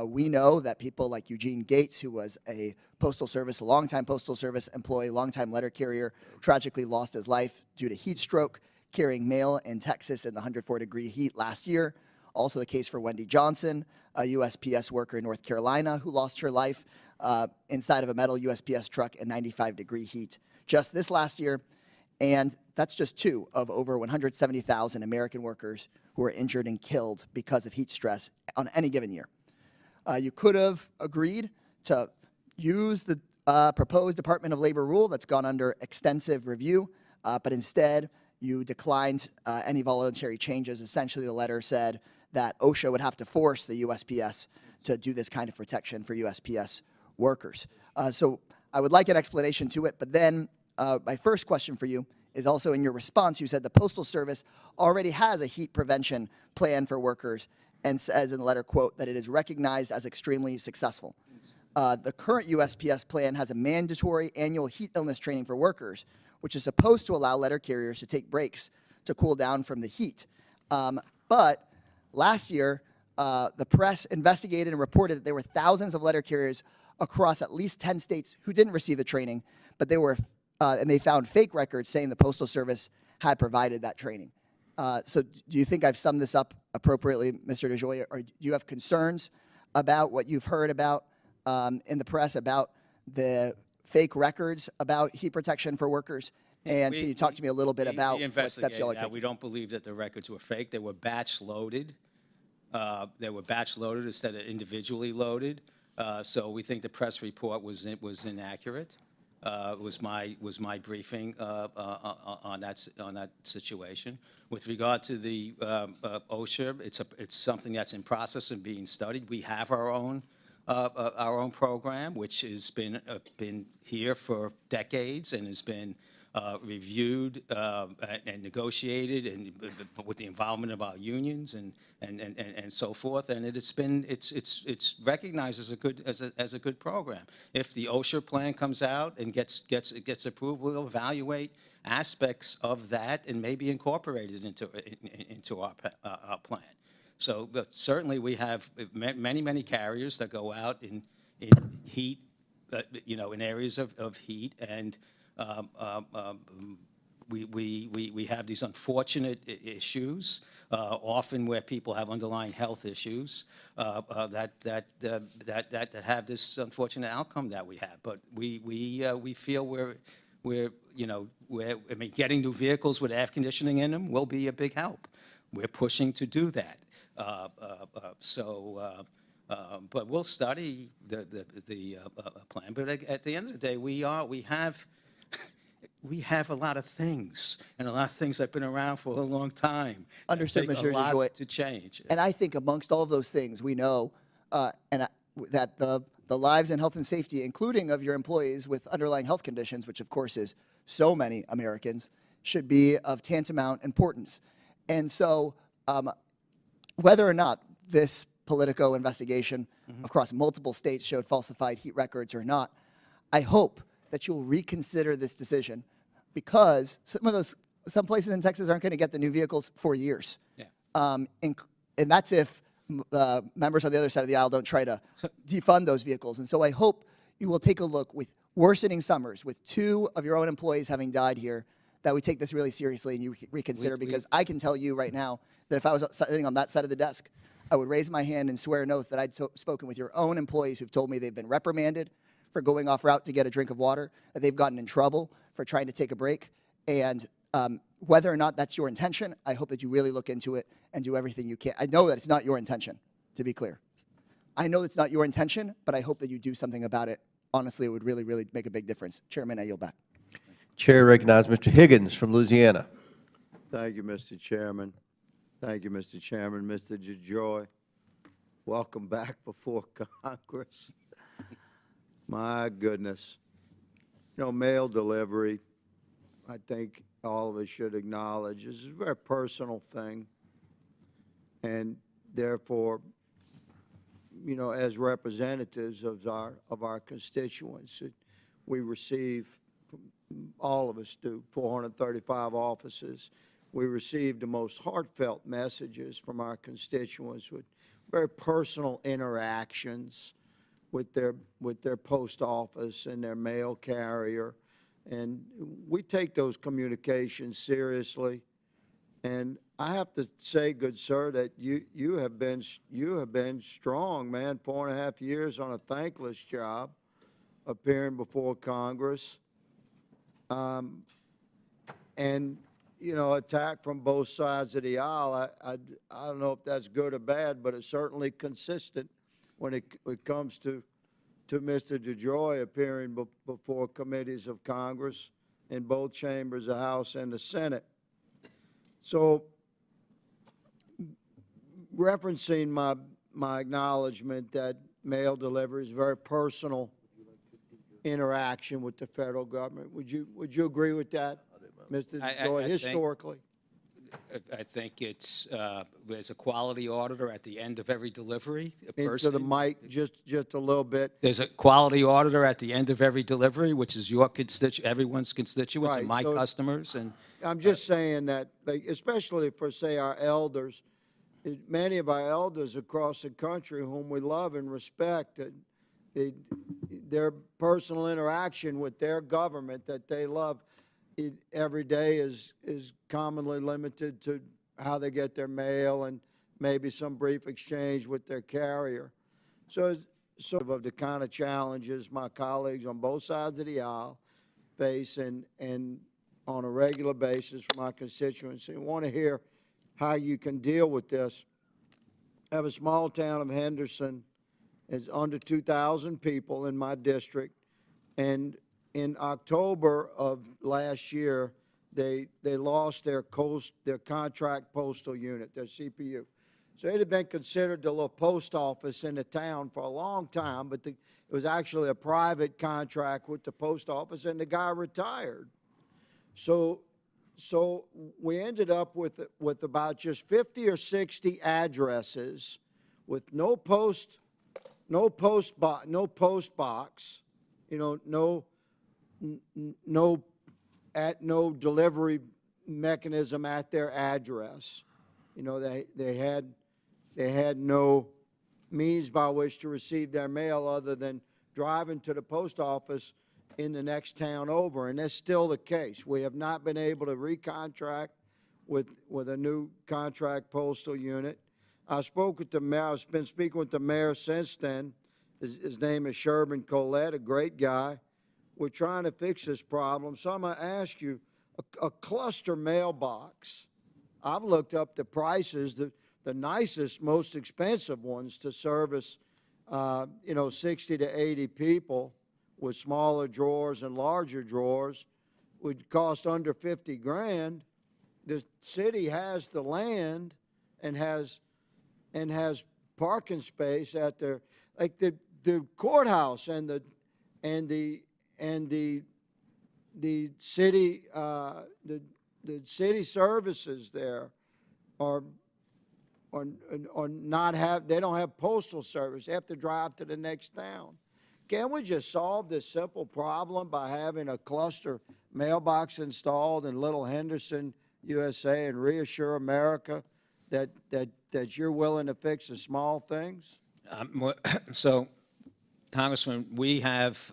We know that people like Eugene Gates, who was a a longtime Postal Service employee, longtime letter carrier, tragically lost his life due to heat stroke, carrying mail in Texas in the 104-degree heat last year. Also the case for Wendy Johnson, a USPS worker in North Carolina who lost her life inside of a metal USPS truck in 95-degree heat just this last year. And that's just two of over 170,000 American workers who are injured and killed because of heat stress on any given year. You could have agreed to use the proposed Department of Labor rule that's gone under extensive review, but instead you declined any voluntary changes. Essentially, the letter said that OSHA would have to force the USPS to do this kind of protection for USPS workers. So I would like an explanation to it, but then my first question for you is also in your response, you said the Postal Service already has a heat prevention plan for workers and says in the letter, quote, that it is recognized as extremely successful. The current USPS plan has a mandatory annual heat illness training for workers, which is supposed to allow letter carriers to take breaks to cool down from the heat. But last year, the press investigated and reported that there were thousands of letter carriers across at least 10 states who didn't receive the training, but they were, and they found fake records saying the Postal Service had provided that training. So do you think I've summed this up appropriately, Mr. DeJoy, or do you have concerns about what you've heard about in the press about the fake records about heat protection for workers? And can you talk to me a little bit about what steps y'all are taking? We don't believe that the records were fake. They were batch loaded. Instead of individually loaded. So we think the press report was inaccurate. Was my briefing on that situation. With regard to the OSHA, it's something that's in process and being studied. We have our own program, which has been here for decades and has been reviewed and negotiated, and with the involvement of our unions and so forth, and it's recognized as a good program. If the OSHA plan comes out and gets approved, we'll evaluate aspects of that and maybe incorporate it into our plan. So certainly we have many carriers that go out in heat, in areas of heat, and we have these unfortunate issues, often where people have underlying health issues that have this unfortunate outcome that we have. But we feel getting new vehicles with air conditioning in them will be a big help. We're pushing to do that. But we'll study the plan. But at the end of the day, we have a lot of things, and a lot of things that have been around for a long time. Understood, Mr. DeJoy. A lot to change. And I think amongst all of those things, we know that the lives and health and safety, including of your employees with underlying health conditions, which of course is so many Americans, should be of tantamount importance. And so whether or not this Politico investigation across multiple states showed falsified heat records or not, I hope that you'll reconsider this decision, because some places in Texas aren't going to get the new vehicles for years. Yeah. And that's if members on the other side of the aisle don't try to defund those vehicles. And so I hope you will take a look, with worsening summers, with 2 of your own employees having died here, that we take this really seriously and you reconsider, because I can tell you right now that if I was sitting on that side of the desk, I would raise my hand and swear an oath that I'd spoken with your own employees who've told me they've been reprimanded for going off route to get a drink of water, that they've gotten in trouble for trying to take a break. And whether or not that's your intention, I hope that you really look into it and do everything you can. I know that it's not your intention, to be clear. I know it's not your intention, but I hope that you do something about it. Honestly, it would really, really make a big difference. Chairman, I yield back. Chair recognizes Mr. Higgins from Louisiana. Thank you, Mr. Chairman. Thank you, Mr. Chairman. Mr. DeJoy, welcome back before Congress. My goodness. Mail delivery, I think all of us should acknowledge, is a very personal thing. And therefore, as representatives of our constituents, we receive, all of us do, 435 offices. We receive the most heartfelt messages from our constituents with very personal interactions with their post office and their mail carrier, and we take those communications seriously. And I have to say, good sir, that you have been strong, man. 4.5 years on a thankless job, appearing before Congress, and attack from both sides of the aisle. I don't know if that's good or bad, but it's certainly consistent when it comes to Mr. DeJoy appearing before committees of Congress in both chambers, the House and the Senate. So referencing my acknowledgement that mail delivery is a very personal interaction with the federal government. Would you agree with that, Mr. DeJoy, historically? I think it's, there's a quality auditor at the end of every delivery. Into the mic just a little bit. There's a quality auditor at the end of every delivery, which is your everyone's constituents and my customers. And I'm just saying that, like, especially for, say, our elders, many of our elders across the country whom we love and respect, their personal interaction with their government that they love every day is commonly limited to how they get their mail and maybe some brief exchange with their carrier. So of the kind of challenges my colleagues on both sides of the aisle face and on a regular basis from my constituency. I want to hear how you can deal with this. I have a small town of Henderson. It's under 2,000 people in my district, and in October of last year, they lost their contract postal unit, their CPU. So it had been considered the little post office in the town for a long time, but it was actually a private contract with the post office, and the guy retired. So we ended up with about just 50 or 60 addresses with no post box, you know, no delivery mechanism at their address. You know, they had no means by which to receive their mail other than driving to the post office in the next town over, and that's still the case. We have not been able to recontract with a new contract postal unit. I spoke with the mayor. I've been speaking with the mayor since then. His name is Sherman Collette, a great guy. We're trying to fix this problem. So I'm going to ask you, a cluster mailbox, I've looked up the prices, the nicest, most expensive ones to service, 60 to 80 people with smaller drawers and larger drawers would cost under 50 grand. The city has the land and has parking space at their, like the courthouse and the city the city services there are not have, they don't have postal service. They have to drive to the next town. Can't we just solve this simple problem by having a cluster mailbox installed in Little Henderson, USA, and reassure America that you're willing to fix the small things? So, Congressman, we have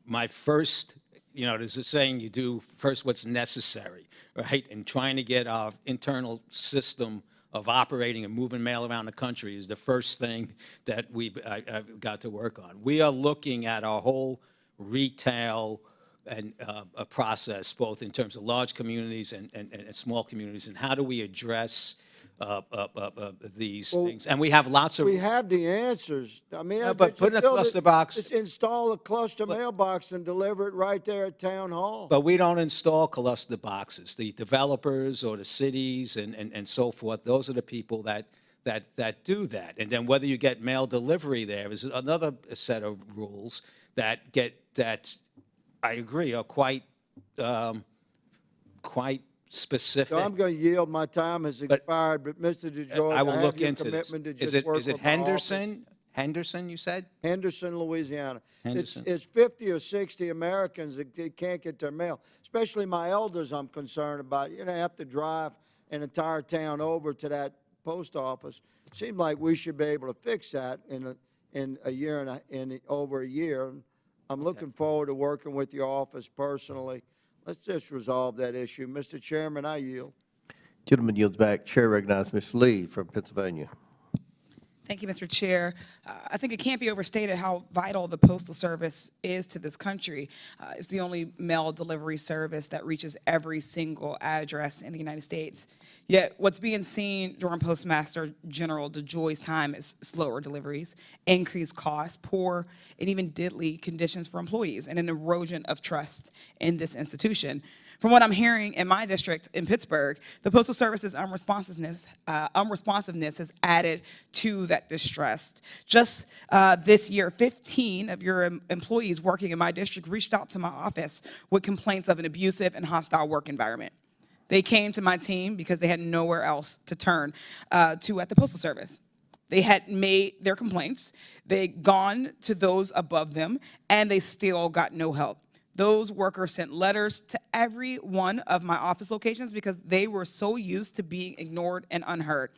my first, there's a saying, you do first what's necessary, right? And trying to get our internal system of operating and moving mail around the country is the first thing that I've got to work on. We are looking at our whole retail and a process, both in terms of large communities and small communities, and how do we address these things? And we have lots of... We have the answers. I mean, but put in a cluster box... Just install a cluster mailbox and deliver it right there at Town Hall. But we don't install cluster boxes. The developers or the cities and so forth, those are the people that do that. And then whether you get mail delivery there is another set of rules that I agree, are quite specific. So I'm going to yield. My time has expired, but Mr. DeJoy, I will look into this. commitment to Is just work it with my Henderson? office. Henderson, you said? Henderson, Louisiana. Henderson. It's 50 or 60 Americans that can't get their mail, especially my elders I'm concerned about. They have to drive an entire town over to that post office. Seems like we should be able to fix that in a year in over a year. I'm looking forward to working with your office personally. Let's just resolve that issue. Mr. Chairman, I yield. Gentleman yields back. Chair recognizes Ms. Lee from Pennsylvania. Thank you, Mr. Chair. I think it can't be overstated how vital the Postal Service is to this country. It's the only mail delivery service that reaches every single address in the United States. Yet what's being seen during Postmaster General DeJoy's time is slower deliveries, increased costs, poor and even deadly conditions for employees, and an erosion of trust in this institution. From what I'm hearing in my district in Pittsburgh, the Postal Service's unresponsiveness has added to that distress. Just this year, 15 of your employees working in my district reached out to my office with complaints of an abusive and hostile work environment. They came to my team because they had nowhere else to turn to at the Postal Service. They had made their complaints, they'd gone to those above them, and they still got no help. Those workers sent letters to every one of my office locations because they were so used to being ignored and unheard.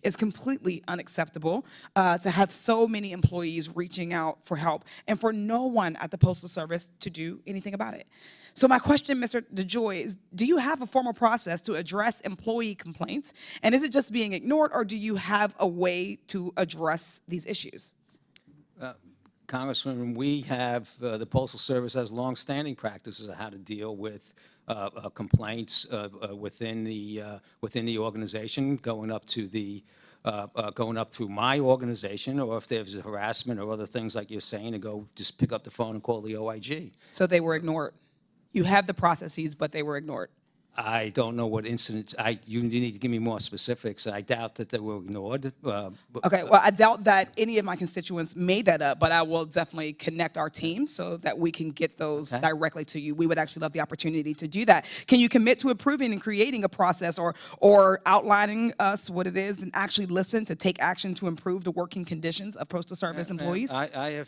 It's completely unacceptable to have so many employees reaching out for help and for no one at the Postal Service to do anything about it. So my question, Mr. DeJoy, is do you have a formal process to address employee complaints? And is it just being ignored, or do you have a way to address these issues? Congressman, we have, the Postal Service has longstanding practices of how to deal with complaints within the organization, going up through my organization, or if there's harassment or other things like you're saying, to go just pick up the phone and call the OIG. So they were ignored. You have the processes, but they were ignored. I don't know what incidents. You need to give me more specifics. I doubt that they were ignored. Okay, well, I doubt that any of my constituents made that up, but I will definitely connect our team so that we can get those directly to you. We would actually love the opportunity to do that. Can you commit to approving and creating a process or outlining us what it is and actually listen to take action to improve the working conditions of Postal Service employees? I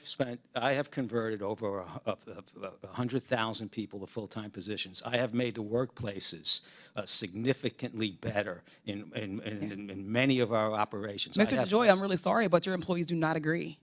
have converted over 100,000 people to full-time positions. I have made the workplaces significantly better in many of our operations. Mr. DeJoy, I'm really sorry, but your employees do not agree.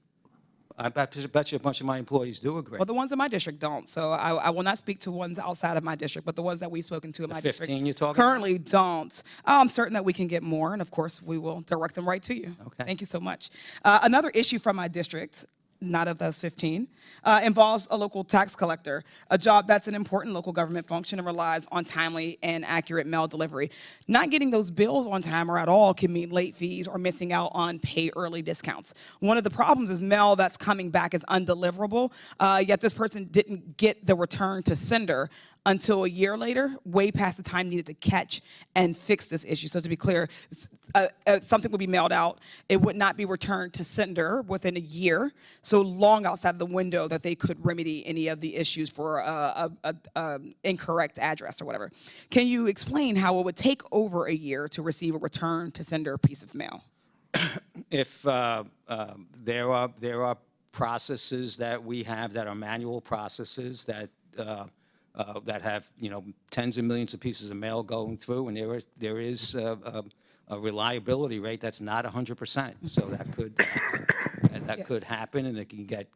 I bet you a bunch of my employees do agree. Well, the ones in my district don't, so I will not speak to ones outside of my district, but the ones that we've spoken to in my district 15 you're talking currently don't. I'm certain that we can get more, and of course, we will direct them right to you. Okay. Thank you so much. Another issue from my district, not of those 15, involves a local tax collector, a job that's an important local government function and relies on timely and accurate mail delivery. Not getting those bills on time or at all can mean late fees or missing out on pay early discounts. One of the problems is mail that's coming back is undeliverable, yet this person didn't get the return to sender until a year later, way past the time needed to catch and fix this issue. So to be clear, something would be mailed out. It would not be returned to sender within a year, so long outside of the window that they could remedy any of the issues for a incorrect address or whatever. Can you explain how it would take over a year to receive a return to sender piece of mail? If there are processes that we have that are manual processes that have, tens of millions of pieces of mail going through, and there is a reliability rate that's not 100%. So that could happen, and it can get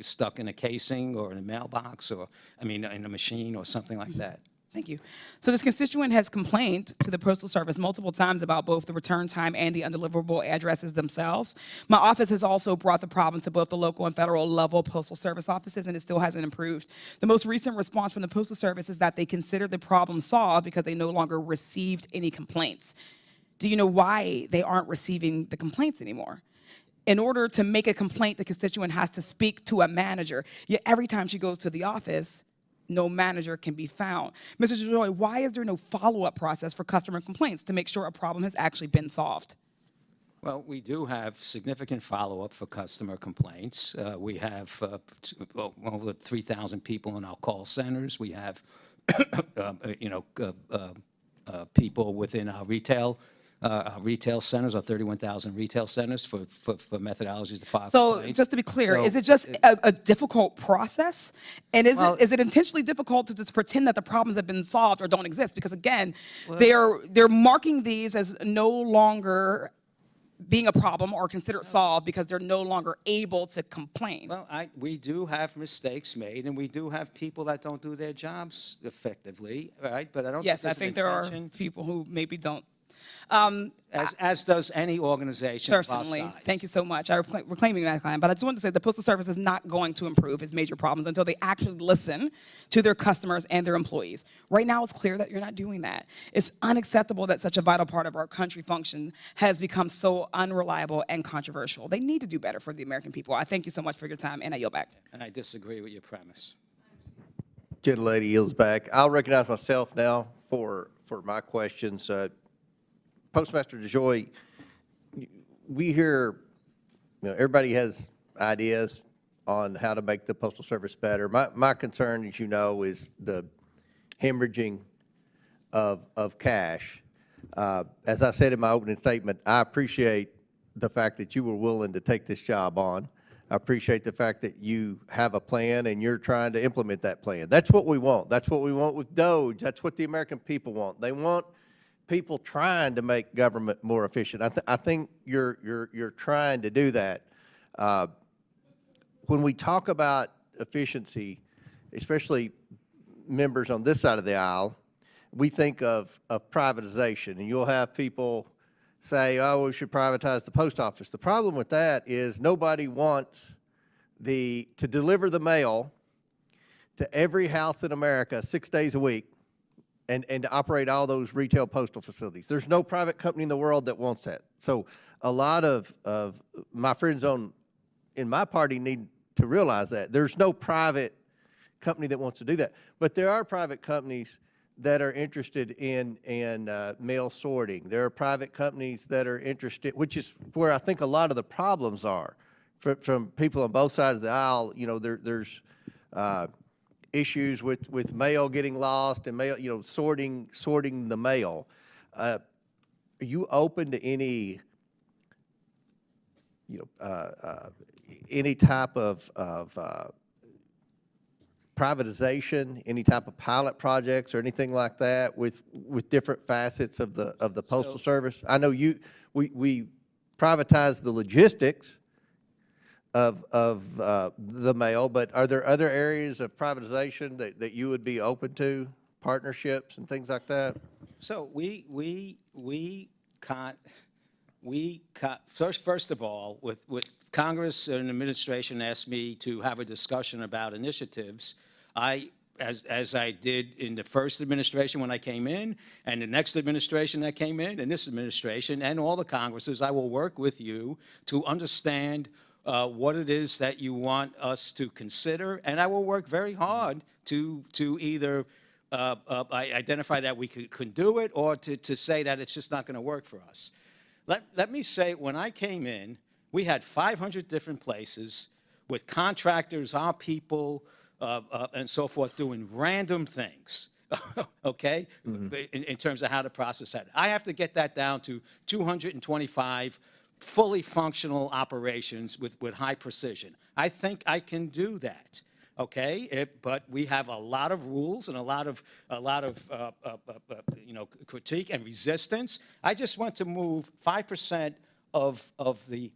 stuck in a casing or in a mailbox, or in a machine or something like that. Thank you. So this constituent has complained to the Postal Service multiple times about both the return time and the undeliverable addresses themselves. My office has also brought the problem to both the local and federal level Postal Service offices, and it still hasn't improved. The most recent response from the Postal Service is that they consider the problem solved because they no longer received any complaints. Do you know why they aren't receiving the complaints anymore? In order to make a complaint, the constituent has to speak to a manager. Yet every time she goes to the office, no manager can be found. Mr. DeJoy, why is there no follow-up process for customer complaints to make sure a problem has actually been solved? Well, we do have significant follow-up for customer complaints. We have over 3,000 people in our call centers. We have, people within our retail centers, our 31,000 retail centers for methodologies to file complaints. So just to be clear, is it just a difficult process? And is it intentionally difficult to just pretend that the problems have been solved or don't exist? Because again, they're marking these as no longer being a problem or considered solved because they're no longer able to complain. Well, we do have mistakes made, and we do have people that don't do their jobs effectively, right? But I don't Yes, I think there are people who maybe don't. As does any organization of our Certainly. size. Thank you so much. I'm reclaiming that client, but I just wanted to say the Postal Service is not going to improve its major problems until they actually listen to their customers and their employees. Right now, it's clear that you're not doing that. It's unacceptable that such a vital part of our country function has become so unreliable and controversial. They need to do better for the American people. I thank you so much for your time, and I yield back. And I disagree with your premise. Gentlelady yields back. I'll recognize myself now for my questions. Postmaster DeJoy, we hear, everybody has ideas on how to make the Postal Service better. My concern, as you know, is the hemorrhaging of cash. As I said in my opening statement, I appreciate the fact that you were willing to take this job on. I appreciate the fact that you have a plan and you're trying to implement that plan. That's what we want. That's what we want with DOGE. That's what the American people want. They want people trying to make government more efficient. I think you're trying to do that. When we talk about efficiency, especially members on this side of the aisle, we think of privatization, and you'll have people say, oh, we should privatize the post office. The problem with that is nobody wants to deliver the mail to every house in America 6 days a week and to operate all those retail postal facilities. There's no private company in the world that wants that. So a lot of my friends in my party need to realize that. There's no private company that wants to do that. But there are private companies that are interested in mail sorting. There are private companies that are interested, which is where I think a lot of the problems are. From people on both sides of the aisle, there's issues with mail getting lost and mail, sorting the mail. Are you open to any type of privatization, any type of pilot projects or anything like that with different facets of the Postal Service? I know we privatize the logistics of the mail, but are there other areas of privatization that you would be open to, partnerships and things like that? So first of all, with Congress and administration asked me to have a discussion about initiatives, as I did in the first administration when I came in, and the next administration that came in, and this administration, and all the Congresses, I will work with you to understand what it is that you want us to consider, and I will work very hard to either identify that we could do it or to say that it's just not going to work for us. Let me say, when I came in, we had 500 different places with contractors, our people, and so forth, doing random things, okay, in terms of how to process that. I have to get that down to 225 fully functional operations with high precision. I think I can do that, okay? But we have a lot of rules and a lot of critique and resistance. I just want to move 5% of the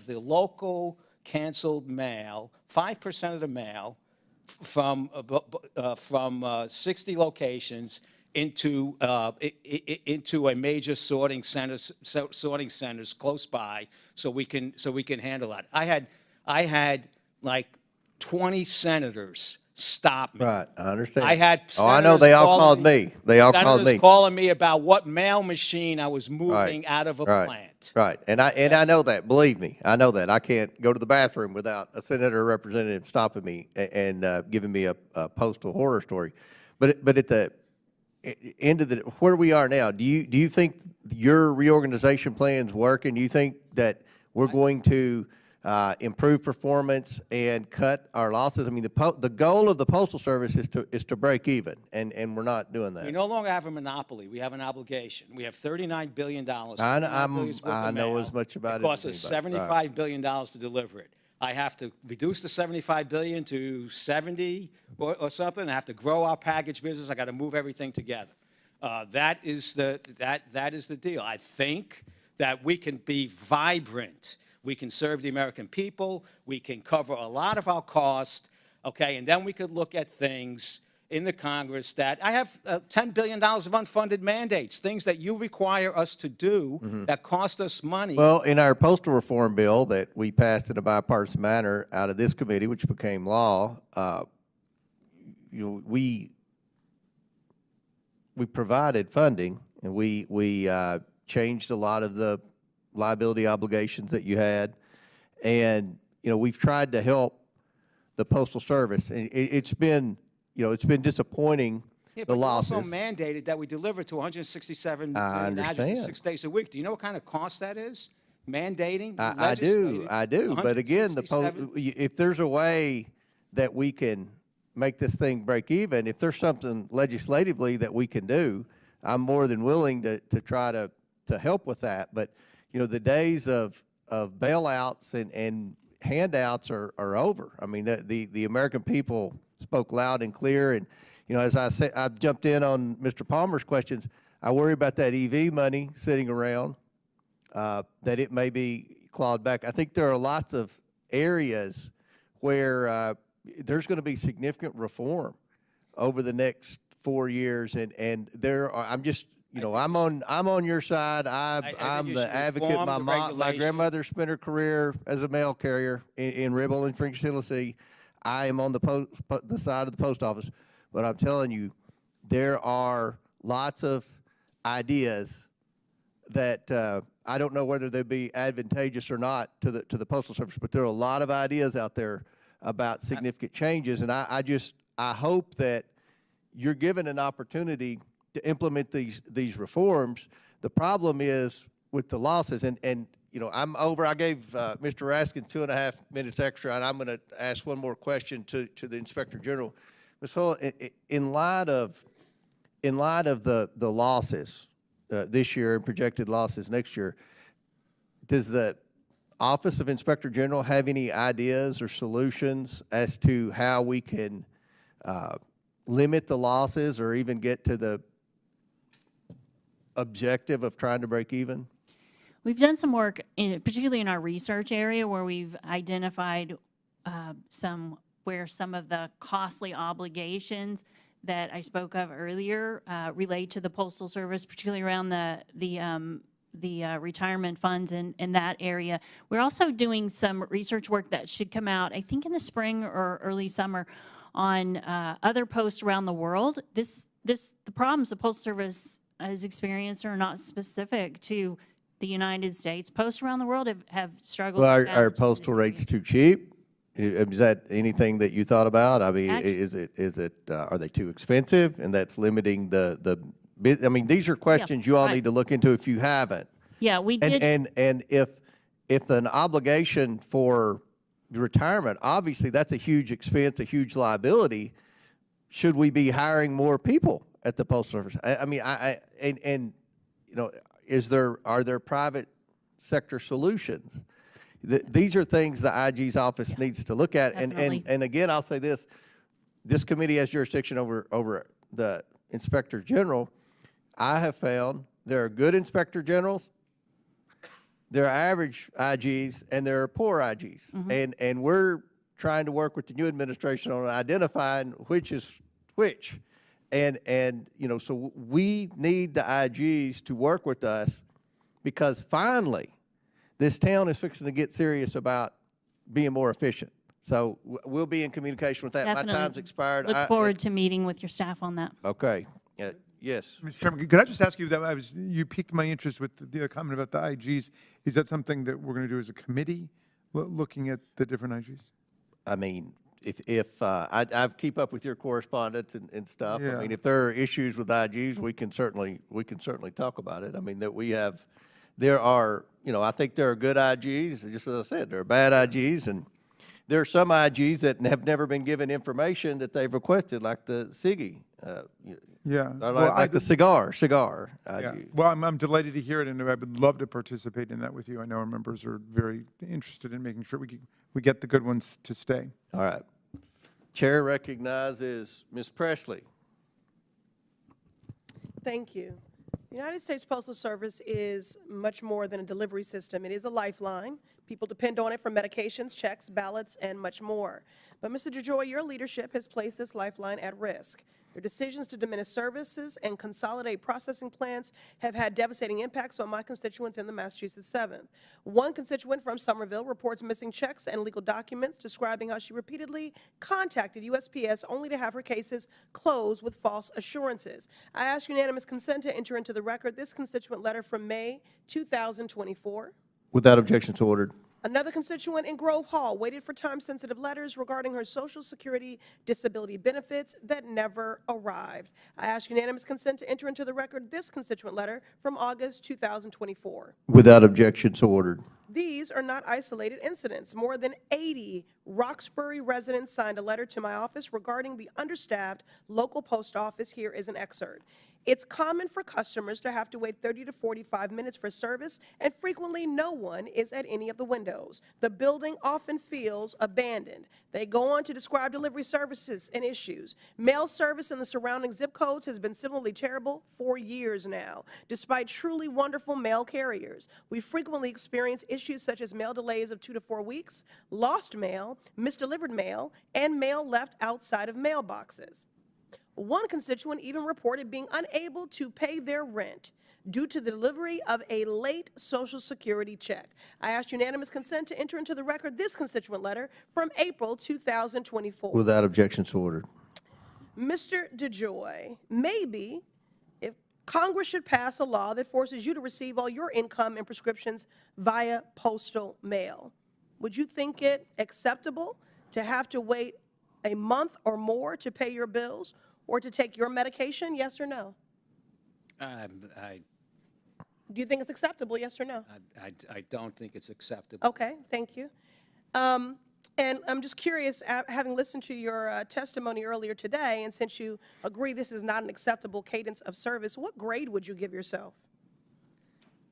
local canceled mail, 5% of the mail from 60 locations into a major sorting centers close by, so we can handle that. I had like 20 senators stop me. Right, I understand. I had I know, they all called me. They all called me. Senators calling me about what mail machine I was moving out of a plant. Right, and I know that. Believe me, I know that. I can't go to the bathroom without a senator or representative stopping me and giving me a postal horror story. But at the end of where we are now, do you think your reorganization plan's working? Do you think that we're going to improve performance and cut our losses? I mean, the goal of the Postal Service is to break even, and we're not doing that. We no longer have a monopoly. We have an obligation. We have $39 billion. I know as much about it. It costs us $75 billion to deliver it. I have to reduce the $75 billion to 70 or something. I have to grow our package business. I got to move everything together. That is the deal. I think that we can be vibrant. We can serve the American people. We can cover a lot of our cost, okay? And then we could look at things in the Congress that I have $10 billion of unfunded mandates, things that you require us to do that cost us money. Well, in our postal reform bill that we passed in a bipartisan manner out of this committee, which became law, we provided funding, and we changed a lot of the liability obligations that you had, and we've tried to help the Postal Service. And it's been it's been disappointing, Yeah, the but you also losses. mandated that we deliver to 167 I million addresses understand. 6 days a week. Do you know what kind of cost that is? Mandating, I do, legislating but again, if there's a way that we can make this thing break even, if there's something legislatively that we can do, I'm more than willing to try to help with that. But, the days of bailouts and handouts are over. I mean, the American people spoke loud and clear. And, as I said, I jumped in on Mr. Palmer's questions. I worry about that EV money sitting around, that it may be clawed back. I think there are lots of areas where there's going to be significant reform over the next 4 years, and there are, I'm just, I'm on your side. I'm the advocate. My grandmother spent her career as a mail carrier in Ribble and Spring, Tennessee. I am on the side of the post office, but I'm telling you, there are lots of ideas that I don't know whether they'd be advantageous or not to the Postal Service, but there are a lot of ideas out there about significant changes, and I hope that you're given an opportunity to implement these reforms. The problem is with the losses, and I'm over. I gave Mr. Raskin 2.5 minutes extra, and I'm going to ask one more question to the Inspector General. Ms. Hull, in light of the losses this year and projected losses next year, does the Office of Inspector General have any ideas or solutions as to how we can limit the losses or even get to the objective of trying to break even? We've done some work, particularly in our research area, where we've identified where some of the costly obligations that I spoke of earlier relate to the Postal Service, particularly around the retirement funds in that area. We're also doing some research work that should come out, I think, in the spring or early summer on other posts around the world. The problems the Postal Service has experienced are not specific to the United States. Posts around the world have struggled. Well, are postal rates too cheap? Is that anything that you thought about? I mean, are they too expensive, and that's limiting the I mean, these are questions you all need to look into if you haven't. Yeah, we did. And if an obligation for retirement, obviously that's a huge expense, a huge liability. Should we be hiring more people at the Postal Service? I mean, are there private sector solutions? These are things the IG's office needs to look at. And again, I'll say this: this committee has jurisdiction over the Inspector General. I have found there are good Inspector Generals, there are average IGs, and there are poor IGs. And we're trying to work with the new administration on identifying which is which. And so we need the IGs to work with us, because finally, this town is fixing to get serious about being more efficient. So we'll be in communication with that. Definitely. My time's expired. Look forward to meeting with your staff on that. Okay. Yes. Mr. Chairman, could I just ask you that you piqued my interest with the comment about the IGs. Is that something that we're going to do as a committee, looking at the different IGs? I mean, if I keep up with your correspondence and stuff. Yeah. I mean, if there are issues with IGs, we can certainly talk about it. I mean, there are, I think there are good IGs, just as I said, there are bad IGs, and there are some IGs that have never been given information that they've requested, like the SIGI. Yeah. Like the cigar IG. Yeah. Well, I'm delighted to hear it, and I would love to participate in that with you. I know our members are very interested in making sure we get the good ones to stay. All right. Chair recognizes Ms. Presley. Thank you. The United States Postal Service is much more than a delivery system. It is a lifeline. People depend on it for medications, checks, ballots, and much more. But Mr. DeJoy, your leadership has placed this lifeline at risk. Your decisions to diminish services and consolidate processing plants have had devastating impacts on my constituents in the Massachusetts 7th. One constituent from Somerville reports missing checks and legal documents, describing how she repeatedly contacted USPS only to have her cases closed with false assurances. I ask unanimous consent to enter into the record this constituent letter from May 2024. Without objection, so ordered. Another constituent in Grove Hall waited for time-sensitive letters regarding her Social Security disability benefits that never arrived. I ask unanimous consent to enter into the record this constituent letter from August 2024. Without objection, so ordered. These are not isolated incidents. More than 80 Roxbury residents signed a letter to my office regarding the understaffed local post office. Here is an excerpt. It's common for customers to have to wait 30 to 45 minutes for service, and frequently no one is at any of the windows. The building often feels abandoned. They go on to describe delivery services and issues. Mail service in the surrounding zip codes has been similarly terrible for years now. Despite truly wonderful mail carriers, we frequently experience issues such as mail delays of 2 to 4 weeks, lost mail, misdelivered mail, and mail left outside of mailboxes. One constituent even reported being unable to pay their rent due to the delivery of a late Social Security check. I ask unanimous consent to enter into the record this constituent letter from April 2024. Without objection, so ordered. Mr. DeJoy, maybe if Congress should pass a law that forces you to receive all your income and prescriptions via postal mail, would you think it acceptable to have to wait a month or more to pay your bills or to take your medication, yes or no? Do you think it's acceptable, yes or no? I don't think it's acceptable. Okay, thank you. And I'm just curious, having listened to your testimony earlier today, and since you agree this is not an acceptable cadence of service, what grade would you give yourself?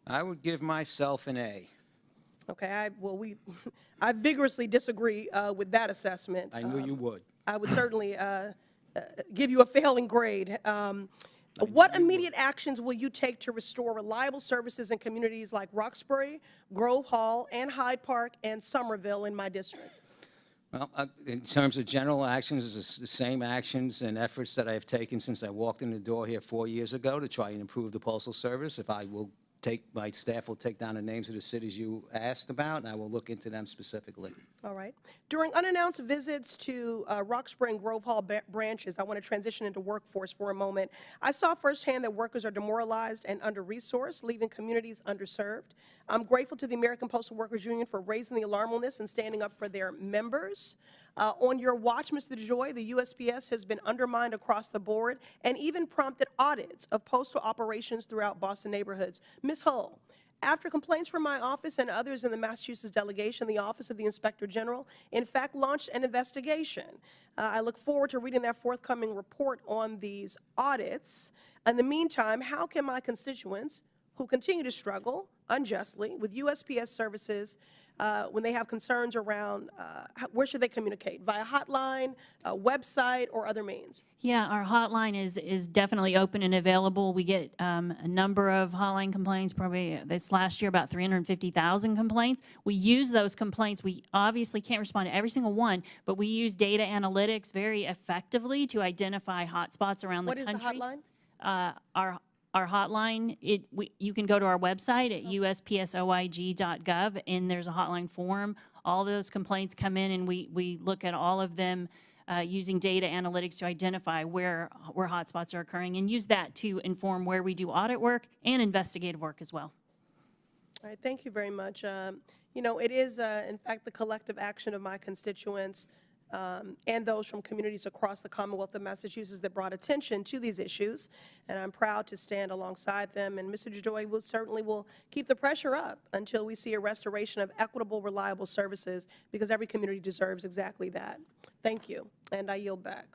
I would give myself an A. Okay, I vigorously disagree with that assessment. I knew you would. I would certainly give you a failing grade. What immediate actions will you take to restore reliable services in communities like Roxbury, Grove Hall, and Hyde Park, and Somerville in my district? Well, in terms of general actions, it's the same actions and efforts that I have taken since I walked in the door here 4 years ago to try and improve the Postal Service. My staff will take down the names of the cities you asked about, and I will look into them specifically. All right. During unannounced visits to Roxbury and Grove Hall branches, I want to transition into workforce for a moment. I saw firsthand that workers are demoralized and under-resourced, leaving communities underserved. I'm grateful to the American Postal Workers Union for raising the alarm on this and standing up for their members. On your watch, Mr. DeJoy, the USPS has been undermined across the board and even prompted audits of postal operations throughout Boston neighborhoods. Ms. Hull, after complaints from my office and others in the Massachusetts delegation, the Office of the Inspector General, in fact, launched an investigation. I look forward to reading that forthcoming report on these audits. In the meantime, how can my constituents who continue to struggle unjustly with USPS services when they have concerns around where should they communicate? Via hotline, website, or other means? Yeah, our hotline is definitely open and available. We get a number of hotline complaints, probably this last year about 350,000 complaints. We use those complaints. We obviously can't respond to every single one, but we use data analytics very effectively to identify hotspots around the country. What is the hotline? Our hotline, you can go to our website at uspsoig.gov, and there's a hotline form. All those complaints come in, and we look at all of them using data analytics to identify where hotspots are occurring, and use that to inform where we do audit work and investigative work as well. All right, thank you very much. You know, it is, in fact, the collective action of my constituents and those from communities across the Commonwealth of Massachusetts that brought attention to these issues, and I'm proud to stand alongside them. And Mr. DeJoy will keep the pressure up until we see a restoration of equitable, reliable services, because every community deserves exactly that. Thank you, and I yield back.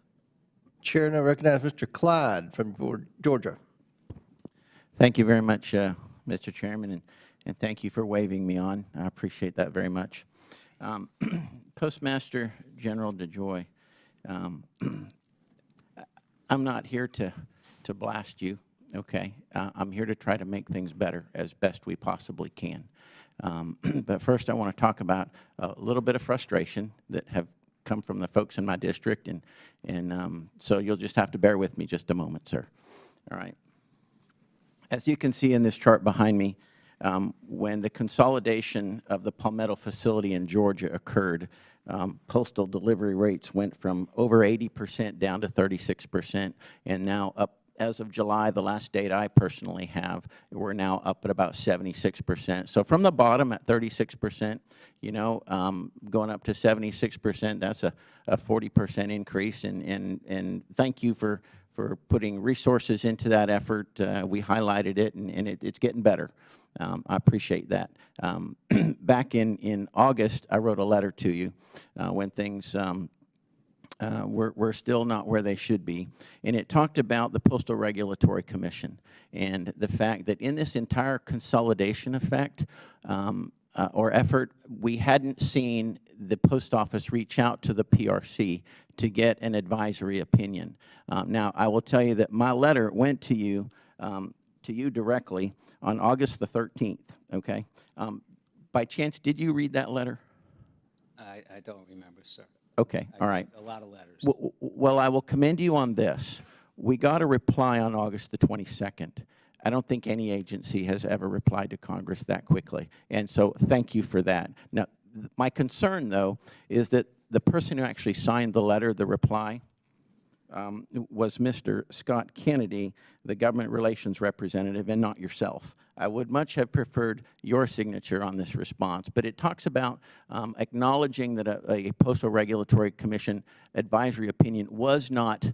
Chair, now recognize Mr. Clyde from Georgia. Thank you very much, Mr. Chairman, and thank you for waving me on. I appreciate that very much. Postmaster General DeJoy, I'm not here to blast you, okay? I'm here to try to make things better as best we possibly can. But first I want to talk about a little bit of frustration that have come from the folks in my district, and so you'll just have to bear with me just a moment, sir. All right. As you can see in this chart behind me, when the consolidation of the Palmetto facility in Georgia occurred, postal delivery rates went from over 80% down to 36%, and now up as of July, the last data I personally have, we're now up at about 76%. So from the bottom at 36%, you know, going up to 76%, that's a 40% increase. And thank you for putting resources into that effort. We highlighted it, and it's getting better. I appreciate that. Back in August, I wrote a letter to you when things we're still not where they should be. And it talked about the Postal Regulatory Commission and the fact that in this entire consolidation effect or effort, we hadn't seen the post office reach out to the PRC to get an advisory opinion. Now, I will tell you that my letter went to you directly on August the 13th, okay? By chance, did you read that letter? I don't remember, sir. Okay, all right. A lot of letters. Well, I will commend you on this. We got a reply on August the 22nd. I don't think any agency has ever replied to Congress that quickly, and so thank you for that. Now, my concern, though, is that the person who actually signed the letter, the reply, was Mr. Scott Kennedy, the government relations representative, and not yourself. I would much have preferred your signature on this response, but it talks about acknowledging that a Postal Regulatory Commission advisory opinion was not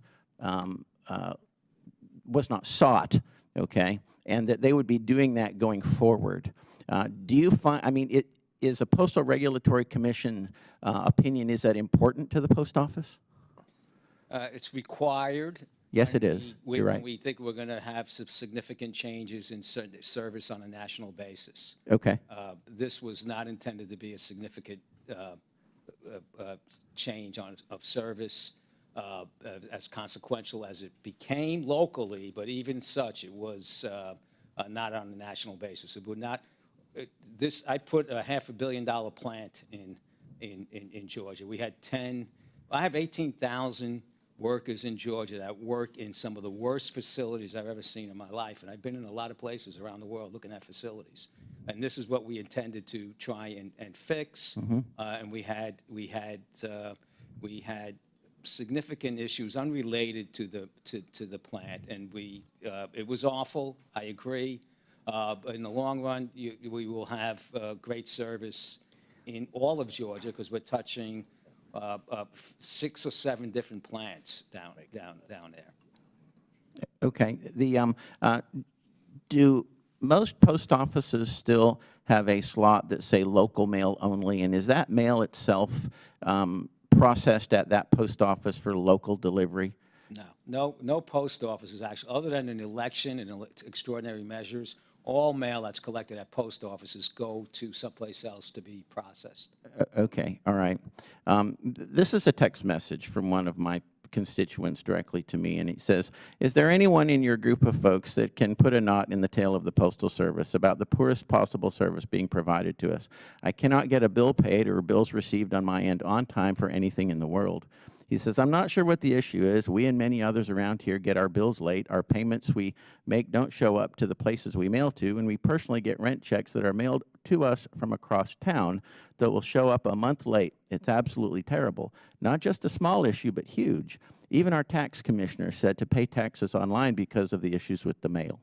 sought, okay, and that they would be doing that going forward. Do you find, I mean, is a Postal Regulatory Commission opinion, is that important to the post office? It's required. Yes, it is. You're right. We think we're going to have some significant changes in service on a national basis. Okay. This was not intended to be a significant change of service, as consequential as it became locally, but even such, it was not on a national basis. It would not. I put a $500 million plant in Georgia. We had I have 18,000 workers in Georgia that work in some of the worst facilities I've ever seen in my life, and I've been in a lot of places around the world looking at facilities. And this is what we intended to try and fix. Mm-hmm. And we had significant issues unrelated to the plant, and it was awful. I agree. But in the long run, we will have great service in all of Georgia because we're touching 6 or 7 different plants down there. Okay. Do most post offices still have a slot that say local mail only, and is that mail itself processed at that post office for local delivery? No post offices actually, other than an election and extraordinary measures. All mail that's collected at post offices go to someplace else to be processed. Okay, all right. This is a text message from one of my constituents directly to me, and it says, is there anyone in your group of folks that can put a knot in the tail of the Postal Service about the poorest possible service being provided to us? I cannot get a bill paid or bills received on my end on time for anything in the world. He says, I'm not sure what the issue is. We and many others around here get our bills late. Our payments we make don't show up to the places we mail to, and we personally get rent checks that are mailed to us from across town that will show up a month late. It's absolutely terrible. Not just a small issue, but huge. Even our tax commissioner said to pay taxes online because of the issues with the mail.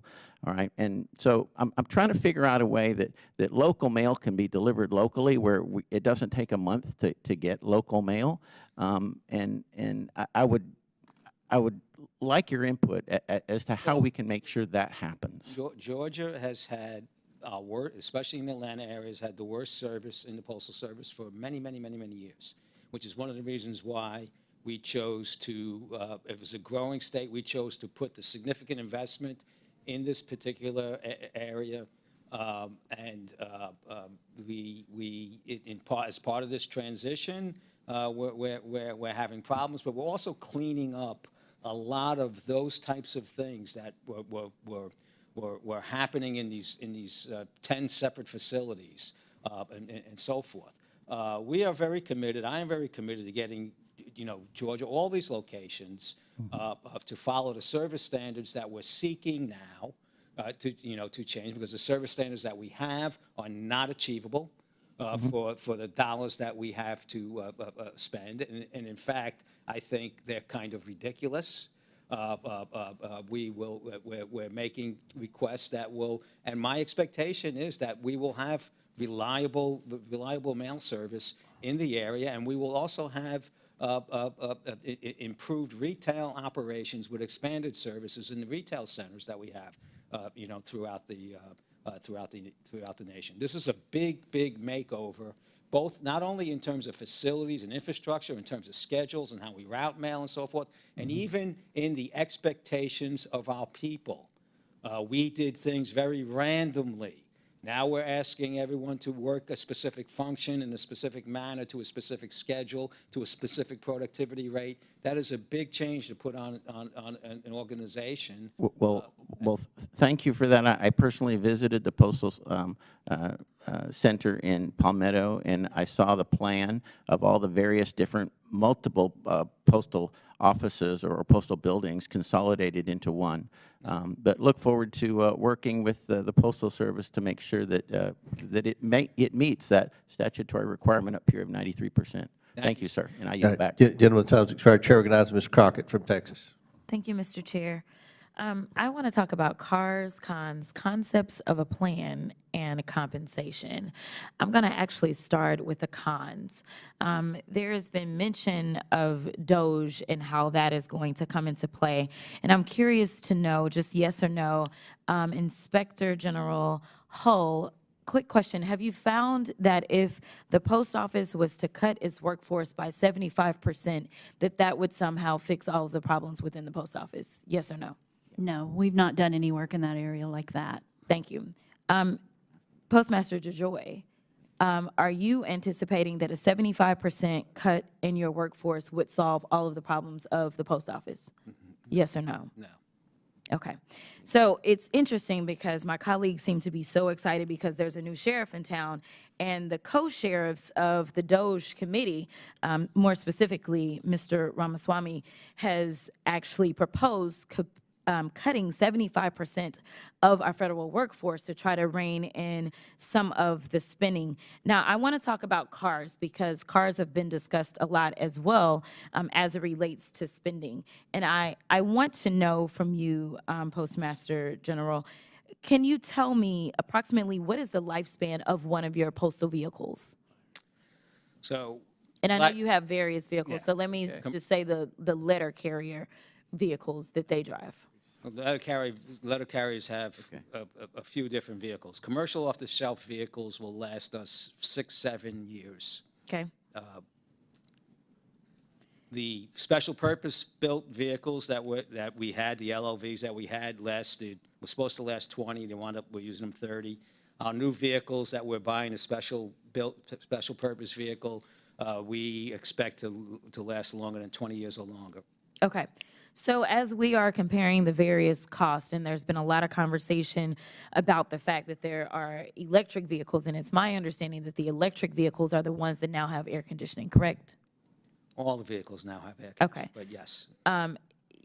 All right, and so I'm trying to figure out a way that local mail can be delivered locally where it doesn't take a month to get local mail. And I would like your input as to how we can make sure that happens. Georgia has had, especially in the Atlanta area, has had the worst service in the Postal Service for many, many, many, many years, which is one of the reasons why we chose to, it was a growing state, we chose to put the significant investment in this particular area. As part of this transition, we're having problems, but we're also cleaning up a lot of those types of things that were happening in these 10 separate facilities and so forth. We are very committed. I am very committed to getting, Georgia, all these locations to follow the service standards that we're seeking now to change, because the service standards that we have are not achievable. For the dollars that we have to spend. And in fact, I think they're kind of ridiculous. We're making requests that will, and my expectation is that we will have reliable mail service in the area, and we will also have improved retail operations with expanded services in the retail centers that we have, throughout the nation. This is a big makeover, both not only in terms of facilities and infrastructure, in terms of schedules and how we route mail and so forth, and even in the expectations of our people. We did things very randomly. Now we're asking everyone to work a specific function in a specific manner, to a specific schedule, to a specific productivity rate. That is a big change to put on an organization. Well, thank you for that. I personally visited the Postal Center in Palmetto, and I saw the plan of all the various different multiple postal offices or postal buildings consolidated into one. But look forward to working with the Postal Service to make sure that it meets that statutory requirement up here of 93%. Thank you, sir. And I yield back. Gentleman's time's expired. Chair recognizes Ms. Crockett from Texas. Thank you, Mr. Chair. I want to talk about CARS, cons, concepts of a plan, and compensation. I'm going to actually start with the cons. There has been mention of DOGE and how that is going to come into play. And I'm curious to know, just yes or no, Inspector General Hull, quick question. Have you found that if the post office was to cut its workforce by 75%, that would somehow fix all of the problems within the post office? Yes or no? No, we've not done any work in that area like that. Thank you. Postmaster DeJoy, are you anticipating that a 75% cut in your workforce would solve all of the problems of the post office? Yes or no? No. Okay. So it's interesting because my colleagues seem to be so excited because there's a new sheriff in town, and the co-sheriffs of the DOGE committee, more specifically, Mr. Ramaswamy, has actually proposed cutting 75% of our federal workforce to try to rein in some of the spending. Now, I want to talk about CARS because CARS have been discussed a lot as well as it relates to spending. And I want to know from you, Postmaster General, can you tell me approximately what is the lifespan of one of your postal vehicles? So, and I know you have various vehicles, Yeah. so let me just say the letter carrier vehicles that they drive. Letter carriers have a few different vehicles. Commercial off-the-shelf vehicles will last us 6-7 years. Okay. The special purpose built vehicles that we had, the LLVs that we had were supposed to last 20. We're using them 30. Our new vehicles that we're buying, a special purpose vehicle, we expect to last longer than 20 years or longer. Okay. So as we are comparing the various costs, and there's been a lot of conversation about the fact that there are electric vehicles, and it's my understanding that the electric vehicles are the ones that now have air conditioning, correct? All the vehicles now have air Okay. conditioning, but yes.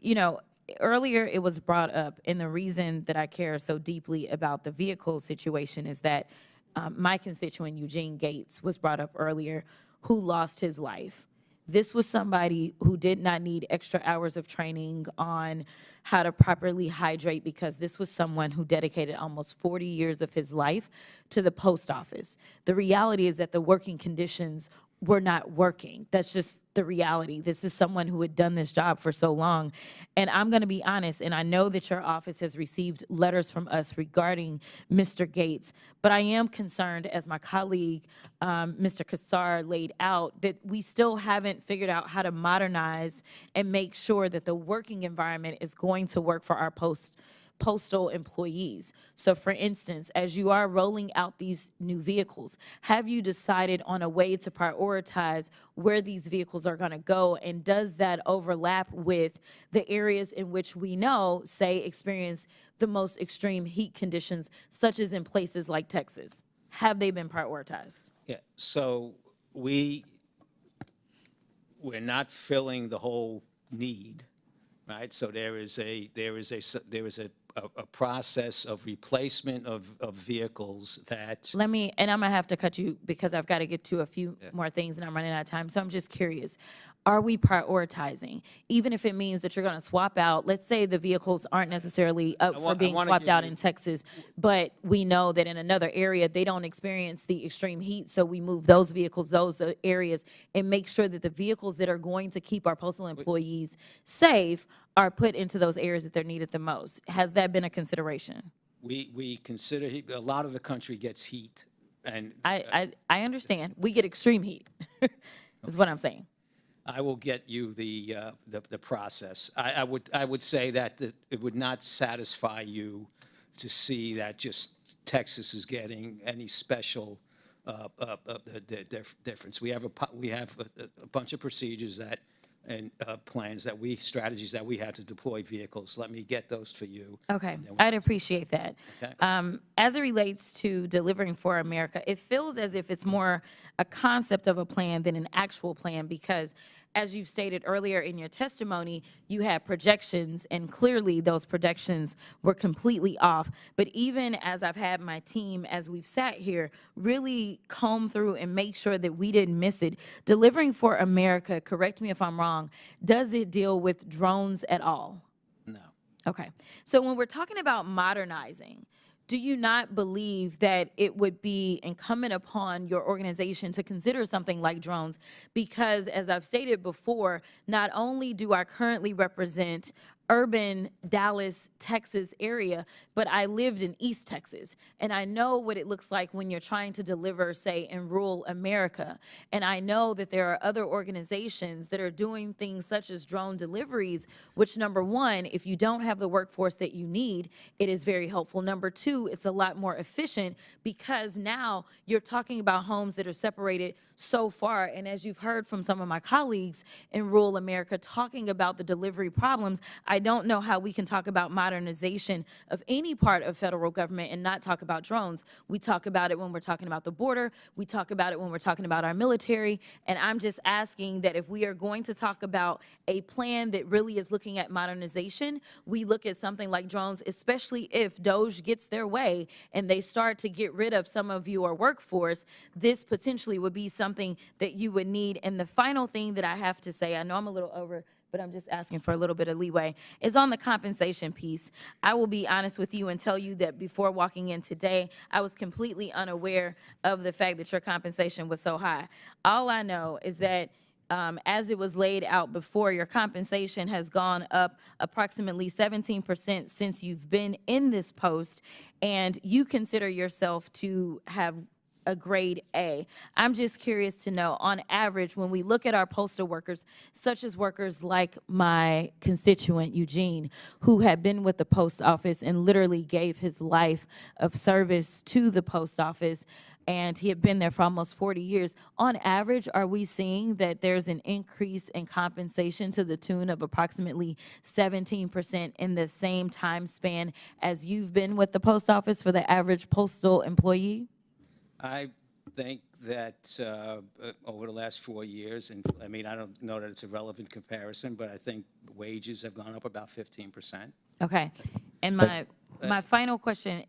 You know, earlier it was brought up, and the reason that I care so deeply about the vehicle situation is that my constituent, Eugene Gates, was brought up earlier, who lost his life. This was somebody who did not need extra hours of training on how to properly hydrate because this was someone who dedicated almost 40 years of his life to the post office. The reality is that the working conditions were not working. That's just the reality. This is someone who had done this job for so long. And I'm going to be honest, and I know that your office has received letters from us regarding Mr. Gates, but I am concerned, as my colleague, Mr. Kassar, laid out, that we still haven't figured out how to modernize and make sure that the working environment is going to work for our postal employees. So for instance, as you are rolling out these new vehicles, have you decided on a way to prioritize where these vehicles are going to go? And does that overlap with the areas in which we know, say, experience the most extreme heat conditions, such as in places like Texas? Have they been prioritized? Yeah, so we're not filling the whole need, right? So there is a process of replacement of vehicles that. Let me, and I'm gonna have to cut you because I've got to get to a few more things and I'm running out of time. So I'm just curious, are we prioritizing? Even if it means that you're going to swap out, let's say the vehicles aren't necessarily up for being swapped out in Texas, but we know that in another area, they don't experience the extreme heat, so we move those vehicles, those areas, and make sure that the vehicles that are going to keep our postal employees safe are put into those areas that they're needed the most. Has that been a consideration? We consider, a lot of the country gets heat, and I understand. We get extreme heat, is what I'm saying. I will get you the process. I would say that it would not satisfy you to see that just Texas is getting any special difference. We have a bunch of procedures that and plans that strategies that we had to deploy vehicles. Let me get those for you. Okay, I'd appreciate that. Okay. As it relates to delivering for America, it feels as if it's more a concept of a plan than an actual plan, because as you've stated earlier in your testimony, you had projections, and clearly those projections were completely off. But even as I've had my team, as we've sat here, really comb through and make sure that we didn't miss it, delivering for America, correct me if I'm wrong, does it deal with drones at all? No. Okay. So when we're talking about modernizing, do you not believe that it would be incumbent upon your organization to consider something like drones? Because as I've stated before, not only do I currently represent urban Dallas, Texas area, but I lived in East Texas, and I know what it looks like when you're trying to deliver, say, in rural America. And I know that there are other organizations that are doing things such as drone deliveries, which, number one, if you don't have the workforce that you need, it is very helpful. Number two, it's a lot more efficient, because now you're talking about homes that are separated so far. And as you've heard from some of my colleagues in rural America talking about the delivery problems, I don't know how we can talk about modernization of any part of federal government and not talk about drones. We talk about it when we're talking about the border. We talk about it when we're talking about our military. And I'm just asking that if we are going to talk about a plan that really is looking at modernization, we look at something like drones, especially if DOJ gets their way and they start to get rid of some of your workforce. This potentially would be something that you would need. And the final thing that I have to say, I know I'm a little over, but I'm just asking for a little bit of leeway, is on the compensation piece. I will be honest with you and tell you that before walking in today, I was completely unaware of the fact that your compensation was so high. All I know is that as it was laid out before, your compensation has gone up approximately 17% since you've been in this post, and you consider yourself to have a grade A. I'm just curious to know, on average, when we look at our postal workers, such as workers like my constituent Eugene, who had been with the post office and literally gave his life of service to the post office, and he had been there for almost 40 years, on average, are we seeing that there's an increase in compensation to the tune of approximately 17% in the same time span as you've been with the post office for the average postal employee? I think that over the last 4 years, and I mean, I don't know that it's a relevant comparison, but I think wages have gone up about 15%. Okay. And my final question,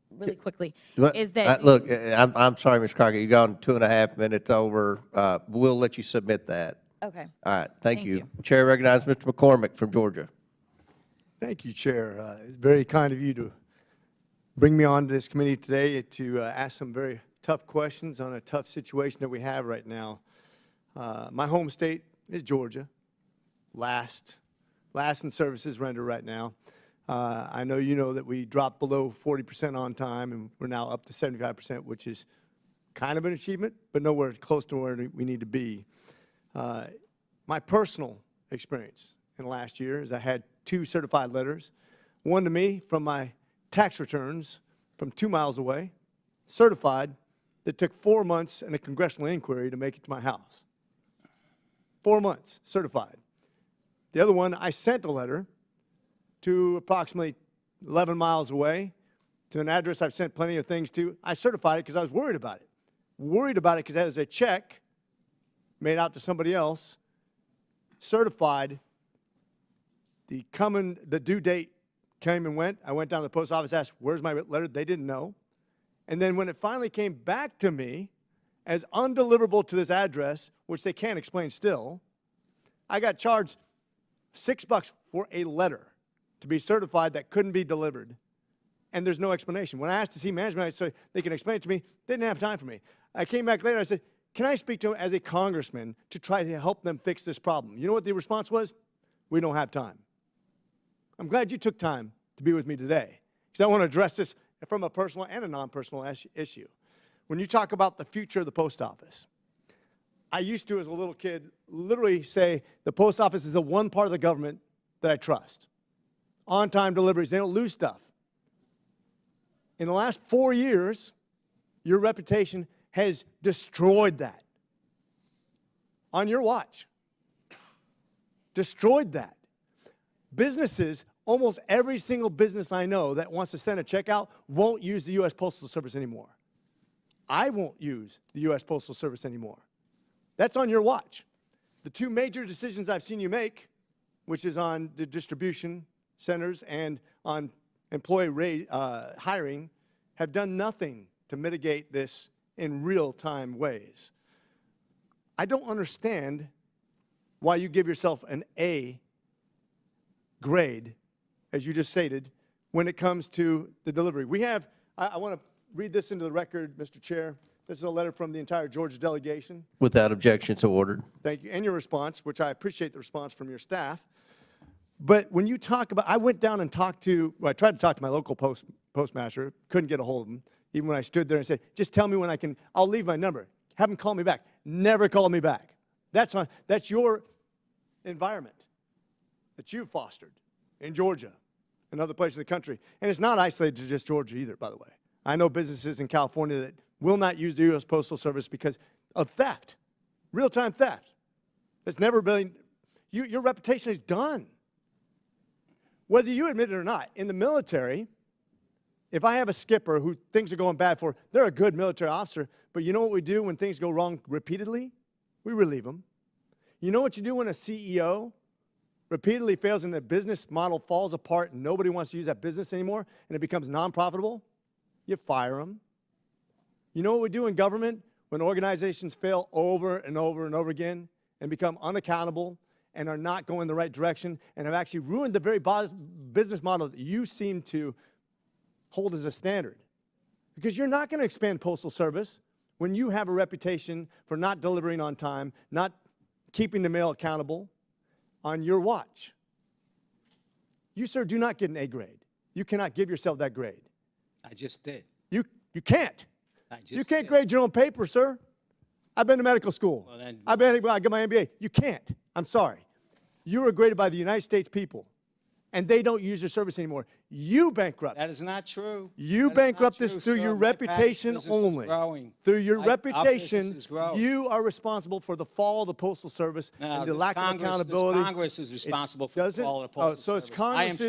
really quickly, is that Look, I'm sorry, Ms. Crockett, you've gone 2.5 minutes over. We'll let you submit that. Okay. All right, thank you. Chair recognizes Mr. McCormick from Georgia. Thank you, Chair. It's very kind of you to bring me on to this committee today to ask some very tough questions on a tough situation that we have right now. My home state is Georgia, last in services rendered right now. I know you know that we dropped below 40% on time, and we're now up to 75%, which is kind of an achievement, but nowhere close to where we need to be. My personal experience in the last year is I had 2 certified letters, one to me from my tax returns from 2 miles away, certified, that took 4 months and a congressional inquiry to make it to my house. 4 months, certified. The other one, I sent a letter to approximately 11 miles away to an address I've sent plenty of things to. I certified it because I was worried about it. Worried about it because that was a check made out to somebody else, certified. The due date came and went. I went down to the post office, asked, where's my letter? They didn't know. And then when it finally came back to me as undeliverable to this address, which they can't explain still, I got charged $6 for a letter to be certified that couldn't be delivered, and there's no explanation. When I asked to see management, I said they can explain it to me. They didn't have time for me. I came back later, I said, can I speak to them as a congressman to try to help them fix this problem? You know what the response was? We don't have time. I'm glad you took time to be with me today, because I want to address this from a personal and a non-personal issue. When you talk about the future of the post office, I used to, as a little kid, literally say the post office is the one part of the government that I trust. On-time deliveries, they don't lose stuff. In the last 4 years, your reputation has destroyed that. On your watch. Destroyed that. Businesses, almost every single business I know that wants to send a check out won't use the U.S. Postal Service anymore. I won't use the U.S. Postal Service anymore. That's on your watch. The two major decisions I've seen you make, which is on the distribution centers and on employee hiring, have done nothing to mitigate this in real-time ways. I don't understand why you give yourself an A grade, as you just stated, when it comes to the delivery. We have, I want to read this into the record, Mr. Chair. This is a letter from the entire Georgia delegation. Without objection, so ordered. Thank you. And your response, which I appreciate the response from your staff. But when you talk about, I went down and talked to, well, I tried to talk to my local postmaster, couldn't get a hold of him. Even when I stood there and said, just tell me when I can, I'll leave my number. Have him call me back. Never called me back. That's your environment that you've fostered in Georgia and other places in the country. And it's not isolated to just Georgia either, by the way. I know businesses in California that will not use the U.S. Postal Service because of theft, real-time theft. It's never been, your reputation is done. Whether you admit it or not, in the military, if I have a skipper who things are going bad for, they're a good military officer, but you know what we do when things go wrong repeatedly? We relieve them. You know what you do when a CEO repeatedly fails and the business model falls apart and nobody wants to use that business anymore and it becomes non-profitable? You fire them. You know what we do in government when organizations fail over and over and over again and become unaccountable and are not going the right direction and have actually ruined the very business model that you seem to hold as a standard? Because you're not going to expand Postal Service when you have a reputation for not delivering on time, not keeping the mail accountable on your watch. You, sir, do not get an A grade. You cannot give yourself that grade. I just did. You can't. You can't did. grade your own paper, sir. I've been to medical school. Well, then, I got my MBA. You can't. I'm sorry. You are graded by the United States people, and they don't use your service anymore. You bankrupt. that is not true. You That is bankrupt not this true, through sir. your My reputation business is only. growing. Through your Our reputation, business is growing. you are responsible for the fall of the Postal Service No, and the this lack of Congress- accountability. This Congress is responsible for the doesn't- fall of the oh, Postal so it's Service. Congress's-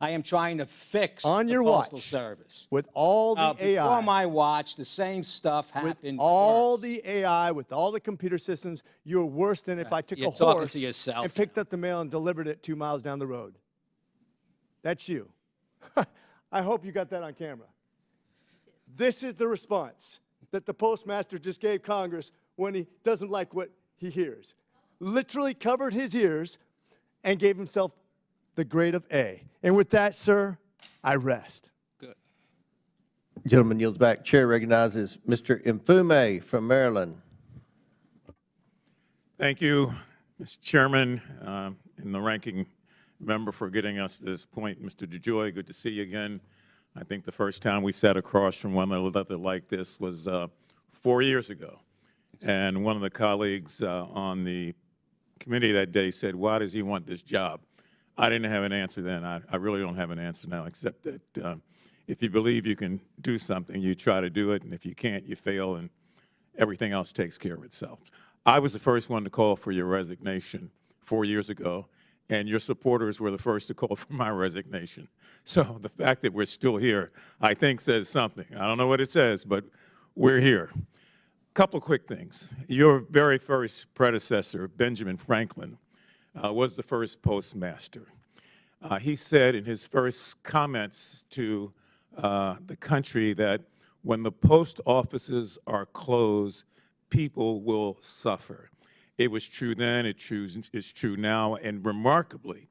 I am trying to fix On your the Postal watch, Service. with all the AI. Before my watch, the same stuff With happened. all worse. the AI, with all the computer systems, you're worse than if I took You're a talking horse to yourself and picked up the mail and delivered it 2 miles down the road. That's you. I hope you got that on camera. This is the response that the postmaster just gave Congress when he doesn't like what he hears. Literally covered his ears and gave himself the grade of A. And with that, sir, I rest. Good. Gentleman yields back. Chair recognizes Mr. Mfume from Maryland. Thank you, Mr. Chairman, and the ranking member for getting us to this point. Mr. DeJoy, good to see you again. I think the first time we sat across from one another like this was 4 years ago. And one of the colleagues on the committee that day said, why does he want this job? I didn't have an answer then. I really don't have an answer now, except that if you believe you can do something, you try to do it, and if you can't, you fail, and everything else takes care of itself. I was the first one to call for your resignation 4 years ago, and your supporters were the first to call for my resignation. So the fact that we're still here, I think, says something. I don't know what it says, but we're here. Couple quick things. Your very first predecessor, Benjamin Franklin, was the first postmaster. He said in his first comments to the country that when the post offices are closed, people will suffer. It was true then, it's true now, and remarkably,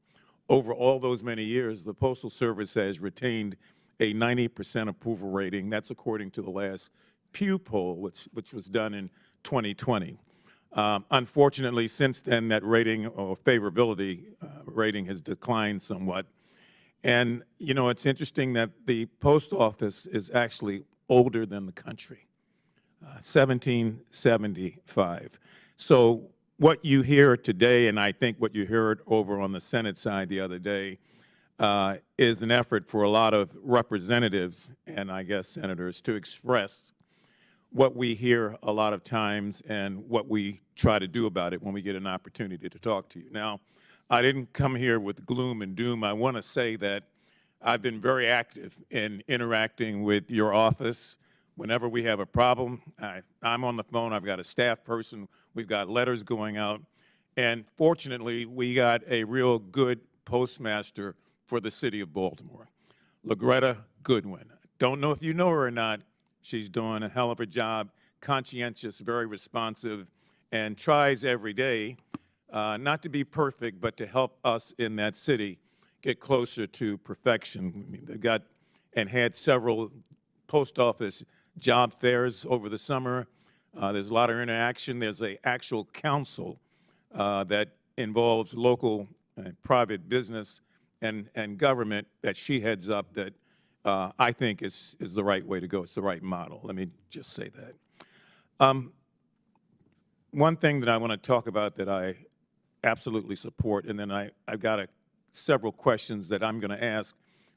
over all those many years, the Postal Service has retained a 90% approval rating. That's according to the last Pew poll, which was done in 2020. Unfortunately, since then, that rating or favorability rating has declined somewhat. And, you know, it's interesting that the post office is actually older than the country, 1775. So what you hear today, and I think what you heard over on the Senate side the other day, is an effort for a lot of representatives and I guess senators to express what we hear a lot of times and what we try to do about it when we get an opportunity to talk to you. Now, I didn't come here with gloom and doom. I want to say that I've been very active in interacting with your office. Whenever we have a problem, I'm on the phone. I've got a staff person. We've got letters going out. And fortunately, we got a real good postmaster for the city of Baltimore, LaGreta Goodwin. Don't know if you know her or not. She's doing a hell of a job, conscientious, very responsive, and tries every day not to be perfect, but to help us in that city get closer to perfection. I mean, they've got and had several post office job fairs over the summer. There's a lot of interaction. There's an actual council that involves local and private business and government that she heads up that I think is the right way to go. It's the right model. Let me just say that. One thing that I want to talk about that I absolutely support, and then I've got several questions that I'm going to ask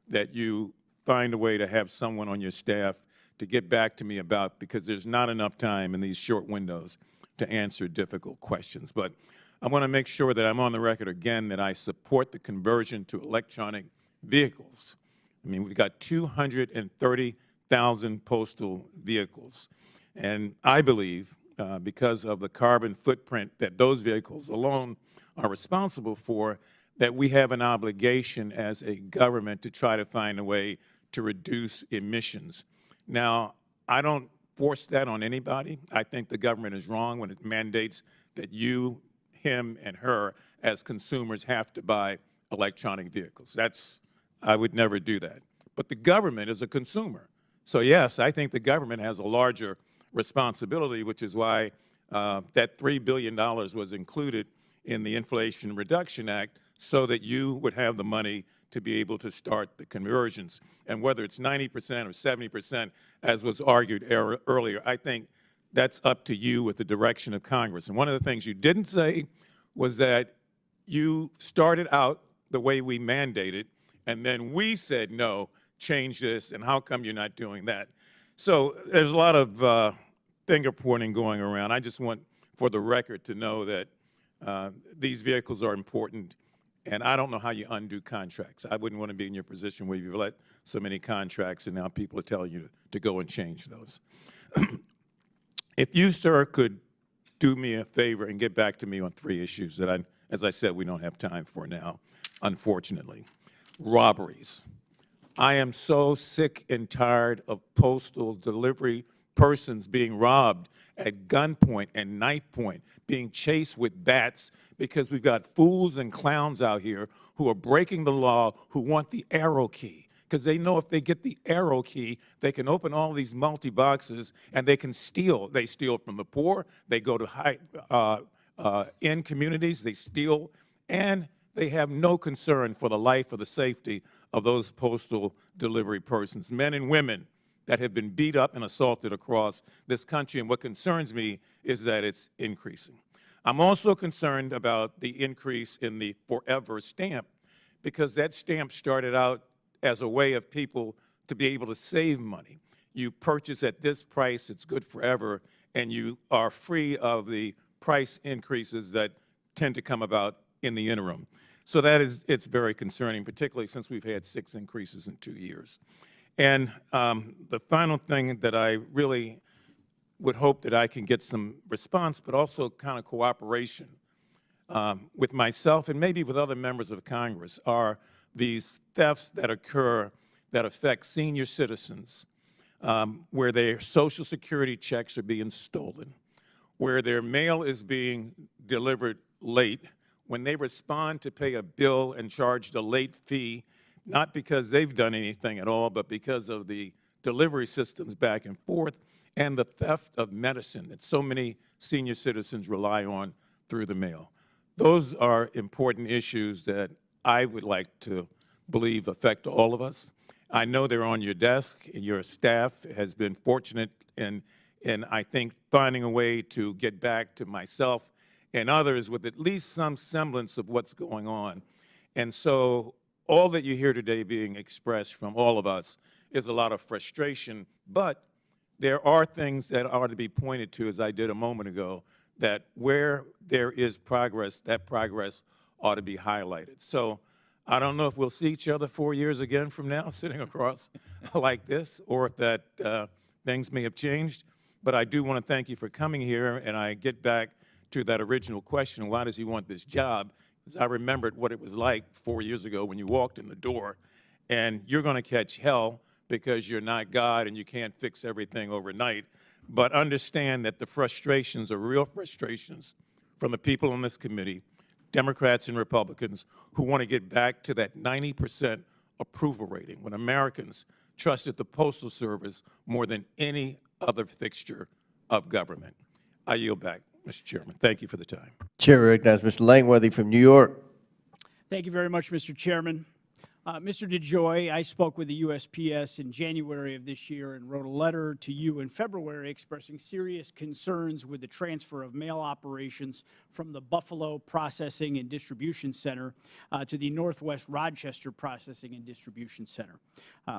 that you find a way to have someone on your staff to get back to me about, because there's not enough time in these short windows to answer difficult questions. But I want to make sure that I'm on the record again that I support the conversion to electronic vehicles. I mean, we've got 230,000 postal vehicles. And I believe, because of the carbon footprint that those vehicles alone are responsible for, that we have an obligation as a government to try to find a way to reduce emissions. Now, I don't force that on anybody. I think the government is wrong when it mandates that you, him, and her as consumers have to buy electronic vehicles. I would never do that. But the government is a consumer. So yes, I think the government has a larger responsibility, which is why that $3 billion was included in the Inflation Reduction Act, so that you would have the money to be able to start the conversions. And whether it's 90% or 70%, as was argued earlier, I think that's up to you with the direction of Congress. And one of the things you didn't say was that you started out the way we mandated, and then we said, no, change this, and how come you're not doing that? So there's a lot of finger pointing going around. I just want, for the record, to know that these vehicles are important, and I don't know how you undo contracts. I wouldn't want to be in your position where you've let so many contracts and now people are telling you to go and change those. If you, sir, could do me a favor and get back to me on 3 issues that, as I said, we don't have time for now, unfortunately. Robberies. I am so sick and tired of postal delivery persons being robbed at gunpoint and knife point, being chased with bats, because we've got fools and clowns out here who are breaking the law, who want the arrow key, because they know if they get the arrow key, they can open all these multi-boxes and they can steal. They steal from the poor, they go to high-end communities, they steal, and they have no concern for the life or the safety of those postal delivery persons, men and women that have been beat up and assaulted across this country. And what concerns me is that it's increasing. I'm also concerned about the increase in the forever stamp, because that stamp started out as a way of people to be able to save money. You purchase at this price, it's good forever, and you are free of the price increases that tend to come about in the interim. So it's very concerning, particularly since we've had 6 increases in 2 years. And the final thing that I really would hope that I can get some response, but also kind of cooperation with myself and maybe with other members of Congress, are these thefts that occur that affect senior citizens, where their Social Security checks are being stolen, where their mail is being delivered late, when they respond to pay a bill and charged a late fee, not because they've done anything at all, but because of the delivery systems back and forth and the theft of medicine that so many senior citizens rely on through the mail. Those are important issues that I would like to believe affect all of us. I know they're on your desk. Your staff has been fortunate in I think, finding a way to get back to myself and others with at least some semblance of what's going on. And so all that you hear today being expressed from all of us is a lot of frustration, but there are things that are to be pointed to, as I did a moment ago, that where there is progress, that progress ought to be highlighted. So I don't know if we'll see each other 4 years again from now, sitting across like this, or if that things may have changed. But I do want to thank you for coming here, and I get back to that original question, why does he want this job? Because I remembered what it was like 4 years ago when you walked in the door, and you're going to catch hell because you're not God and you can't fix everything overnight. But understand that the frustrations are real frustrations from the people on this committee, Democrats and Republicans, who want to get back to that 90% approval rating when Americans trusted the Postal Service more than any other fixture of government. I yield back, Mr. Chairman. Thank you for the time. Chair recognizes Mr. Langworthy from New York. Thank you very much, Mr. Chairman. Mr. DeJoy, I spoke with the USPS in January of this year and wrote a letter to you in February expressing serious concerns with the transfer of mail operations from the Buffalo Processing and Distribution Center to the Northwest Rochester Processing and Distribution Center.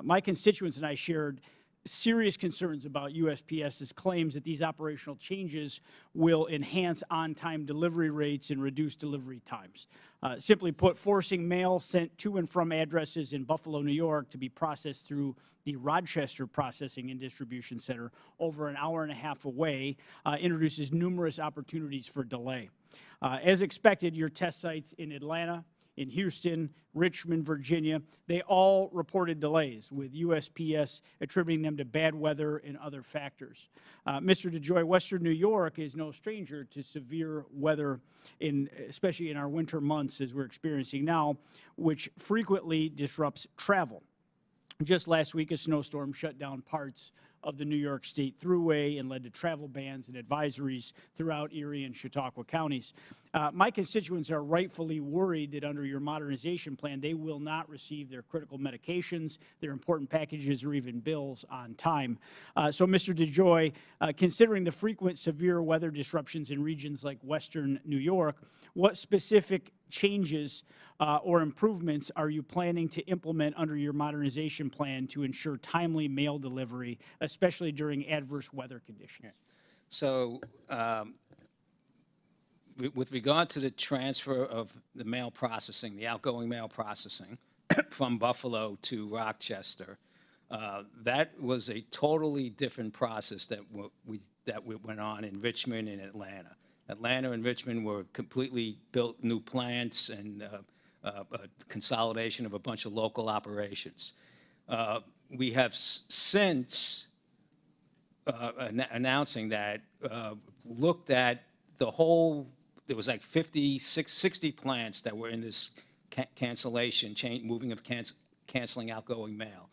My constituents and I shared serious concerns about USPS's claims that these operational changes will enhance on-time delivery rates and reduce delivery times. Simply put, forcing mail sent to and from addresses in Buffalo, New York to be processed through the Rochester Processing and Distribution Center over an hour and a half away introduces numerous opportunities for delay. As expected, your test sites in Atlanta, in Houston, Richmond, Virginia, they all reported delays, with USPS attributing them to bad weather and other factors. Mr. DeJoy, Western New York is no stranger to severe weather, especially in our winter months as we're experiencing now, which frequently disrupts travel. Just last week, a snowstorm shut down parts of the New York State Thruway and led to travel bans and advisories throughout Erie and Chautauqua counties. My constituents are rightfully worried that under your modernization plan, they will not receive their critical medications, their important packages, or even bills on time. So, Mr. DeJoy, considering the frequent severe weather disruptions in regions like Western New York, what specific changes or improvements are you planning to implement under your modernization plan to ensure timely mail delivery, especially during adverse weather conditions? So with regard to the transfer of the mail processing, the outgoing mail processing from Buffalo to Rochester, that was a totally different process that went on in Richmond and Atlanta. Atlanta and Richmond were completely built new plants and a consolidation of a bunch of local operations. We have since announcing that looked at the whole, there was like 60 plants that were in this cancellation, moving of canceling outgoing mail.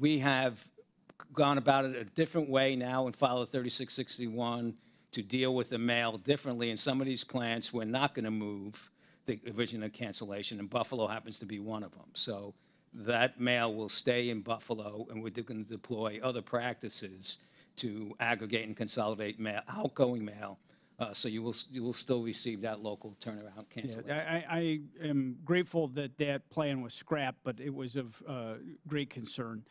We have gone about it a different way now and filed a 3661 to deal with the mail differently. In some of these plants, we're not going to move the original cancellation, and Buffalo happens to be one of them. So that mail will stay in Buffalo, and we're going to deploy other practices to aggregate and consolidate mail, outgoing mail, so you will still receive that local turnaround cancellation. Yeah, I am grateful that that plan was scrapped, but it was of great concern.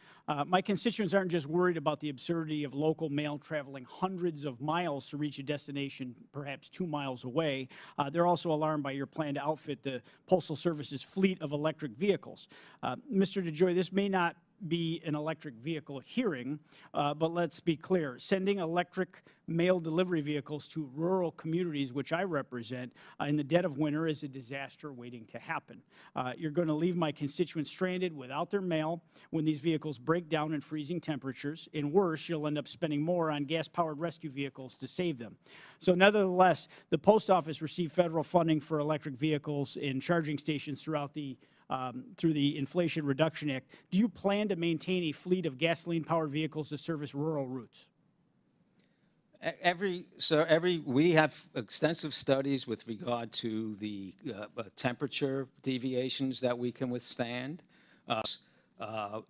My constituents aren't just worried about the absurdity of local mail traveling hundreds of miles to reach a destination perhaps 2 miles away. They're also alarmed by your plan to outfit the Postal Service's fleet of electric vehicles. Mr. DeJoy, this may not be an electric vehicle hearing, but let's be clear. Sending electric mail delivery vehicles to rural communities, which I represent, in the dead of winter is a disaster waiting to happen. You're going to leave my constituents stranded without their mail when these vehicles break down in freezing temperatures, and worse, you'll end up spending more on gas-powered rescue vehicles to save them. So nevertheless, the Post Office received federal funding for electric vehicles and charging stations throughout through the Inflation Reduction Act. Do you plan to maintain a fleet of gasoline-powered vehicles to service rural routes? We have extensive studies with regard to the temperature deviations that we can withstand.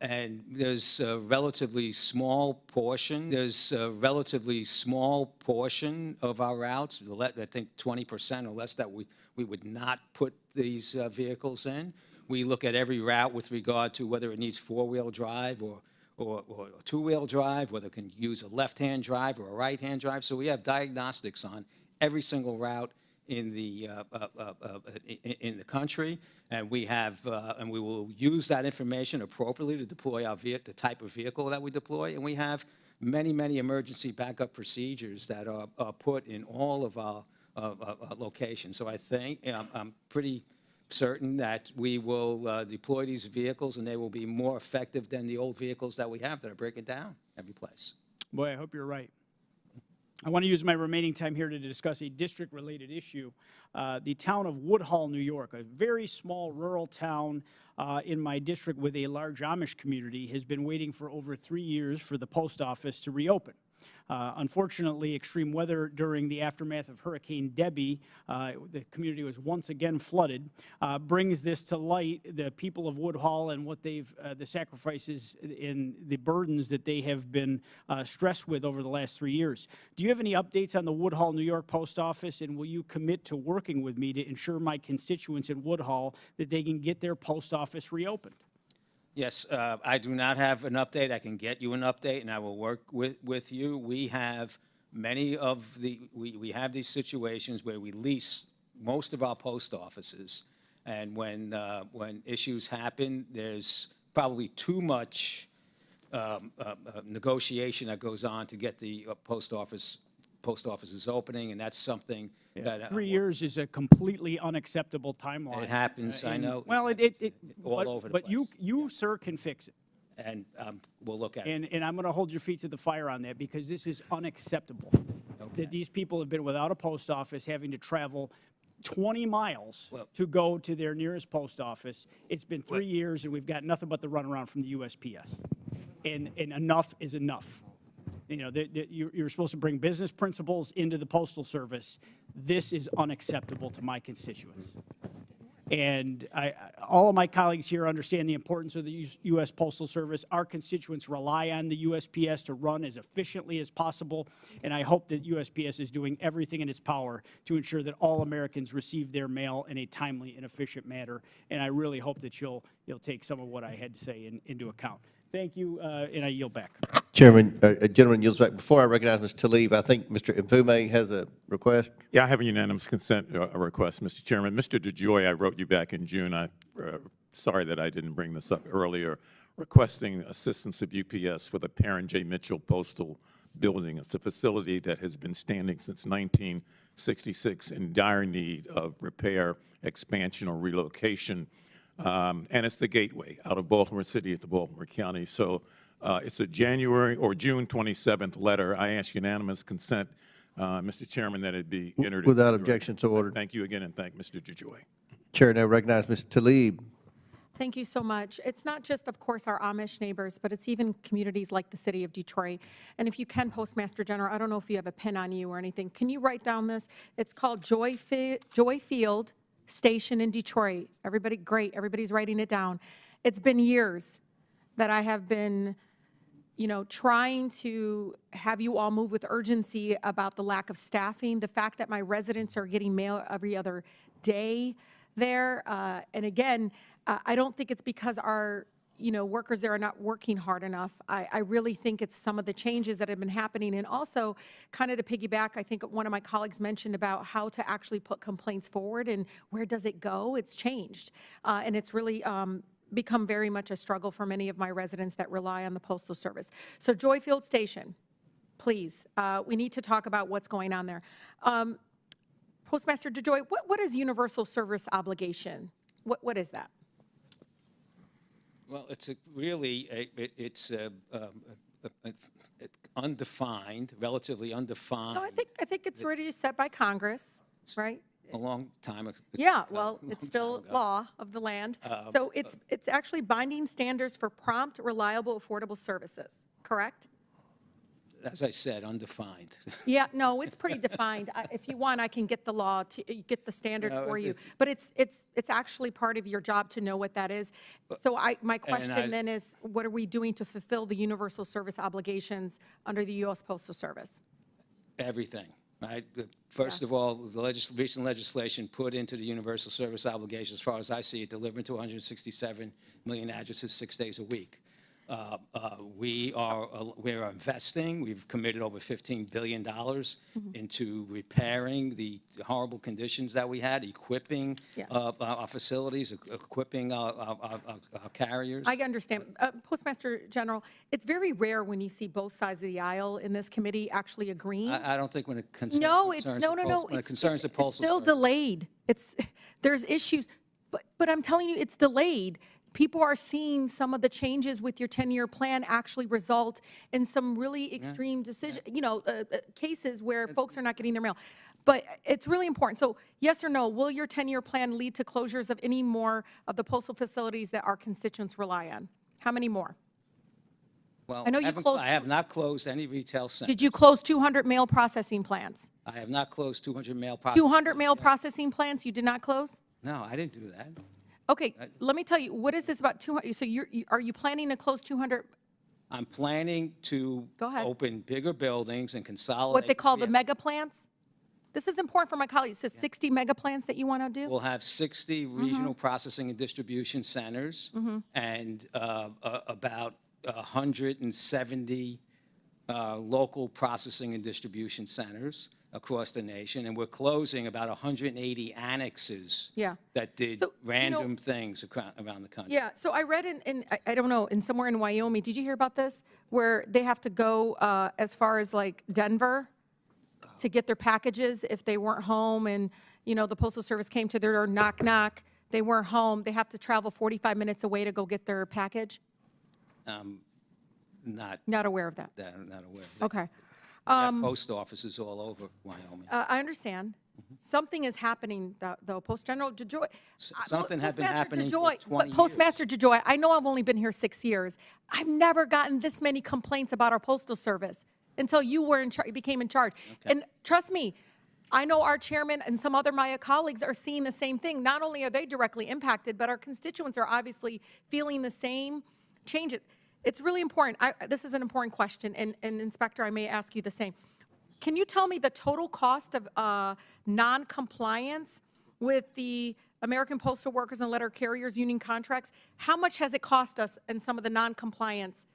And there's a relatively small portion. Of our routes, I think 20% or less, that we would not put these vehicles in. We look at every route with regard to whether it needs four-wheel drive or two-wheel drive, whether it can use a left-hand drive or a right-hand drive. So we have diagnostics on every single route in the country, and we will use that information appropriately to deploy the type of vehicle that we deploy. And we have many emergency backup procedures that are put in all of our locations. So I think I'm pretty certain that we will deploy these vehicles, and they will be more effective than the old vehicles that we have that are breaking down every place. Boy, I hope you're right. I want to use my remaining time here to discuss a district-related issue. The town of Woodhull, New York, a very small rural town in my district with a large Amish community, has been waiting for over 3 years for the post office to reopen. Unfortunately, extreme weather during the aftermath of Hurricane Debbie, the community was once again flooded, brings this to light, the people of Woodhull and what the sacrifices and the burdens that they have been stressed with over the last 3 years. Do you have any updates on the Woodhull, New York post office, and will you commit to working with me to ensure my constituents in Woodhull that they can get their post office reopened? Yes, I do not have an update. I can get you an update, and I will work with you. We have we have these situations where we lease most of our post offices, and when issues happen, there's probably too much negotiation that goes on to get the post offices opening, and that's something that 3 years is a completely unacceptable timeline. It happens, I know. Well, all over the but place. you, sir, can fix it. And we'll look at it. And I'm going to hold your feet to the fire on that, because this is unacceptable. Okay. That these people have been without a post office, having to travel 20 miles to go to their nearest post office. It's been 3 years, and we've got nothing but the runaround from the USPS. And enough is enough. You know, you're supposed to bring business principles into the Postal Service. This is unacceptable to my constituents. And all of my colleagues here understand the importance of the U.S. Postal Service. Our constituents rely on the USPS to run as efficiently as possible, and I hope that USPS is doing everything in its power to ensure that all Americans receive their mail in a timely and efficient manner. And I really hope that you'll take some of what I had to say into account. Thank you, and I yield back. Chairman, a gentleman yields back. Before I recognize Mr. Talib, I think Mr. Mfume has a request. Yeah, I have a unanimous consent request, Mr. Chairman. Mr. DeJoy, I wrote you back in June. I'm sorry that I didn't bring this up earlier, requesting assistance of UPS for the Parent J. Mitchell Postal Building. It's a facility that has been standing since 1966 in dire need of repair, expansion, or relocation. And it's the gateway out of Baltimore City to Baltimore County. So it's a January or June 27th letter. I ask unanimous consent, Mr. Chairman, that it be entered. Without objection, so ordered. Thank you again, and thank Mr. DeJoy. Chair now recognize Mr. Talib. Thank you so much. It's not just, of course, our Amish neighbors, but it's even communities like the city of Detroit. And if you can, Postmaster General, I don't know if you have a pen on you or anything. Can you write down this? It's called Joy Field Station in Detroit. Everybody, great. Everybody's writing it down. It's been years that I have been, trying to have you all move with urgency about the lack of staffing, the fact that my residents are getting mail every other day there. And again, I don't think it's because our workers there are not working hard enough. I really think it's some of the changes that have been happening. And also, kind of to piggyback, I think one of my colleagues mentioned about how to actually put complaints forward and where does it go. It's changed. And it's really become very much a struggle for many of my residents that rely on the Postal Service. So Joyfield Station, please. We need to talk about what's going on there. Postmaster DeJoy, what is universal service obligation? What is that? Well, it's it's undefined, relatively undefined. No, I think it's already set by Congress, right? A long time ago. Yeah, well, it's still law of the land. So it's actually binding standards for prompt, reliable, affordable services, correct? As I said, undefined. Yeah, no, it's pretty defined. If you want, I can get the law, get the standards No, for you. But it's actually part of your job to know what that is. So my question then is, what are we doing to fulfill the universal service obligations under the U.S. Postal Service? Everything. Right? First of all, the recent legislation put into the universal service obligation, as far as I see it, delivering to 167 million addresses 6 days a week. We are investing. We've committed over $15 billion into repairing the horrible conditions that we had, equipping our facilities, equipping our carriers. I understand. Postmaster General, it's very rare when you see both sides of the aisle in this committee actually agreeing. I don't think when it concerns It's postal still delayed. There's issues, but I'm telling you, it's delayed. People are seeing some of the changes with your 10-year plan actually result in some really extreme cases where folks are not getting their mail. But it's really important. So yes or no, will your 10-year plan lead to closures of any more of the postal facilities that our constituents rely on? How many more? Well, I know you closed. I have not closed any retail centers. Did you close 200 mail processing plants? I have not closed 200 mail processing. 200 mail processing plants you did not close? No, I didn't do that. Okay, let me tell you, what is this about 200? So are you planning to close 200? I'm planning to open bigger buildings and consolidate. What they call the mega plants? This is important for my colleagues. So 60 mega plants that you want to do? We'll have 60 regional processing and distribution centers and about 170 local processing and distribution centers across the nation, and we're closing about 180 annexes that did random things around the country. Yeah, so I read I don't know, in somewhere in Wyoming, did you hear about this? Where they have to go as far as like Denver to get their packages if they weren't home, and the Postal Service came to their door, knock, knock, they weren't home, they have to travel 45 minutes away to go get their package? Not aware of that. Not aware of that. Okay. Post offices all over Wyoming. I understand. Something is happening, though. General DeJoy. Something has been happening for 20 years. Postmaster DeJoy, I know I've only been here 6 years. I've never gotten this many complaints about our Postal Service until you were became in charge. Okay. And trust me, I know our chairman and some other my colleagues are seeing the same thing. Not only are they directly impacted, but our constituents are obviously feeling the same changes. It's really important. This is an important question, and Inspector, I may ask you the same. Can you tell me the total cost of non-compliance with the American Postal Workers and Letter Carriers Union contracts? How much has it cost us in some of the non-compliance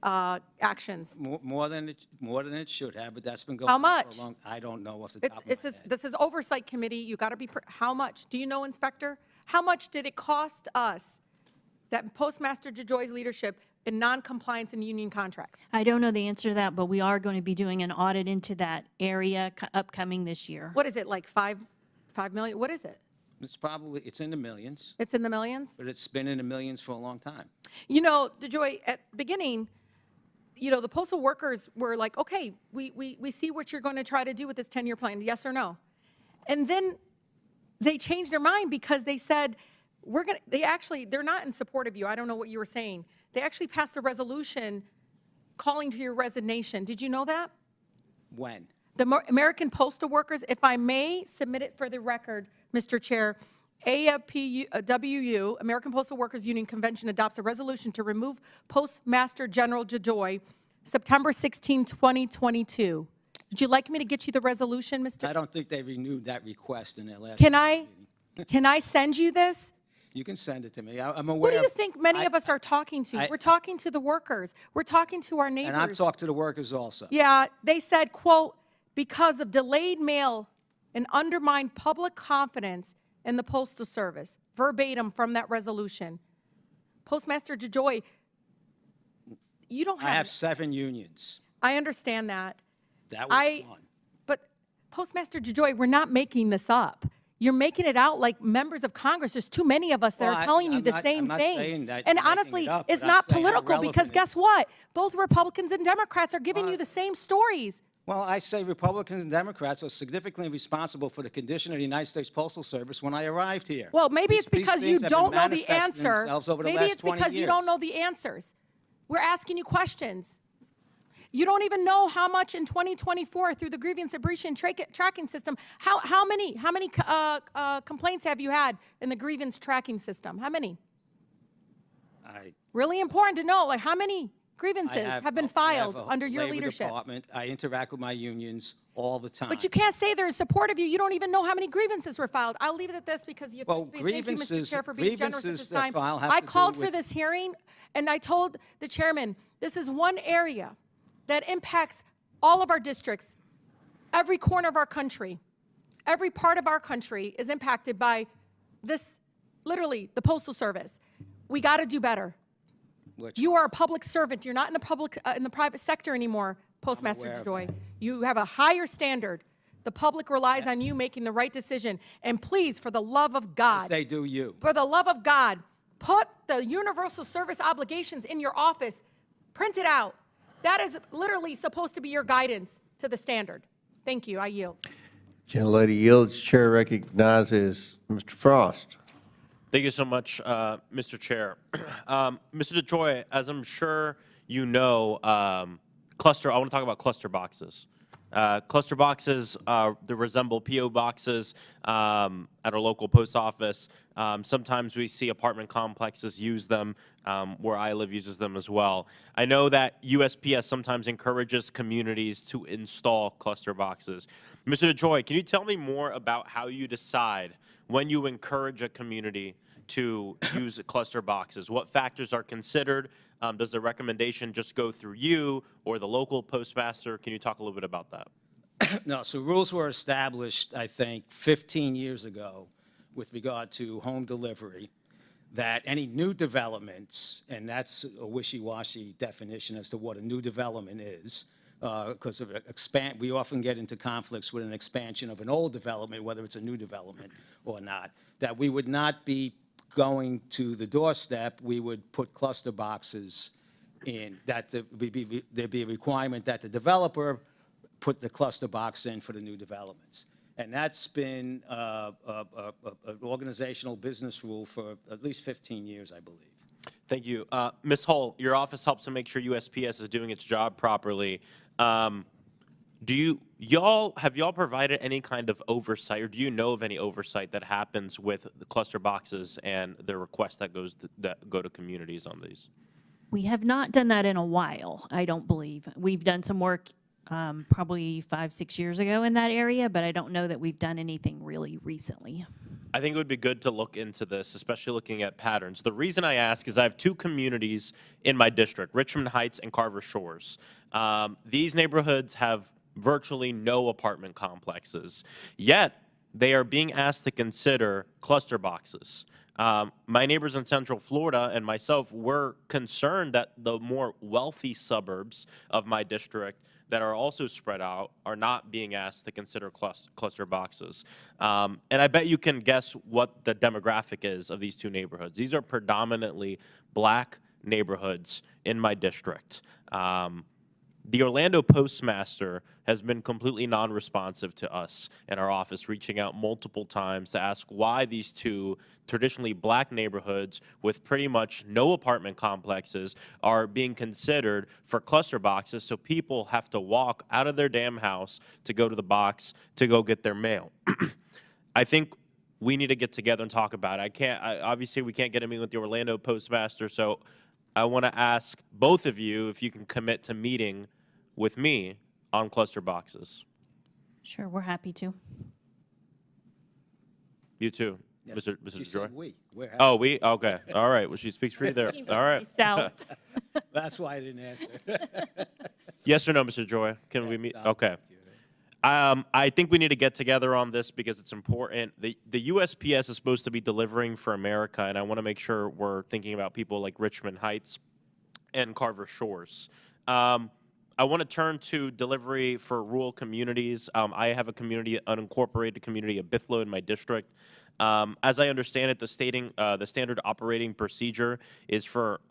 actions? More than it should have, but that's been going How on much? for a long. I don't know off the top of my head. This is Oversight Committee. You got to be. How much? Do you know, Inspector? How much did it cost us, that Postmaster DeJoy's leadership, in non-compliance in union contracts? I don't know the answer to that, but we are going to be doing an audit into that area upcoming this year. What is it, like 5 million? What is it? It's in the millions. It's in the millions? But it's been in the millions for a long time. DeJoy, at the beginning, the postal workers were like, okay, we see what you're going to try to do with this 10-year plan, yes or no? And then they changed their mind because they said, they're not in support of you. I don't know what you were saying. They actually passed a resolution calling for your resignation. Did you know that? When? The American Postal Workers, if I may submit it for the record, Mr. Chair, AFPWU, American Postal Workers Union Convention, adopts a resolution to remove Postmaster General DeJoy, September 16, 2022. Would you like me to get you the resolution, Mr.? I don't think they renewed that request in their last meeting. Can I send you this? You can send it to me. I'm aware. What do you think many of us are talking to? We're talking to the workers. We're talking to our neighbors. And I've talked to the workers also. Yeah, they said, quote, because of delayed mail and undermined public confidence in the Postal Service, verbatim from that resolution. Postmaster DeJoy, you don't have... I have 7 unions. I understand that. That was one. But Postmaster DeJoy, we're not making this up. You're making it out like members of Congress. There's too many of us that Well, are telling you I'm the not- same I'm not thing. saying that And you're making honestly, it up, it's but I'm not saying how political because relevant it guess what? Both Republicans and Democrats are giving you the same stories. Well, I say Republicans and Democrats are significantly responsible for the condition of the United States Postal Service when I arrived here. Well, maybe it's These because you things have don't been know the manifesting answer. themselves over the Maybe last it's 20 because you years. don't know the answers. We're asking you questions. You don't even know how much in 2024 through the grievance abbreviation tracking system. How many complaints have you had in the grievance tracking system? How many? Really important to know. Like how many grievances have been filed under your leadership? Department. I interact with my unions all the time. But you can't say they're in support of you. You don't even know how many grievances were filed. I'll leave it at this because you. Well, thank you, Mr. grievances- Chair, for being generous at grievances this that time. file have I to do called for with- this hearing, and I told the chairman this is one area that impacts all of our districts, every corner of our country, every part of our country is impacted by this. Literally, the Postal Service. We got to do better. You are a public servant. You're not in the private sector anymore, Postmaster DeJoy. You have a higher standard. The public relies on you making the right decision. And please, for the love of God, They do you. for the love of God, put the universal service obligations in your office. Print it out. That is literally supposed to be your guidance to the standard. Thank you. I yield. Gentlelady yields. Chair recognizes Mr. Frost. Thank you so much, Mr. Chair. Mr. DeJoy, as I'm sure you know, I want to talk about cluster boxes. Cluster boxes, they resemble P.O. boxes at our local post office. Sometimes we see apartment complexes use them, where I live uses them as well. I know that USPS sometimes encourages communities to install cluster boxes. Mr. DeJoy, can you tell me more about how you decide when you encourage a community to use cluster boxes? What factors are considered? Does the recommendation just go through you or the local postmaster? Can you talk a little bit about that? No, so rules were established, I think, 15 years ago with regard to home delivery, that any new developments, and that's a wishy-washy definition as to what a new development is, because of we often get into conflicts with an expansion of an old development, whether it's a new development or not, that we would not be going to the doorstep. We would put cluster boxes in, that there'd be a requirement that the developer put the cluster box in for the new developments. And that's been an organizational business rule for at least 15 years, I believe. Thank you. Ms. Hull, your office helps to make sure USPS is doing its job properly. Have y'all provided any kind of oversight, or do you know of any oversight that happens with the cluster boxes and the requests that go to communities on these? We have not done that in a while, I don't believe. We've done some work probably 5-6 years ago in that area, but I don't know that we've done anything really recently. I think it would be good to look into this, especially looking at patterns. The reason I ask is I have two communities in my district, Richmond Heights and Carver Shores. These neighborhoods have virtually no apartment complexes, yet they are being asked to consider cluster boxes. My neighbors in Central Florida and myself were concerned that the more wealthy suburbs of my district that are also spread out are not being asked to consider cluster boxes. And I bet you can guess what the demographic is of these two neighborhoods. These are predominantly black neighborhoods in my district. The Orlando Postmaster has been completely non-responsive to us in our office, reaching out multiple times to ask why these two traditionally black neighborhoods with pretty much no apartment complexes are being considered for cluster boxes, so people have to walk out of their damn house to go to the box to go get their mail. I think we need to get together and talk about it. Obviously we can't get a meeting with the Orlando Postmaster, so I want to ask both of you if you can commit to meeting with me on cluster boxes. Sure, we're happy to. You too, Yes, Mr. she DeJoy? said we. We're happy. Oh, we? Okay. All right. Well, she speaks for you there. All right. South. That's why I didn't answer. Yes or no, Mr. DeJoy? Can we meet? Okay. I think we need to get together on this because it's important. The USPS is supposed to be delivering for America, and I want to make sure we're thinking about people like Richmond Heights and Carver Shores. I want to turn to delivery for rural communities. I have a community, unincorporated community of Bithlo in my district. As I understand it, the standard operating procedure is for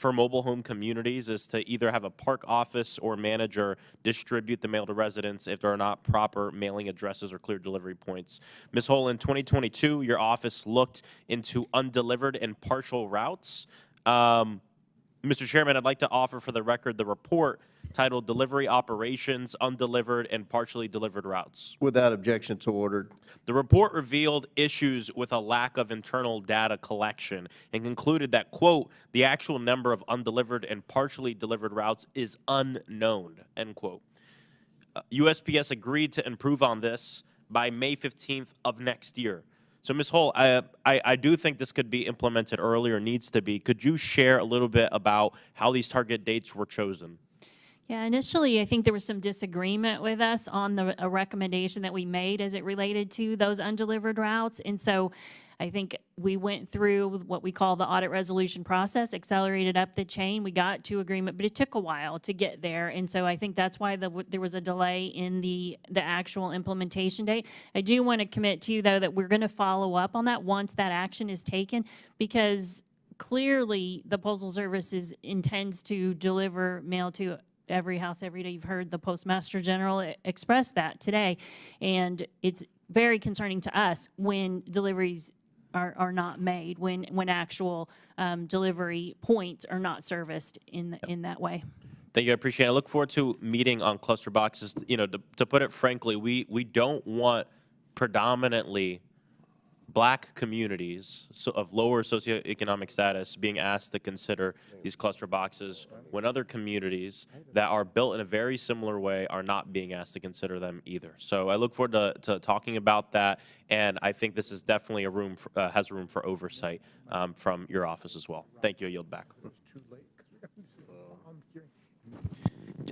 mobile home communities is to either have a park office or manager distribute the mail to residents if there are not proper mailing addresses or clear delivery points. Ms. Hull, in 2022, your office looked into undelivered and partial routes. Mr. Chairman, I'd like to offer for the record the report titled Delivery Operations, Undelivered and Partially Delivered Routes. Without objection, so ordered. The report revealed issues with a lack of internal data collection and concluded that, quote, the actual number of undelivered and partially delivered routes is unknown, end quote. USPS agreed to improve on this by May 15th of next year. So, Ms. Hull, I do think this could be implemented earlier, needs to be. Could you share a little bit about how these target dates were chosen? Yeah, initially, I think there was some disagreement with us on a recommendation that we made as it related to those undelivered routes. And so I think we went through what we call the audit resolution process, accelerated up the chain. We got to agreement, but it took a while to get there. And so I think that's why there was a delay in the actual implementation date. I do want to commit to you, though, that we're going to follow up on that once that action is taken, because clearly the Postal Service intends to deliver mail to every house every day. You've heard the Postmaster General express that today. And it's very concerning to us when deliveries are not made, when actual delivery points are not serviced in that way. Thank you, I appreciate it. I look forward to meeting on cluster boxes. You know, to put it frankly, we don't want predominantly Black communities of lower socioeconomic status being asked to consider these cluster boxes when other communities that are built in a very similar way are not being asked to consider them either. So I look forward to talking about that, and I think this is definitely has room for oversight from your office as well. Thank you. I yield back.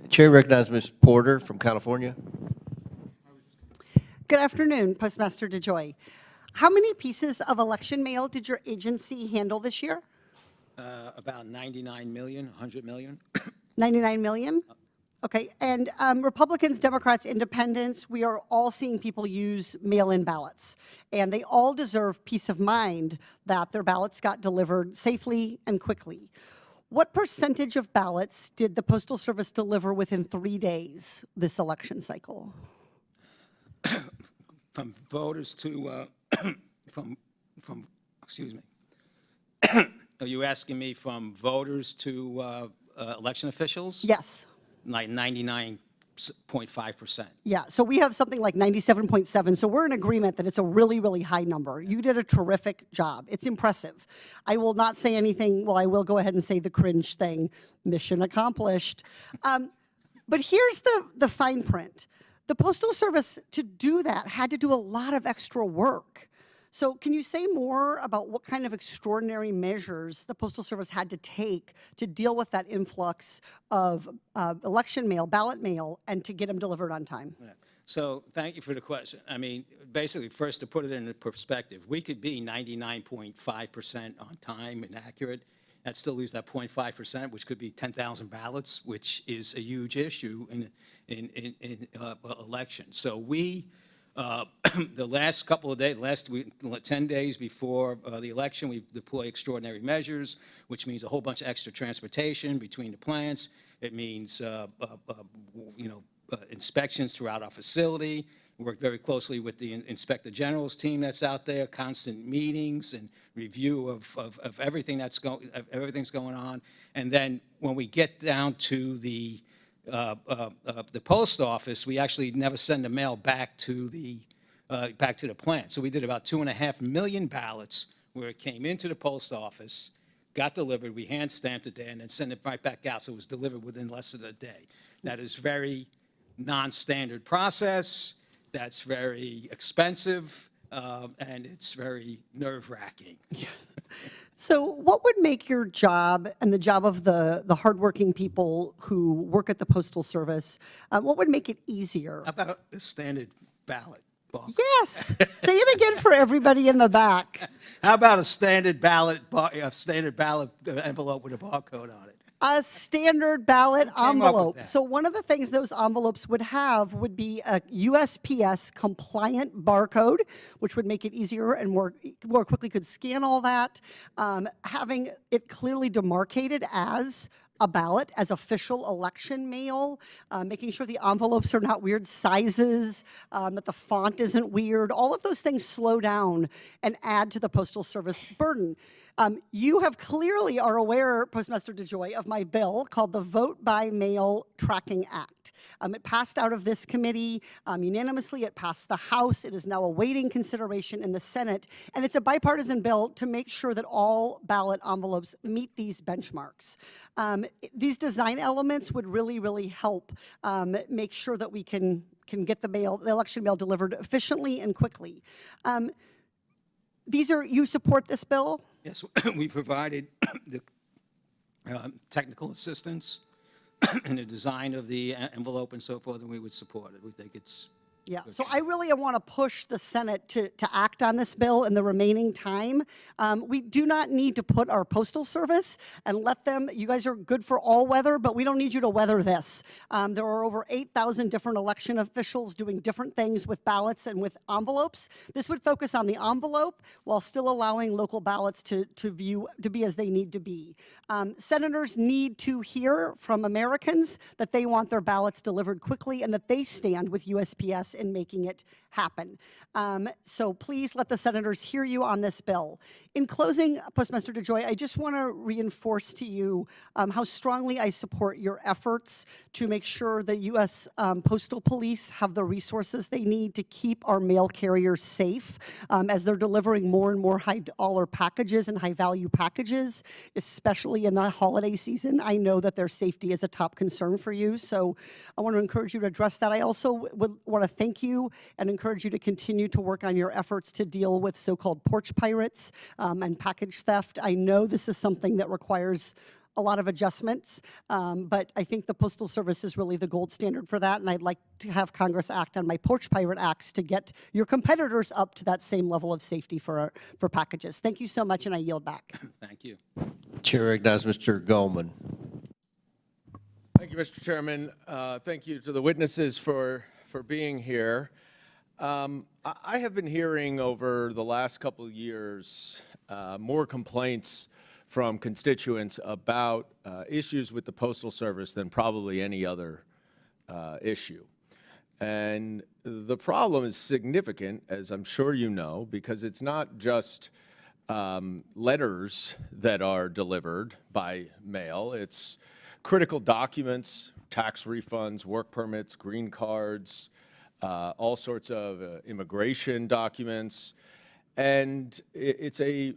Chair recognizes Ms. Porter from California. Good afternoon, Postmaster DeJoy. How many pieces of election mail did your agency handle this year? About 99 million, 100 million. 99 million? Okay, and Republicans, Democrats, Independents, we are all seeing people use mail-in ballots, and they all deserve peace of mind that their ballots got delivered safely and quickly. What percentage of ballots did the Postal Service deliver within 3 days this election cycle? From voters to, excuse me. Are you asking me from voters to election officials? Yes. Like 99.5%. Yeah, so we have something like 97.7, so we're in agreement that it's a really, really high number. You did a terrific job. It's impressive. I will not say anything, well, I will go ahead and say the cringe thing, mission accomplished. But here's the fine print. The Postal Service, to do that, had to do a lot of extra work. So can you say more about what kind of extraordinary measures the Postal Service had to take to deal with that influx of election mail, ballot mail, and to get them delivered on time? Yeah. So thank you for the question. I mean, basically, first to put it into perspective, we could be 99.5% on time and accurate. That still leaves that 0.5%, which could be 10,000 ballots, which is a huge issue in elections. So we, the last couple of days, last week, 10 days before the election, we deploy extraordinary measures, which means a whole bunch of extra transportation between the plants. It means, inspections throughout our facility. We work very closely with the Inspector General's team that's out there, constant meetings and review of everything everything's going on. And then when we get down to the post office, we actually never send the mail back to the plant. So we did about 2.5 million ballots where it came into the post office, got delivered, we hand stamped it there, and then sent it right back out. So it was delivered within less than a day. That is very non-standard process. That's very expensive, and it's very nerve-wracking. Yes. So what would make your job and the job of the hardworking people who work at the Postal Service, what would make it easier? How about a standard ballot box? Yes. Say it again for everybody in the back. How about a standard ballot envelope with a barcode on it? A standard ballot up with envelope. that? So one of the things those envelopes would have would be a USPS compliant barcode, which would make it easier and more quickly could scan all that. Having it clearly demarcated as a ballot, as official election mail, making sure the envelopes are not weird sizes, that the font isn't weird. All of those things slow down and add to the Postal Service burden. You have clearly are aware, Postmaster DeJoy, of my bill called the Vote by Mail Tracking Act. It passed out of this committee unanimously. It passed the House. It is now awaiting consideration in the Senate. And it's a bipartisan bill to make sure that all ballot envelopes meet these benchmarks. These design elements would really, really help make sure that we can get the election mail delivered efficiently and quickly. You support this bill? Yes, we provided the technical assistance in the design of the envelope and so forth, and we would support it. We think it's Yeah, so I really want to push the Senate to act on this bill in the remaining time. We do not need to put our Postal Service and let them, you guys are good for all weather, but we don't need you to weather this. There are over 8,000 different election officials doing different things with ballots and with envelopes. This would focus on the envelope while still allowing local ballots to be as they need to be. Senators need to hear from Americans that they want their ballots delivered quickly and that they stand with USPS in making it happen. So please let the senators hear you on this bill. In closing, Postmaster DeJoy, I just want to reinforce to you how strongly I support your efforts to make sure the U.S. Postal Police have the resources they need to keep our mail carriers safe as they're delivering more and more high-dollar packages and high-value packages, especially in the holiday season. I know that their safety is a top concern for you, so I want to encourage you to address that. I also would want to thank you and encourage you to continue to work on your efforts to deal with so-called porch pirates and package theft. I know this is something that requires a lot of adjustments, but I think the Postal Service is really the gold standard for that, and I'd like to have Congress act on my porch pirate acts to get your competitors up to that same level of safety for packages. Thank you so much, and I yield back. Thank you. Chair recognizes Mr. Goldman. Thank you, Mr. Chairman. Thank you to the witnesses for being here. I have been hearing over the last couple of years more complaints from constituents about issues with the Postal Service than probably any other issue. And the problem is significant, as I'm sure you know, because it's not just letters that are delivered by mail. It's critical documents, tax refunds, work permits, green cards, all sorts of immigration documents, and it's a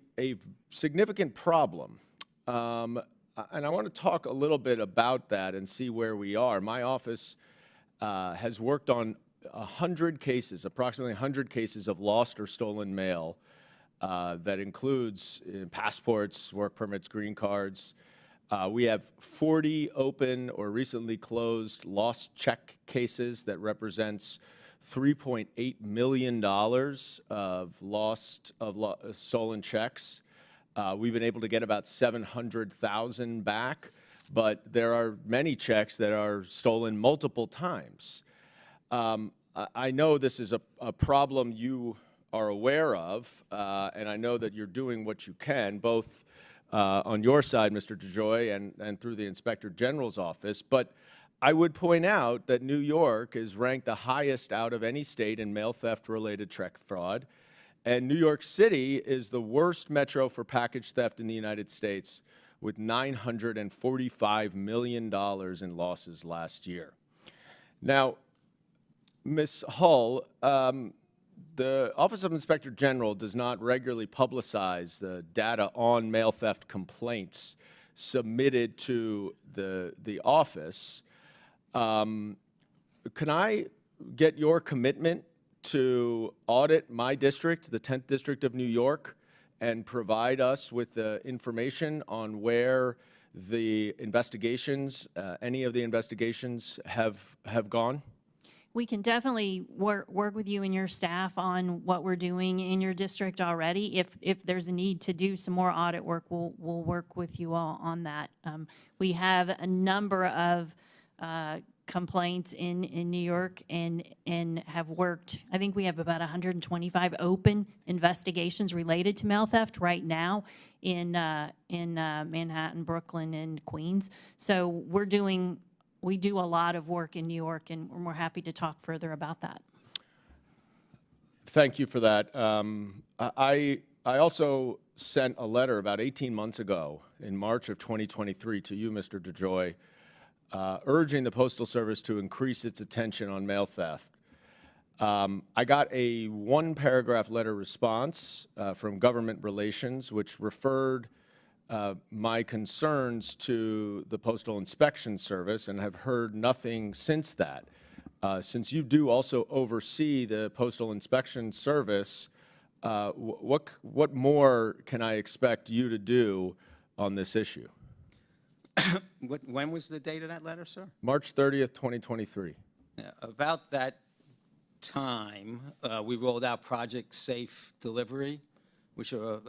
significant problem. And I want to talk a little bit about that and see where we are. My office has worked on 100 cases, approximately 100 cases of lost or stolen mail that includes passports, work permits, green cards. We have 40 open or recently closed lost check cases that represents $3.8 million of stolen checks. We've been able to get about 700,000 back, but there are many checks that are stolen multiple times. I know this is a problem you are aware of, and I know that you're doing what you can, both on your side, Mr. DeJoy, and through the Inspector General's office. But I would point out that New York is ranked the highest out of any state in mail theft-related check fraud, and New York City is the worst metro for package theft in the United States, with $945 million in losses last year. Now, Ms. Hull, the Office of Inspector General does not regularly publicize the data on mail theft complaints submitted to the office. Can I get your commitment to audit my district, the 10th District of New York, and provide us with the information on where the investigations, any of the investigations have gone? We can definitely work with you and your staff on what we're doing in your district already. If there's a need to do some more audit work, we'll work with you all on that. We have a number of complaints in New York and have worked. I think we have about 125 open investigations related to mail theft right now in Manhattan, Brooklyn, and Queens. So we do a lot of work in New York, and we're happy to talk further about that. Thank you for that. I also sent a letter about 18 months ago in March of 2023 to you, Mr. DeJoy, urging the Postal Service to increase its attention on mail theft. I got a one-paragraph letter response from Government Relations, which referred my concerns to the Postal Inspection Service, and have heard nothing since that. Since you do also oversee the Postal Inspection Service, what more can I expect you to do on this issue? When was the date of that letter, sir? March 30th, 2023. Yeah, about that time, we rolled out Project Safe Delivery, which are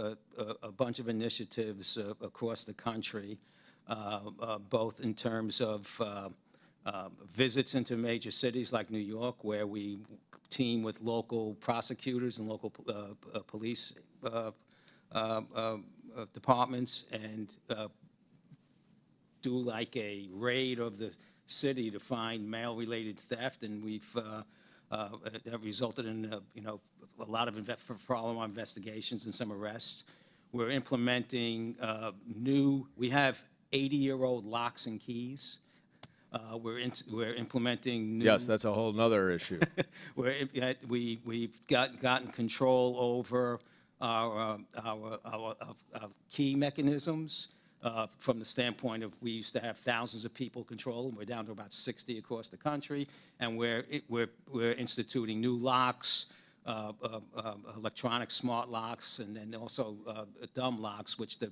a bunch of initiatives across the country, both in terms of visits into major cities like New York, where we team with local prosecutors and local police departments and do like a raid of the city to find mail-related theft, and we've that resulted in a lot of follow-on investigations and some arrests. We're implementing we have 80-year-old locks and keys. We're implementing new. Yes, that's a whole nother issue. We've gotten control over our key mechanisms. From the standpoint of, we used to have thousands of people control them. We're down to about 60 across the country, and we're instituting new locks, electronic smart locks, and then also dumb locks, which the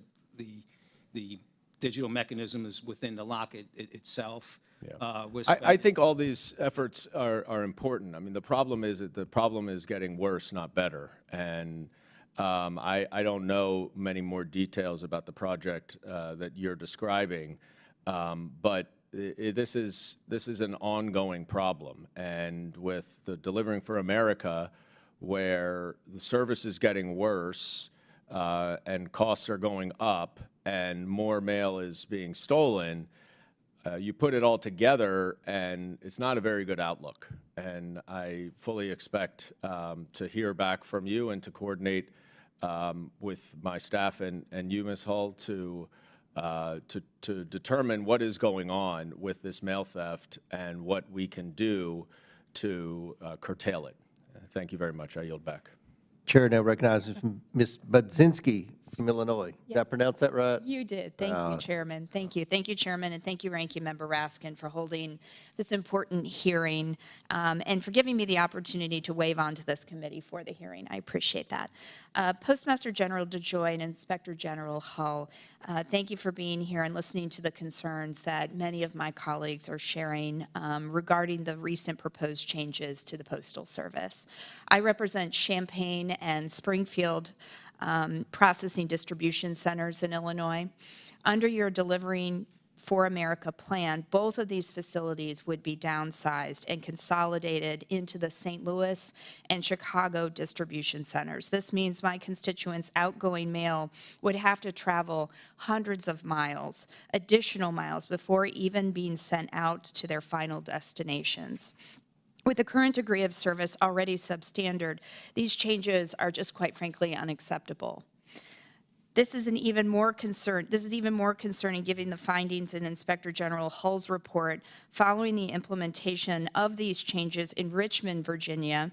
digital mechanism is within the lock itself. Yeah. I think all these efforts are important. I mean, the problem is that the problem is getting worse, not better, and I don't know many more details about the project that you're describing, but this is an ongoing problem. And with the Delivering for America, where the service is getting worse and costs are going up and more mail is being stolen, you put it all together and it's not a very good outlook. And I fully expect to hear back from you and to coordinate with my staff and you, Ms. Hull, to determine what is going on with this mail theft and what we can do to curtail it. Thank you very much. I yield back. Chair now recognizes Ms. Budzinski from Illinois. Did I pronounce that right? You did. Thank you, Chairman. Thank you. Thank you, Chairman, and thank you, Ranking Member Raskin, for holding this important hearing and for giving me the opportunity to wave onto this committee for the hearing. I appreciate that. Postmaster General DeJoy and Inspector General Hull, thank you for being here and listening to the concerns that many of my colleagues are sharing regarding the recent proposed changes to the Postal Service. I represent Champaign and Springfield processing distribution centers in Illinois. Under your Delivering for America plan, both of these facilities would be downsized and consolidated into the St. Louis and Chicago distribution centers. This means my constituents' outgoing mail would have to travel hundreds of miles, additional miles, before even being sent out to their final destinations. With the current degree of service already substandard, these changes are just quite frankly unacceptable. This is even more concerning given the findings in Inspector General Hull's report following the implementation of these changes in Richmond, Virginia,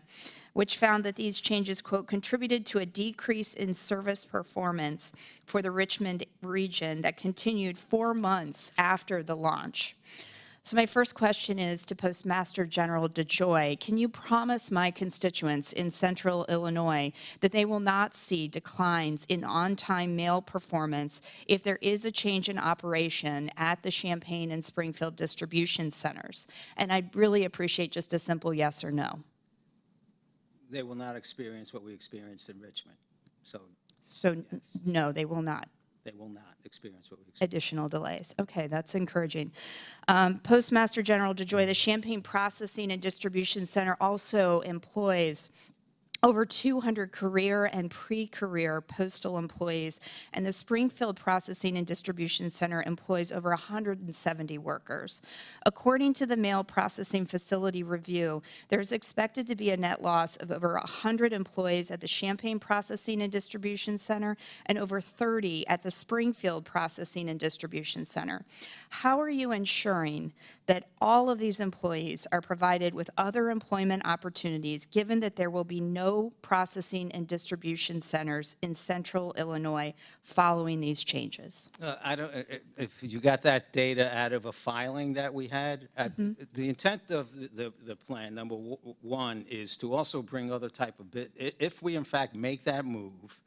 which found that these changes, quote, contributed to a decrease in service performance for the Richmond region that continued 4 months after the launch. So my first question is to Postmaster General DeJoy. Can you promise my constituents in central Illinois that they will not see declines in on-time mail performance if there is a change in operation at the Champaign and Springfield distribution centers? And I'd really appreciate just a simple yes or no. They will not experience what we experienced in Richmond. So yes. No, they will not. They will not experience what we experienced. Additional delays. Okay, that's encouraging. Postmaster General DeJoy, the Champaign Processing and Distribution Center also employs over 200 career and pre-career postal employees, and the Springfield Processing and Distribution Center employs over 170 workers. According to the Mail Processing Facility Review, there's expected to be a net loss of over 100 employees at the Champaign Processing and Distribution Center and over 30 at the Springfield Processing and Distribution Center. How are you ensuring that all of these employees are provided with other employment opportunities, given that there will be no processing and distribution centers in central Illinois following these changes? I don't, if you got that data out of a filing that we had, the intent of the plan, number one, is to also bring other type of if we in fact make that move,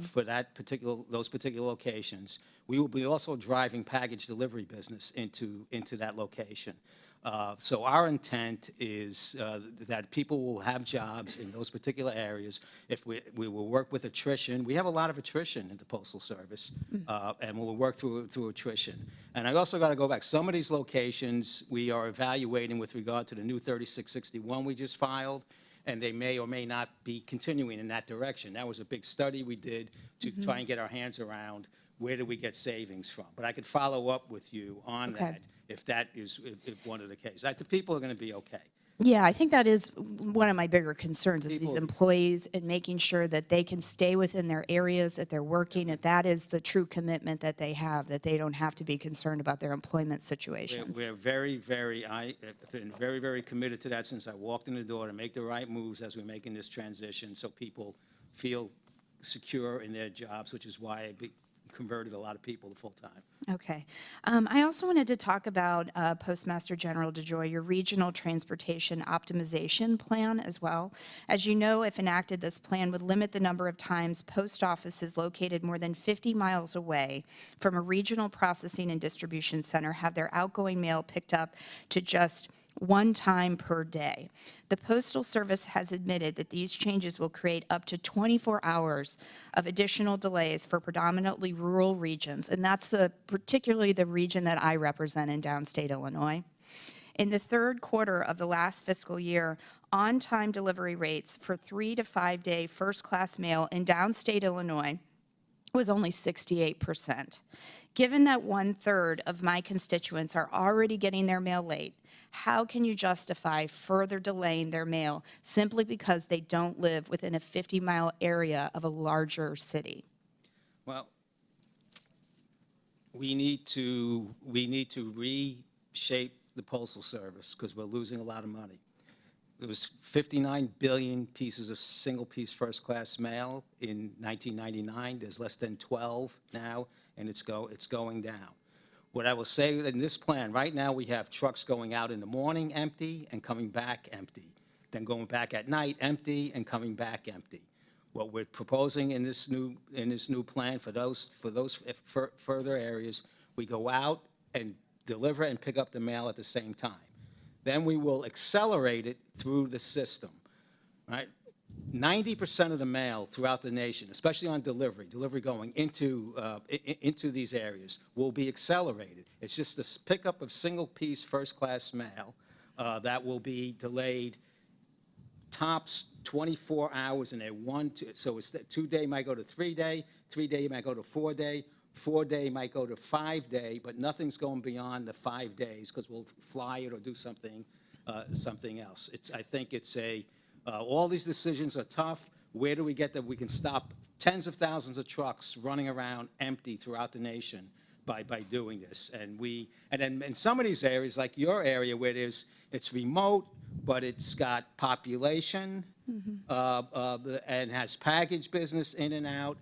for those particular locations, we will be also driving package delivery business into that location. So our intent is that people will have jobs in those particular areas. If we will work with attrition, we have a lot of attrition in the Postal Service, and we'll work through attrition. And I also got to go back. Some of these locations we are evaluating with regard to the new 3661 we just filed, and they may or may not be continuing in that direction. That was a big study we did to try and get our hands around where do we get savings from. But I could follow up with you on that if that is if one of the cases. The people are going to be okay. Yeah, I think that is one of my bigger concerns is these employees and making sure that they can stay within their areas that they're working, and that is the true commitment that they have, that they don't have to be concerned about their employment situations. We're very, I've been very, very committed to that since I walked in the door to make the right moves as we're making this transition so people feel secure in their jobs, which is why I converted a lot of people to full-time. Okay. I also wanted to talk about Postmaster General DeJoy, your regional transportation optimization plan as well. As you know, if enacted, this plan would limit the number of times post offices located more than 50 miles away from a regional processing and distribution center have their outgoing mail picked up to just one time per day. The Postal Service has admitted that these changes will create up to 24 hours of additional delays for predominantly rural regions, and that's particularly the region that I represent in downstate Illinois. In the third quarter of the last fiscal year, on-time delivery rates for 3 to 5 day first-class mail in downstate Illinois was only 68%. Given that 1/3 of my constituents are already getting their mail late, how can you justify further delaying their mail simply because they don't live within a 50-mile area of a larger city? Well, we need to reshape the Postal Service because we're losing a lot of money. There was 59 billion pieces of single-piece first-class mail in 1999. There's less than 12 now, and it's going down. What I will say in this plan, right now we have trucks going out in the morning empty and coming back empty, then going back at night empty and coming back empty. What we're proposing in this new plan for those further areas, we go out and deliver and pick up the mail at the same time. Then we will accelerate it through the system, right? 90% of the mail throughout the nation, especially on delivery going into these areas, will be accelerated. It's just this pickup of single-piece first-class mail that will be delayed tops 24 hours in so it's 2 day might go to 3 day, 3 day might go to 4 day, 4 day might go to 5 day, but nothing's going beyond the 5 days because we'll fly it or do something else. I think it's all these decisions are tough. Where do we get that we can stop tens of thousands of trucks running around empty throughout the nation by doing this? And then in some of these areas, like your area where it's remote, but it's got population and has package business in and out,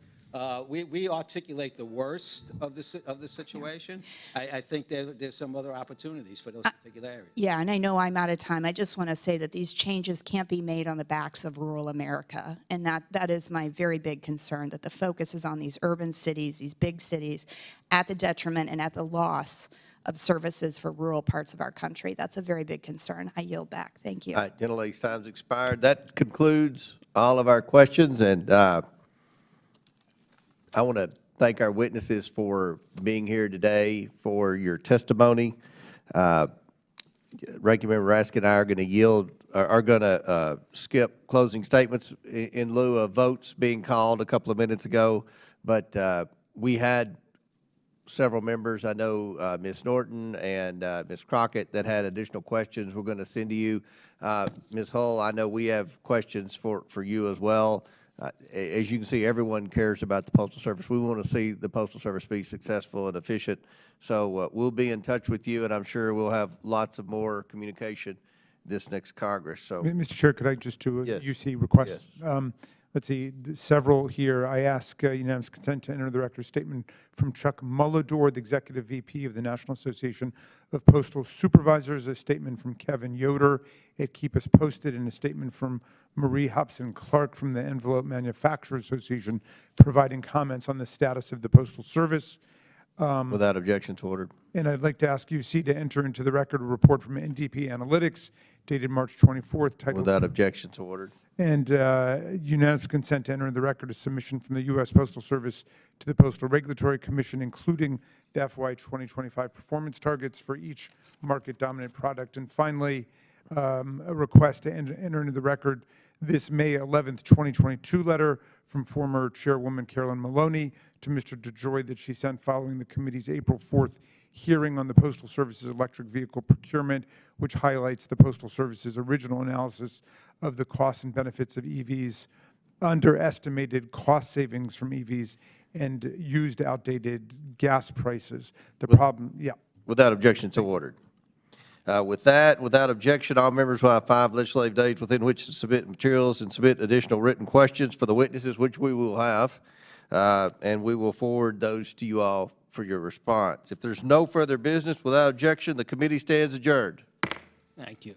We articulate the worst of the situation. I think there's some other opportunities for those particular areas. Yeah, and I know I'm out of time. I just want to say that these changes can't be made on the backs of rural America. And that is my very big concern, that the focus is on these urban cities, these big cities, at the detriment and at the loss of services for rural parts of our country. That's a very big concern. I yield back. Thank you. All right, gentlelady's time's expired. That concludes all of our questions, and I want to thank our witnesses for being here today, for your testimony. Ranking Member Raskin and I are going to skip closing statements in lieu of votes being called a couple of minutes ago, but we had several members, I know Ms. Norton and Ms. Crockett, that had additional questions we're going to send to you. Ms. Hull, I know we have questions for you as well. As you can see, everyone cares about the Postal Service. We want to see the Postal Service be successful and efficient. So we'll be in touch with you, and I'm sure we'll have lots of more communication this next Congress. So, Mr. Chair, could I just do a Yes. UC request? Yes. Let's see, several here. I ask unanimous consent to enter the record statement from Chuck Mullador, the Executive VP of the National Association of Postal Supervisors, a statement from Kevin Yoder at Keep Us Posted, and a statement from Marie Hobson Clark from the Envelope Manufacturers Association, providing comments on the status of the Postal Service. Without objection to order. And I'd like to ask UC to enter into the record a report from NDP Analytics dated March 24th, titled... Without objection to order. And unanimous consent to enter in the record a submission from the U.S. Postal Service to the Postal Regulatory Commission, including the FY 2025 performance targets for each market-dominant product. And finally, a request to enter into the record this May 11th, 2022 letter from former Chairwoman Carolyn Maloney to Mr. DeJoy that she sent following the committee's April 4th hearing on the Postal Service's electric vehicle procurement, which highlights the Postal Service's original analysis of the costs and benefits of EVs, underestimated cost savings from EVs, and used outdated gas prices. The problem, yeah. Without objection to order. With that, without objection, all members will have 5 legislative days within which to submit materials and submit additional written questions for the witnesses, which we will have, and we will forward those to you all for your response. If there's no further business, without objection, the committee stands adjourned. Thank you.